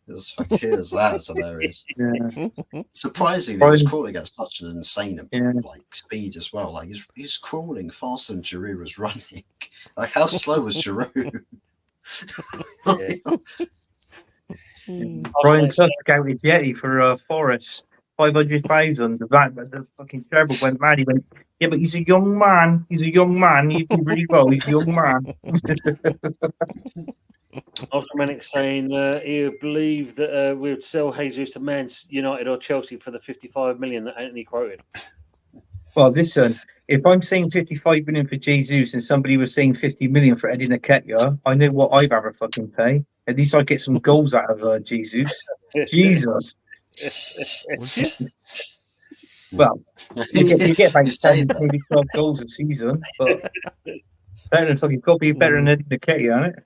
It was fucking that's hilarious. Yeah. Surprisingly, he was crawling at such an insane Yeah. like speed as well. Like he's crawling faster than Giroud was running. Like how slow was Giroud? Mm. Brian Clough scouted Yeti for Forest. 500,000. The fucking Trevor went mad. He went, yeah, but he's a young man. He's a young man. He did really well. He's a young man. Ultramanic saying he would believe that we would sell Jesus to Man United or Chelsea for the 55 million that Anthony quoted. Well, listen, if I'm saying 55 million for Jesus and somebody was saying 50 million for Eddie Nketiah, I know what I'd rather fucking pay. At least I get some goals out of Jesus. Jesus. Would you? Well, you get about You say 10, that. maybe 12 goals a season, but better than fucking got to be better than Eddie Nketiah, isn't it?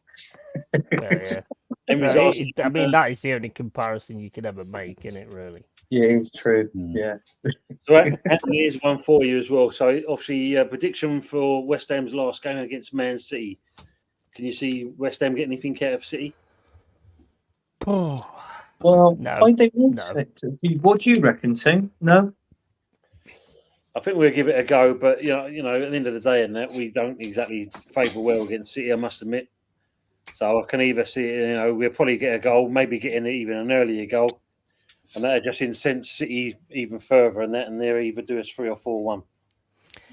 Yeah. Emery's Well, asking, I mean, that is the only comparison you could ever make, isn't it? Really. Yeah, it's true. Mm. Yeah. so Anthony, here's one for you as well. So obviously, prediction for West Ham's last game against Man City. Can you see West Ham get anything out of City? Oh, Well, No. I don't know. No. What do you reckon, Tim? No? I think we'll give it a go, but you know, at the end of the day, and that we don't exactly favour well against City, I must admit. So I can either see, we'll probably get a goal, maybe getting even an earlier goal, and that'll just incense City even further, and they'll either do us 3 or 4-1.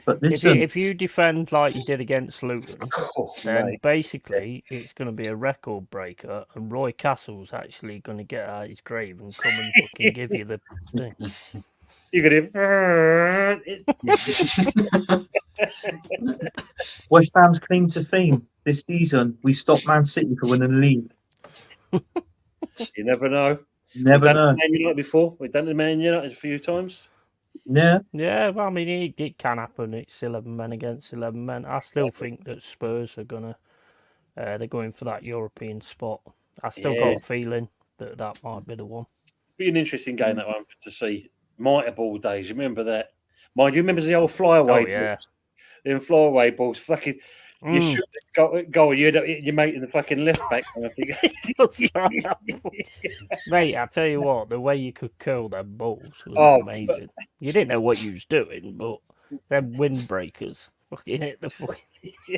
But if listen, you defend like you did against Luton, Oh, then mate. basically it's going to be a record breaker, and Roy Castle's actually going to get out his grave and come and fucking give you the thing. You're gonna. West Ham's claim to fame this season, we stopped Man City from winning the league. You never know. Never We've done know. Man United before. We've done the Man United a few times. Yeah. Yeah, well, I mean, it can happen. It's 11 men against 11 men. I still think that Spurs are gonna, they're going for that European spot. I still Yeah. got a feeling that might be the one. Be an interesting game, that one, to see. Mitre ball days. You remember that? Mind you, remember the old flyaway Oh, yeah. balls? Them flyaway balls, fucking. You shoot the goal, you end up hitting your mate in the fucking left back. And I think, Mate, I tell you what, the way you could curl them balls was Oh, amazing. You didn't know what you was doing, but them windbreakers fucking hit the fucking.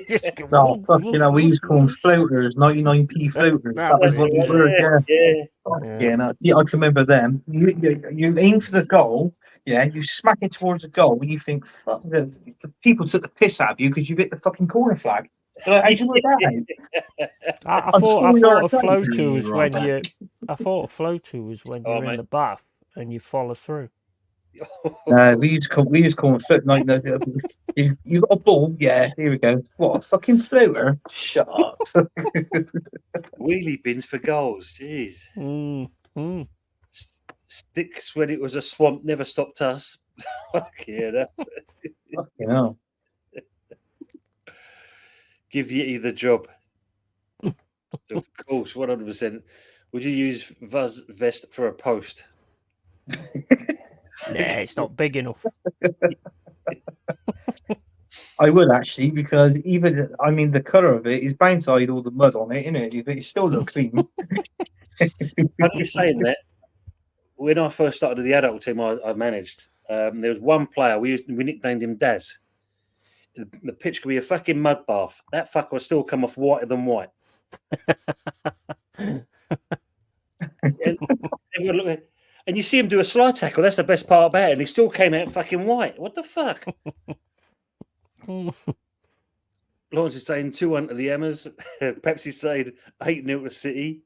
Just go Oh, fuck, we used to call them floaters, 99p floaters. That was what they were, yeah. yeah. Yeah, I can remember them. You aim for the goal, yeah, you smack it towards the goal, and you think, fuck, the people took the piss out of you because you hit the fucking corner flag. So how'd you work that out? I thought a flow Bring to you was right when back. I thought a flow to was when Oh, you're mate. in the bath and you follow through. We used to call them float. Like, you got a ball, yeah. Here we go. What a fucking floater! Shut up. Wheelie bins for goals. Jeez. Sticks when it was a swamp never stopped us. Fuck yeah. Fucking hell. Give you the job. Of course, 100%. Would you use Vuz vest for a post? Nah, it's not big enough. I would actually, because the colour of it is bound to hide all the mud on it, innit? But it still looks clean. Funny saying that, when I first started the adult team I managed, there was one player, we nicknamed him Daz. The pitch could be a fucking mud bath. That fucker would still come off whiter than white. And everyone looked at, and you see him do a slide tackle. That's the best part about it. And he still came out fucking white. What the fuck? Lawrence is saying 2-1 to the Hammers. Pepsi's saying 8-0 to City.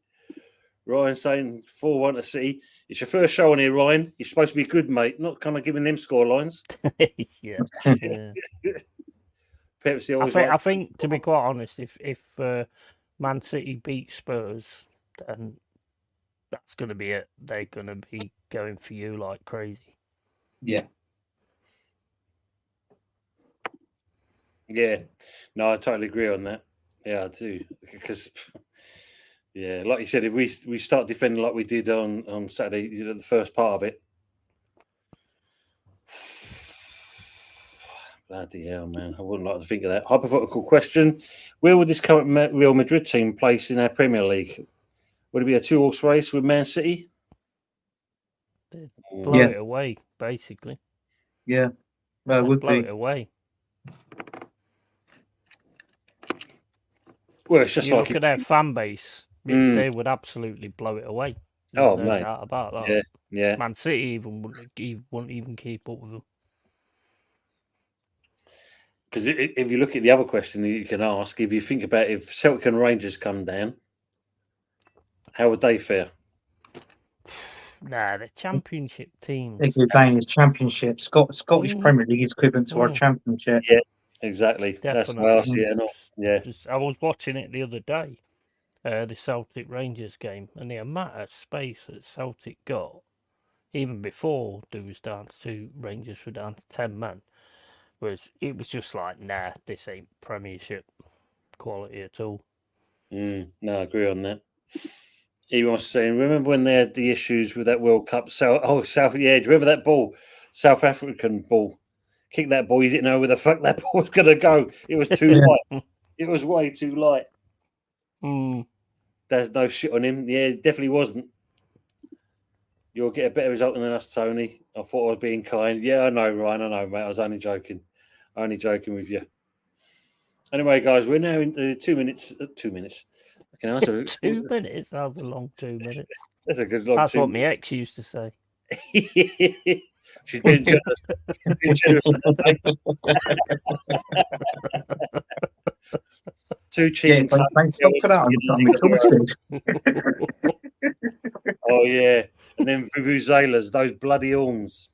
Ryan saying 4-1 to City. It's your first show on here, Ryan. You're supposed to be good, mate. Not kind of giving them score lines. Yeah. Pepsi always I think, to be quite honest, if Man City beat Spurs, then that's going to be it. They're going to be going for you like crazy. Yeah. Yeah, no, I totally agree on that. Yeah, I do, because yeah, like you said, if we start defending like we did on Saturday, the first part of it, bloody hell, man, I wouldn't like to think of that. Hypothetical question: where would this current Real Madrid team place in our Premier League? Would it be a 2-horse race with Man City? Blow it away, basically. Yeah, well, it would blow be. it away. Well, it's just you like look at their fan base; they would absolutely blow it away. Oh, no mate. doubt about that. Yeah, Yeah. Man City wouldn't even keep up with them. Because if you look at the other question that you can ask, if you think about if Celtic and Rangers come down, how would they fare? Nah, the Championship team. They go down as Championship. Scottish Premier League is equivalent to our Championship. Yeah, exactly. That's Definitely. why I see it. Yeah. I was watching it the other day, the Celtic Rangers game, and the amount of space that Celtic got, even before they was down to 2, Rangers were down to 10 men, it was just like, nah, this ain't Premiership quality at all. No, I agree on that. He was saying, remember when they had the issues with that World Cup? Do you remember that ball? South African ball. Kick that ball, you didn't know where the fuck that ball was going to go. It was too light. It was way too light. There's no shit on him. Yeah, it definitely wasn't. You'll get a better result than us, Tony. I thought I was being kind. Yeah, I know, Ryan. I know, mate. I was only joking. Only joking with you. Anyway, guys, we're now in 2 minutes. 2 minutes. I can answer 2 minutes? That was a long 2 minutes. That's a good long. That's what my ex used to say. She's been generous. She's been generous today. 2 cheating. Yeah, thanks for that. I'm exhausted. Oh yeah, and then vuvuzelas, those bloody horns.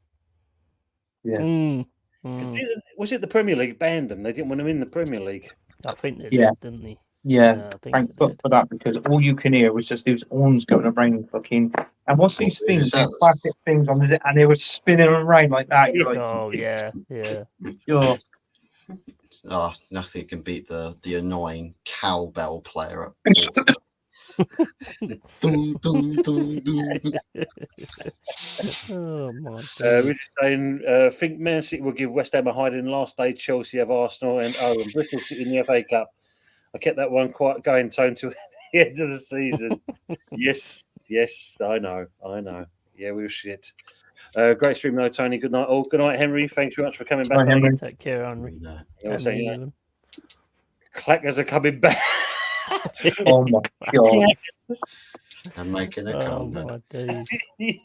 Yeah. Was it the Premier League banned them? They didn't want them in the Premier League. I think they did, didn't they? Yeah, thanks for that, because all you can hear was just those horns going around fucking. And what's these things, these plastic things on the, and they were spinning around like that. You're like, oh yeah. Sure. Oh, nothing can beat the annoying cowbell player at Portsmouth. Dum, dum, dum, dum. Oh my God. We're just saying, think Man City will give West Ham a hiding last day. Chelsea have Arsenal and Bristol City in the FA Cup. I kept that one quite going, Tone, till the end of the season. yes, I know. Yeah, we were shit. Great stream, though, Tony. Good night, all. Good night, Henry. Thanks very much for coming back. Bye, Henry. Take care, Henry. No. Clackers are coming back. Oh my God. I'm making a comeback. days. Do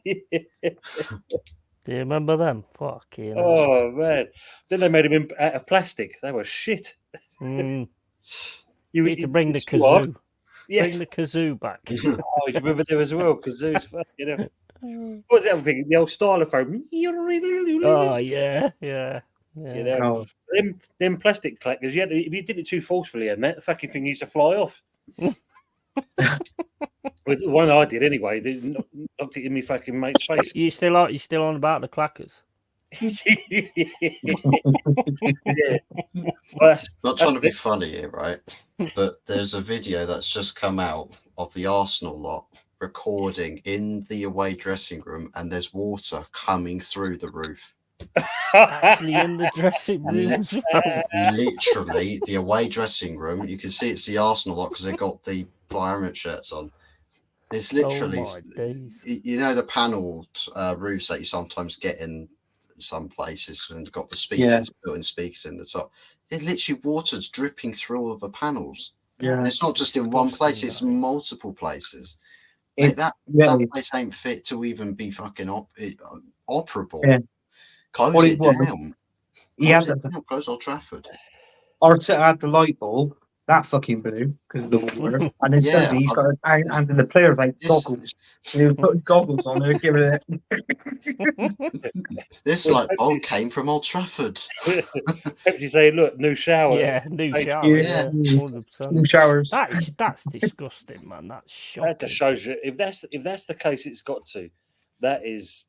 you remember them? Fucking hell. Oh, man. Then they made them out of plastic. They were shit. You need to bring the kazoo. Bring the kazoo back. Oh, you remember there as well? Kazoo's fucking. What was the other thing? The old stylophone. Oh, yeah. You know, them plastic clackers, if you did it too forcefully and that, the fucking thing used to fly off. With the one I did anyway, they knocked it in my fucking mate's face. You still on about the clackers? Yeah. Well, Not trying to be funny here, right? But there's a video that's just come out of the Arsenal lot recording in the away dressing room, and there's water coming through the roof. Actually, in the dressing room as well. Literally, the away dressing room. You can see it's the Arsenal lot because they got the environment shirts on. It's literally, you know, the panelled roofs that you sometimes get in some places and got the speakers, built-in speakers in the top. There's literally water's dripping through all of the panels. Yeah, and it's not just in one place; it's multiple places. That place ain't fit to even be fucking operable. Yeah. Close it down. Close Old Trafford. Or to add the light bulb, that fucking blew because of the water. And then suddenly he's got and the players like goggles. He was putting goggles on there, giving it. This light bulb came from Old Trafford. You say, look, new shower. Yeah, new shower. Yeah. 100%. New showers. That's disgusting, man. That's shocking. That just shows you if that's the case, it's got to. That is.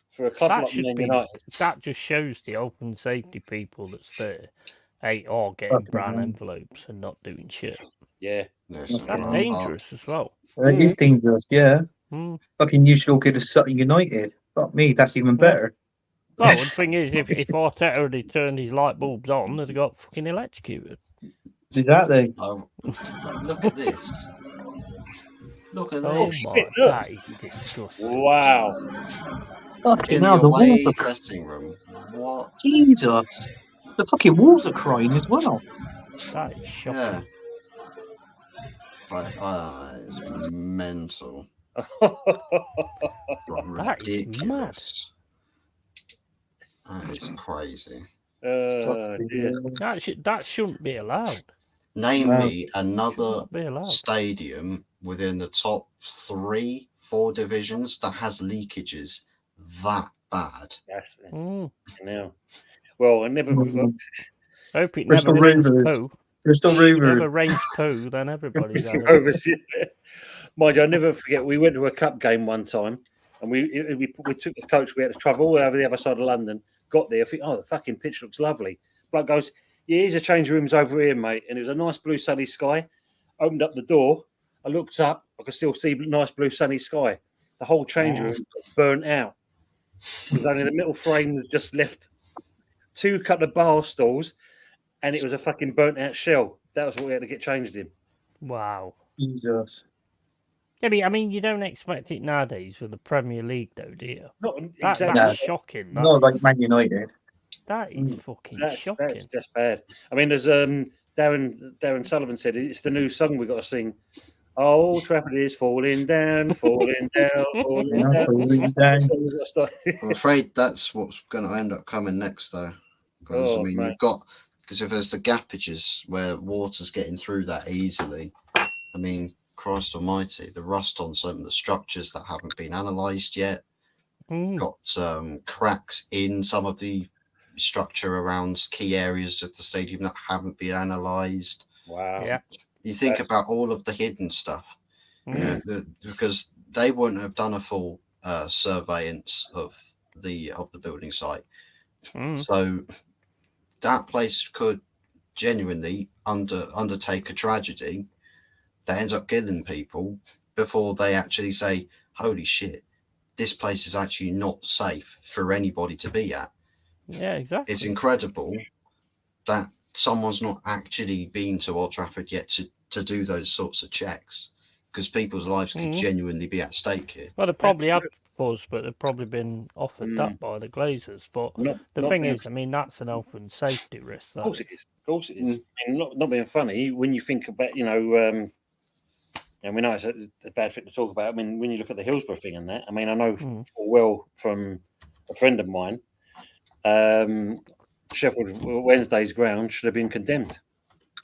For a club like Man United. That just shows the open safety people that's there getting brown envelopes and not doing shit. Yeah. That's dangerous as well. It is dangerous, yeah. Fucking you should all go to Sutton United. Fuck me, that's even better. Well, the thing is, if Arteta had turned his light bulbs on, they'd have got fucking electrocuted. Exactly. Oh, look at this. Look at Oh this. my, that is disgusting. Wow. Fucking In hell, the the away walls are dressing room. What? Jesus. The fucking walls are crying as well. That is shocking. Yeah. Right, it's mental. That is mad. That is crazy. Dear. That shouldn't be allowed. Name No. me another Shouldn't be allowed. stadium within the top 3-4 divisions that has leakages that bad. That's Mm. now. Well, I never. Hope it Bristol never rains Rovers. poo. Bristol If it Rovers. never rains poo, then everybody's had it. Overs, mind you, I'll never forget. We went to a cup game one time, and we took the coach. We had to travel all over the other side of London. Got there, I think, oh, the fucking pitch looks lovely. Bloke goes, yeah, here's a change rooms over here, mate. And it was a nice blue sunny sky. Opened up the door. I looked up. I could still see nice blue sunny sky. The whole change room got burnt out. It was only the middle frame was just left. 2 couple of bar stools, and it was a fucking burnt out shell. That was what we had to get changed in. Wow. Jesus. Yeah, but, I mean, you don't expect it nowadays with the Premier League, though, do you? Not That's No. shocking. Not like Man United. That is fucking shocking. That's just bad. I mean, there's Darren Sullivan said it's the new song we got to sing. Oh, Old Trafford is falling down, falling down, falling Yeah, down. falling That's down. the song we gotta start. I'm afraid that's what's going to end up coming next, though. Because Oh, I mean, mate. you've got because if there's the gappages where water's getting through that easily, I mean, Christ Almighty, the rust on some of the structures that haven't been analysed yet. Mm. Got cracks in some of the structure around key areas of the stadium that haven't been analysed. Wow. Yeah. You think That's- about all of the hidden stuff, you know, because they wouldn't have done a full surveillance of the building site. Mm. So that place could genuinely undertake a tragedy that ends up killing people before they actually say, holy shit, this place is actually not safe for anybody to be at. Yeah, exactly. It's incredible that someone's not actually been to Old Trafford yet to do those sorts of checks, because people's lives could genuinely be at stake here. Well, they probably have buzz, but they've probably been offered that by the Glazers. But the thing is, I mean, that's an open safety risk. Of course it is. Of course it is. I mean, not being funny, when you think about, and we know it's a bad thing to talk about. I mean, when you look at the Hillsborough thing and that, I mean, I know full well from a friend of mine, Sheffield Wednesday's ground should have been condemned.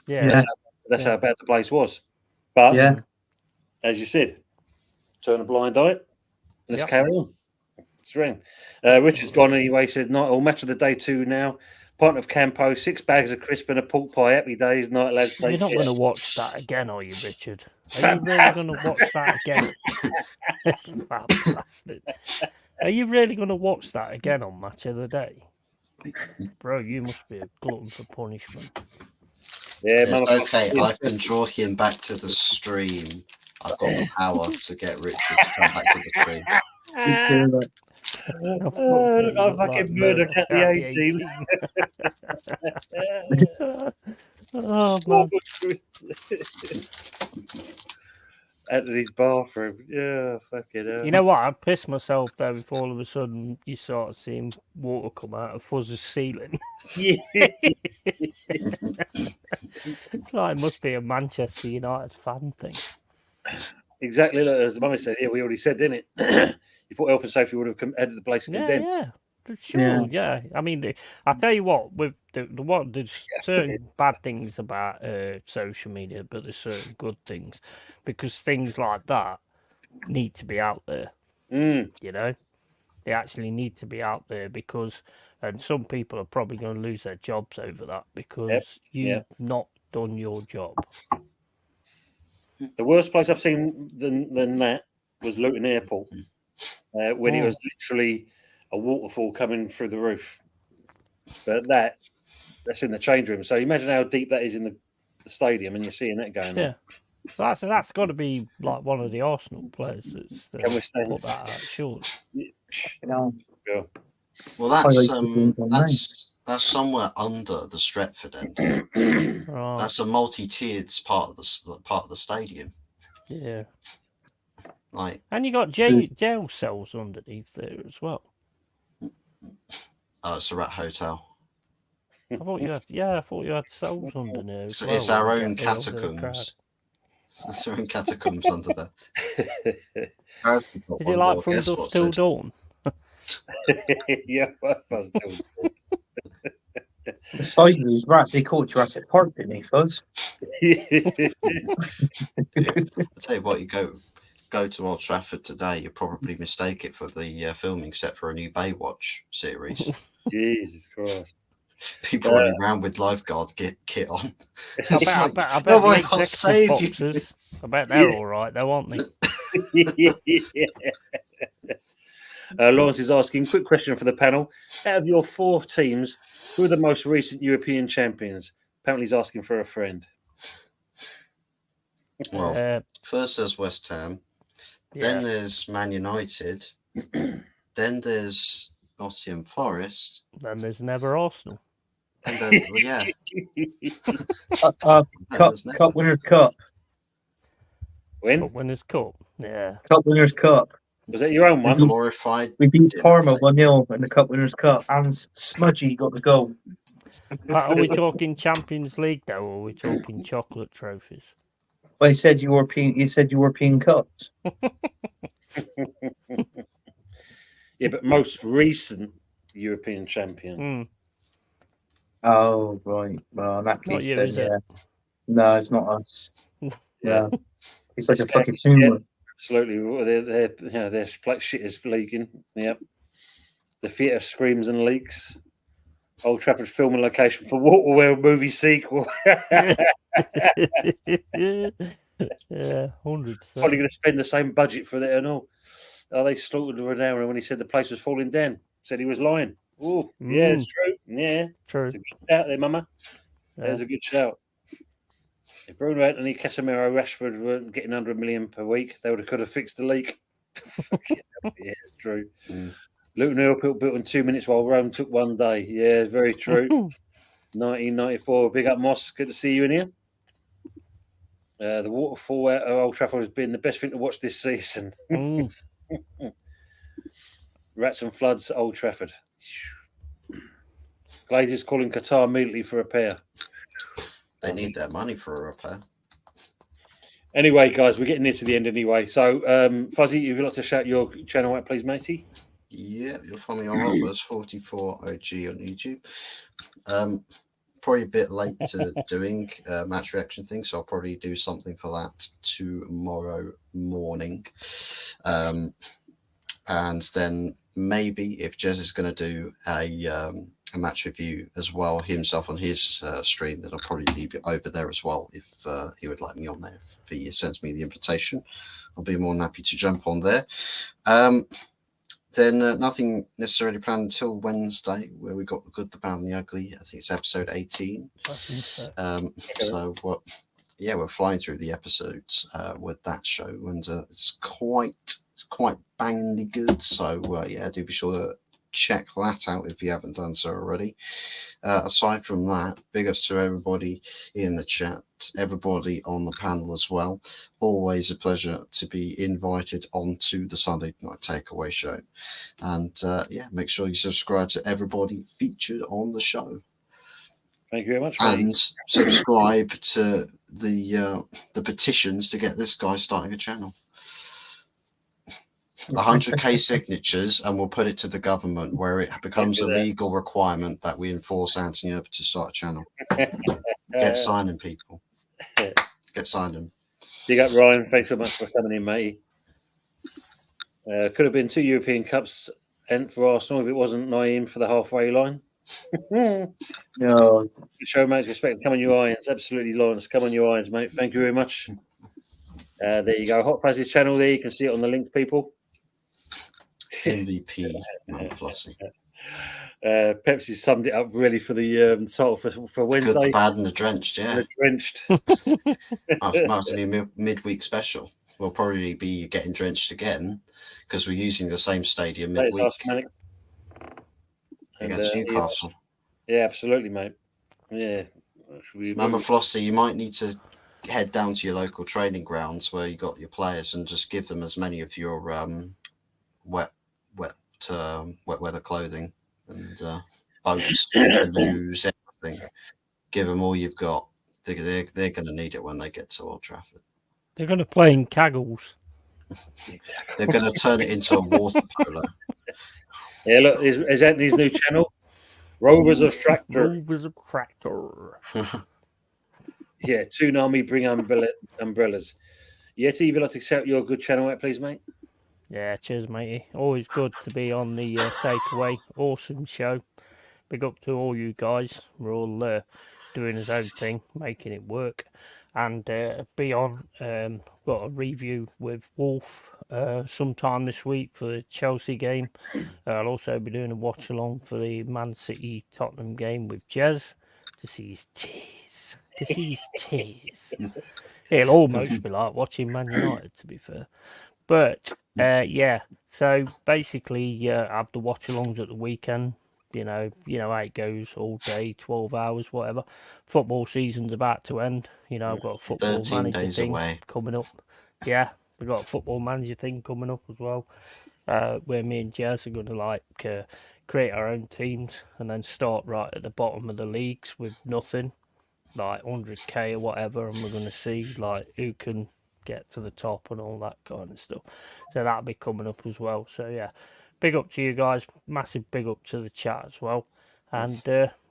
Yeah. That's how bad the place was. But Yeah. as you said, turn a blind eye. Let's Yep. carry on. It's ring. Richard's gone anyway. Said night or match of the day 2 now. Pint of Campo, 6 bags of crisp and a pork pie. Happy days, night lads. You're not going to watch that again, are you, Richard? Are you really going to watch that again? That bastard. Are you really going to watch that again on Match of the Day? Bro, you must be a glutton for punishment. Yeah, It's okay, I can draw him back to the stream. I've got the power to get Richard to come back to the stream. I fucking murder at the 18. Oh, man. Out of his bathroom. Yeah, fucking hell. You know what? I pissed myself there if all of a sudden you sort of seeing water come out of Fuzz's ceiling. Yeah. It's like it must be a Manchester United fan thing. Exactly like as the mummy said. Yeah, we already said, didn't it? You thought health and safety would have headed the place condemned. Yeah. For sure, yeah. I mean, I tell you what, with there's certain bad things about social media, but there's certain good things, because things like that need to be out there. You know, they actually need to be out there because, and some people are probably going to lose their jobs over that because you've not done your job. The worst place I've seen than that was Luton Airport, when it was literally a waterfall coming through the roof. But that's in the change room. So imagine how deep that is in the stadium, and you're seeing that going on. Yeah, that's got to be like one of the Arsenal players that's Can we stand? put that out short. Yeah. Well, that's somewhere under the Stretford end. Right. That's a multi-tiered part of the stadium. Yeah. Like, And you got jail cells underneath there as well. it's a rat hotel. I thought you had cells under there. It's our own catacombs. Throwing catacombs under there. Is it like From Dusk Till Dawn? Yeah, Fuzz still. The size of these rats, they called Jurassic Park, didn't they, Fuzz? I tell you what, you go to Old Trafford today, you'll probably mistake it for the filming set for a new Baywatch series. Jesus Christ. People running around with lifeguard kit on. I bet nobody the will executive save you. boxers, I bet they're all right, though, aren't they? Lawrence is asking, quick question for the panel. Out of your 4 teams, who are the most recent European champions? Apparently he's asking for a friend. Well, first there's West Ham. Then there's Man United. Then there's Nottingham Forest. Then there's never Arsenal. And then, Cup Winners' Cup. When? Cup Winners' Cup. Yeah. Cup Winners' Cup. Was that your own one? Glorified. We beat Parma 1-0 in the Cup Winners' Cup, and Smudgy got the goal. Are we talking Champions League, though, or are we talking chocolate trophies? Well, he said European Cups. Yeah, but most recent European champion. Oh, right. Well, in that case, Not you, then, is it? No, it's not us. Yeah. It's like a It's fucking yeah. tumor. Absolutely. They're like shit is leaking. Yep. The theatre screams and leaks. Old Trafford filming location for Waterwell movie sequel. Yeah, 100%. Probably going to spend the same budget for that and all. Oh, they slaughtered Ronaldo when he said the place was falling down. Said he was lying. Oh, yeah, it's true. Yeah. True. It's a good shout there, Mama. Yeah. There's a good shout. If Bruno Anthony, Casemiro, Rashford weren't getting under $1 million per week, they could have fixed the leak. Yeah, it's true. Luton Hill built in 2 minutes while Rome took 1 day. Yeah, very true. 1994. Big up, Moss. Good to see you in here. The waterfall at Old Trafford has been the best thing to watch this season. Rats and floods at Old Trafford. Glazers calling Qatar immediately for repair. They need their money for a repair. Anyway, guys, we're getting near to the end anyway. So, Fuzzy, if you'd like to shout your channel out, please, matey. Yeah, you'll find me on Robbers44 OG on YouTube. Probably a bit late to doing match reaction things, so I'll probably do something for that tomorrow morning. And then maybe if Jez is going to do a match review as well himself on his stream, then I'll probably leave it over there as well if he would like me on there. If he sends me the invitation, I'll be more than happy to jump on there. Then nothing necessarily planned until Wednesday, where we got the good, the bad, and the ugly. I think it's episode 18. So we're flying through the episodes with that show, and it's quite bangingly good. So do be sure to check that out if you haven't done so already. Aside from that, big ups to everybody in the chat, everybody on the panel as well. Always a pleasure to be invited onto the Sunday Night Takeaway show. And make sure you subscribe to everybody featured on the show. Thank you very much. And subscribe to the petitions to get this guy starting a channel. 100k signatures, and we'll put it to the government where it becomes a legal requirement that we enforce Anthony Urban to start a channel. Get signing, people. Get signing. Big up, Ryan. Thanks so much for coming in, matey. Could have been 2 European Cups and for Arsenal if it wasn't Naeem for the halfway line. No. Good show, mate. Respect. Come on, you irons. Absolutely, Lawrence. Come on, you irons, mate. Thank you very much. There you go. Hot Fuzzy's channel there. You can see it on the link, people. MVP, Flossie. Pepsi summed it up really for the title for Wednesday. Good, the bad, and the drenched, yeah. The drenched. Might be a midweek special. We'll probably be getting drenched again because we're using the same stadium midweek against Newcastle. Yeah, absolutely, mate. Yeah. Remember, Flossie, you might need to head down to your local training grounds where you got your players and just give them as many of your wet weather clothing and boats, canoes, everything. Give them all you've got. They're going to need it when they get to Old Trafford. They're going to play in Caggles. They're going to turn it into a water polo. Yeah, look, is Anthony's new channel, Rovers of Tractor. Rovers of Tractor. Yeah, Toonami bring umbrellas. Yeti, if you'd like to accept your good channel out, please, mate. Yeah, cheers, matey. Always good to be on the takeaway. Awesome show. Big up to all you guys. We're all doing his own thing, making it work. And be on. Got a review with Wolf sometime this week for the Chelsea game. I'll also be doing a watch along for the Man City Tottenham game with Jez to see his tears. It'll almost be like watching Man United, to be fair. But yeah, so basically, I have the watch alongs at the weekend. You know how it goes all day, 12 hours, whatever. Football season's about to end. You know, I've got a football 13 manager days thing away. coming up. Yeah, we've got a football manager thing coming up as well, where me and Jazz are going to create our own teams and then start right at the bottom of the leagues with nothing, like 100k or whatever, and we're going to see like who can get to the top and all that kind of stuff. So that'll be coming up as well. So yeah, big up to you guys. Massive big up to the chat as well. And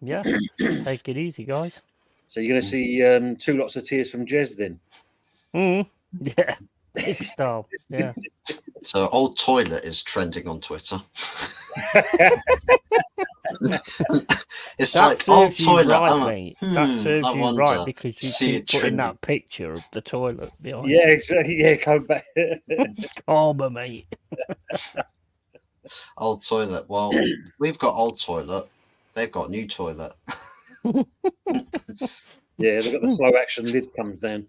yeah, take it easy, guys. So you're going to see 2 lots of tears from Jez then? Yeah, big style. Yeah. So old toilet is trending on Twitter. It's That like old serves you toilet. right, mate. That serves I you wonder. right because you See keep it putting trending. that picture of the toilet behind. Yeah, exactly. Yeah, come back. Karma, mate. Old toilet. Well, we've got old toilet. They've got new toilet. Yeah, they've got the flow action lid comes down.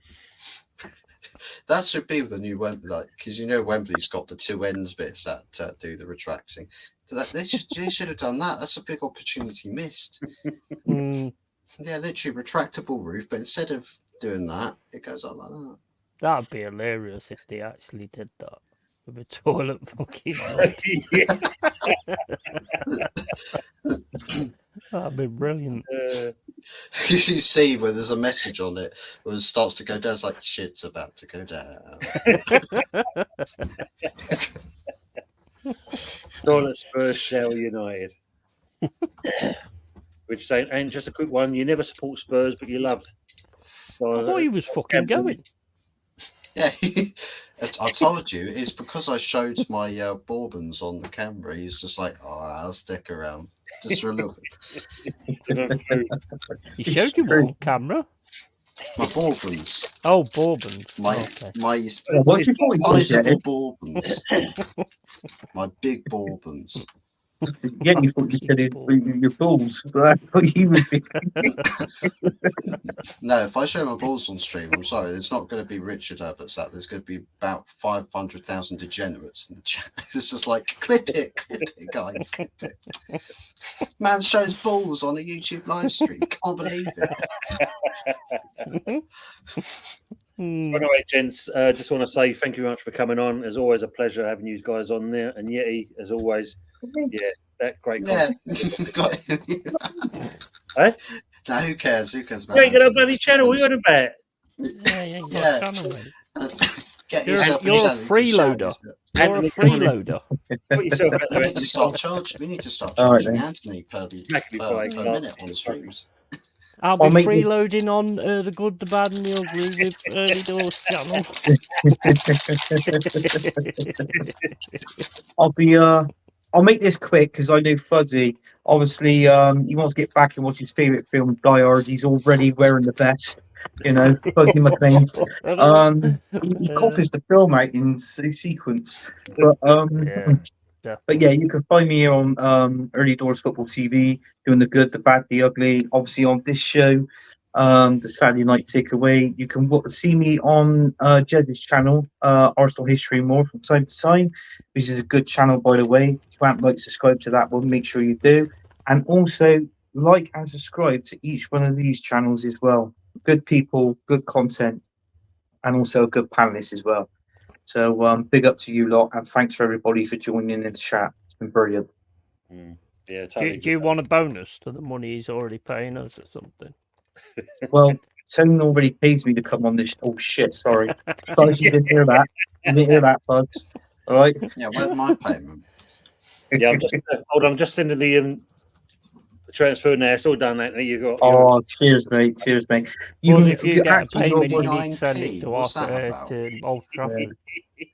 That should be with the new Wembley, like, because you know Wembley's got the 2 ends bits that do the retracting. They should have done that. That's a big opportunity missed. Yeah, literally retractable roof, but instead of doing that, it goes up like that. That'd be hilarious if they actually did that with a toilet fucking. That'd be brilliant. You see where there's a message on it where it starts to go down. It's like shit's about to go down. Toilet Spurs Shell United. Which saying, and just a quick one, you never support Spurs, but you loved. So, I thought he was fucking going. Yeah, I told you, it's because I showed my bourbons on the camera. He's just like, oh, I'll stick around just for a little bit. He showed you one on camera. My bourbons. Oh, bourbons. My What do you call it? sizable bourbons. My big bourbons. Yeah, you thought you said your balls. That's what you was thinking. No, if I show my balls on stream, I'm sorry, there's not going to be Richard Herbert's that. There's going to be about 500,000 degenerates in the chat. It's just like, clip it, guys, clip it. Man shows balls on a YouTube live stream. Can't believe it. Anyway, gents, just want to say thank you very much for coming on. It's always a pleasure having you guys on there. And Yeti, as always, yeah, that great content. Hey? Now, who cares? Who cares about You ain't got a bloody channel. What are you on about? Yeah, you ain't got a channel, mate. Get You're yourself a freeloader. You're a freeloader. Put yourself out We there. need to start charging. We need to start All right, charging then. Anthony per Exactly, right. minute on the streams. I'll I'll be make this- freeloading on the good, the bad, and the ugly with Early Doors channel. I'll make this quick because I know Fuzzy. Obviously, he wants to get back and watch his favourite film, Die Hard. He's already wearing the vest. You know, Fuzzy McLean. He copies the film out in sequence. But But yeah, you can find me here on Early Doors Football TV, doing the good, the bad, the ugly. Obviously on this show, the Saturday Night Takeaway. You can see me on Jed's channel, Arsenal History and More, from time to time, which is a good channel, by the way. If you haven't subscribe to that one, make sure you do. And also like and subscribe to each one of these channels as well. Good people, good content, and also a good panelist as well. So big up to you lot, and thanks for everybody for joining in the chat. It's been brilliant. Yeah, totally. Do you want a bonus to the money he's already paying us or something? Well, Tone already pays me to come on this. Oh shit! Sorry, guys, you didn't hear that. You didn't hear that, buds. All right. Yeah, where's my payment? Yeah, I'm just hold on. I'm just sending the transfer now. It's all done. Now you got. Oh, cheers, mate. Cheers, mate. Well, if you get a actually payment, you got need to send it 49p. to What's us, that about? to Old Trafford. Yeah.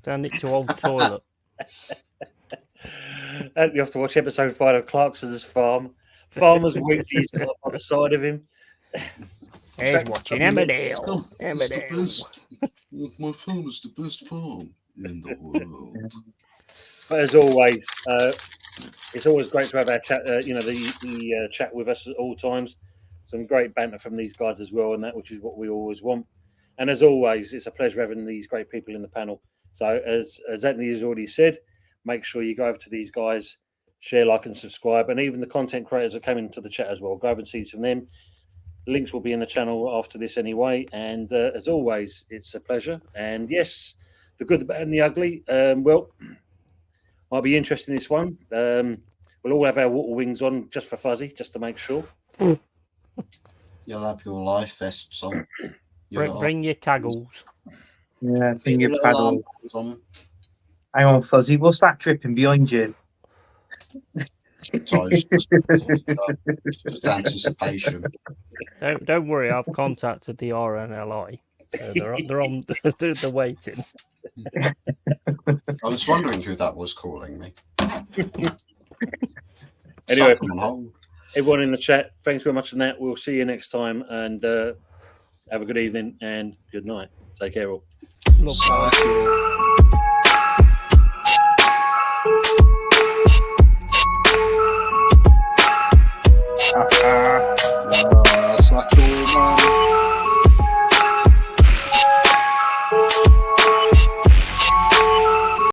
Send it to Old Toilet. And you have to watch episode 5 of Clarkson's Farm. Farmer's Weekly is got on the side of him. He's watching Emmerdale. It's the Emmerdale. best. My farm is the best farm in the world. But as always, it's always great to have our chat. The chat with us at all times. Some great banter from these guys as well, and that which is what we always want. And as always, it's a pleasure having these great people in the panel. So as Anthony has already said, make sure you go over to these guys, share, like, and subscribe, and even the content creators that came into the chat as well. Go over and see some of them. Links will be in the channel after this anyway. And as always, it's a pleasure. And yes, the good, the bad, and the ugly. Might be interesting this one. We'll all have our water wings on just for Fuzzy, just to make sure. You'll have your life vests on. Bring your caggles. Yeah, Put thing your your little paddle. arms on. Hang on, Fuzzy. What's that dripping behind you? So it's just anticipation. Don't worry, I've contacted the RNLI. They're on. They're waiting. I was wondering who that was calling me. Anyway, Stuck 'em on hold. everyone in the chat, thanks very much for that. We'll see you next time, and have a good evening and good night. Take care all. Love that. Ah, ah.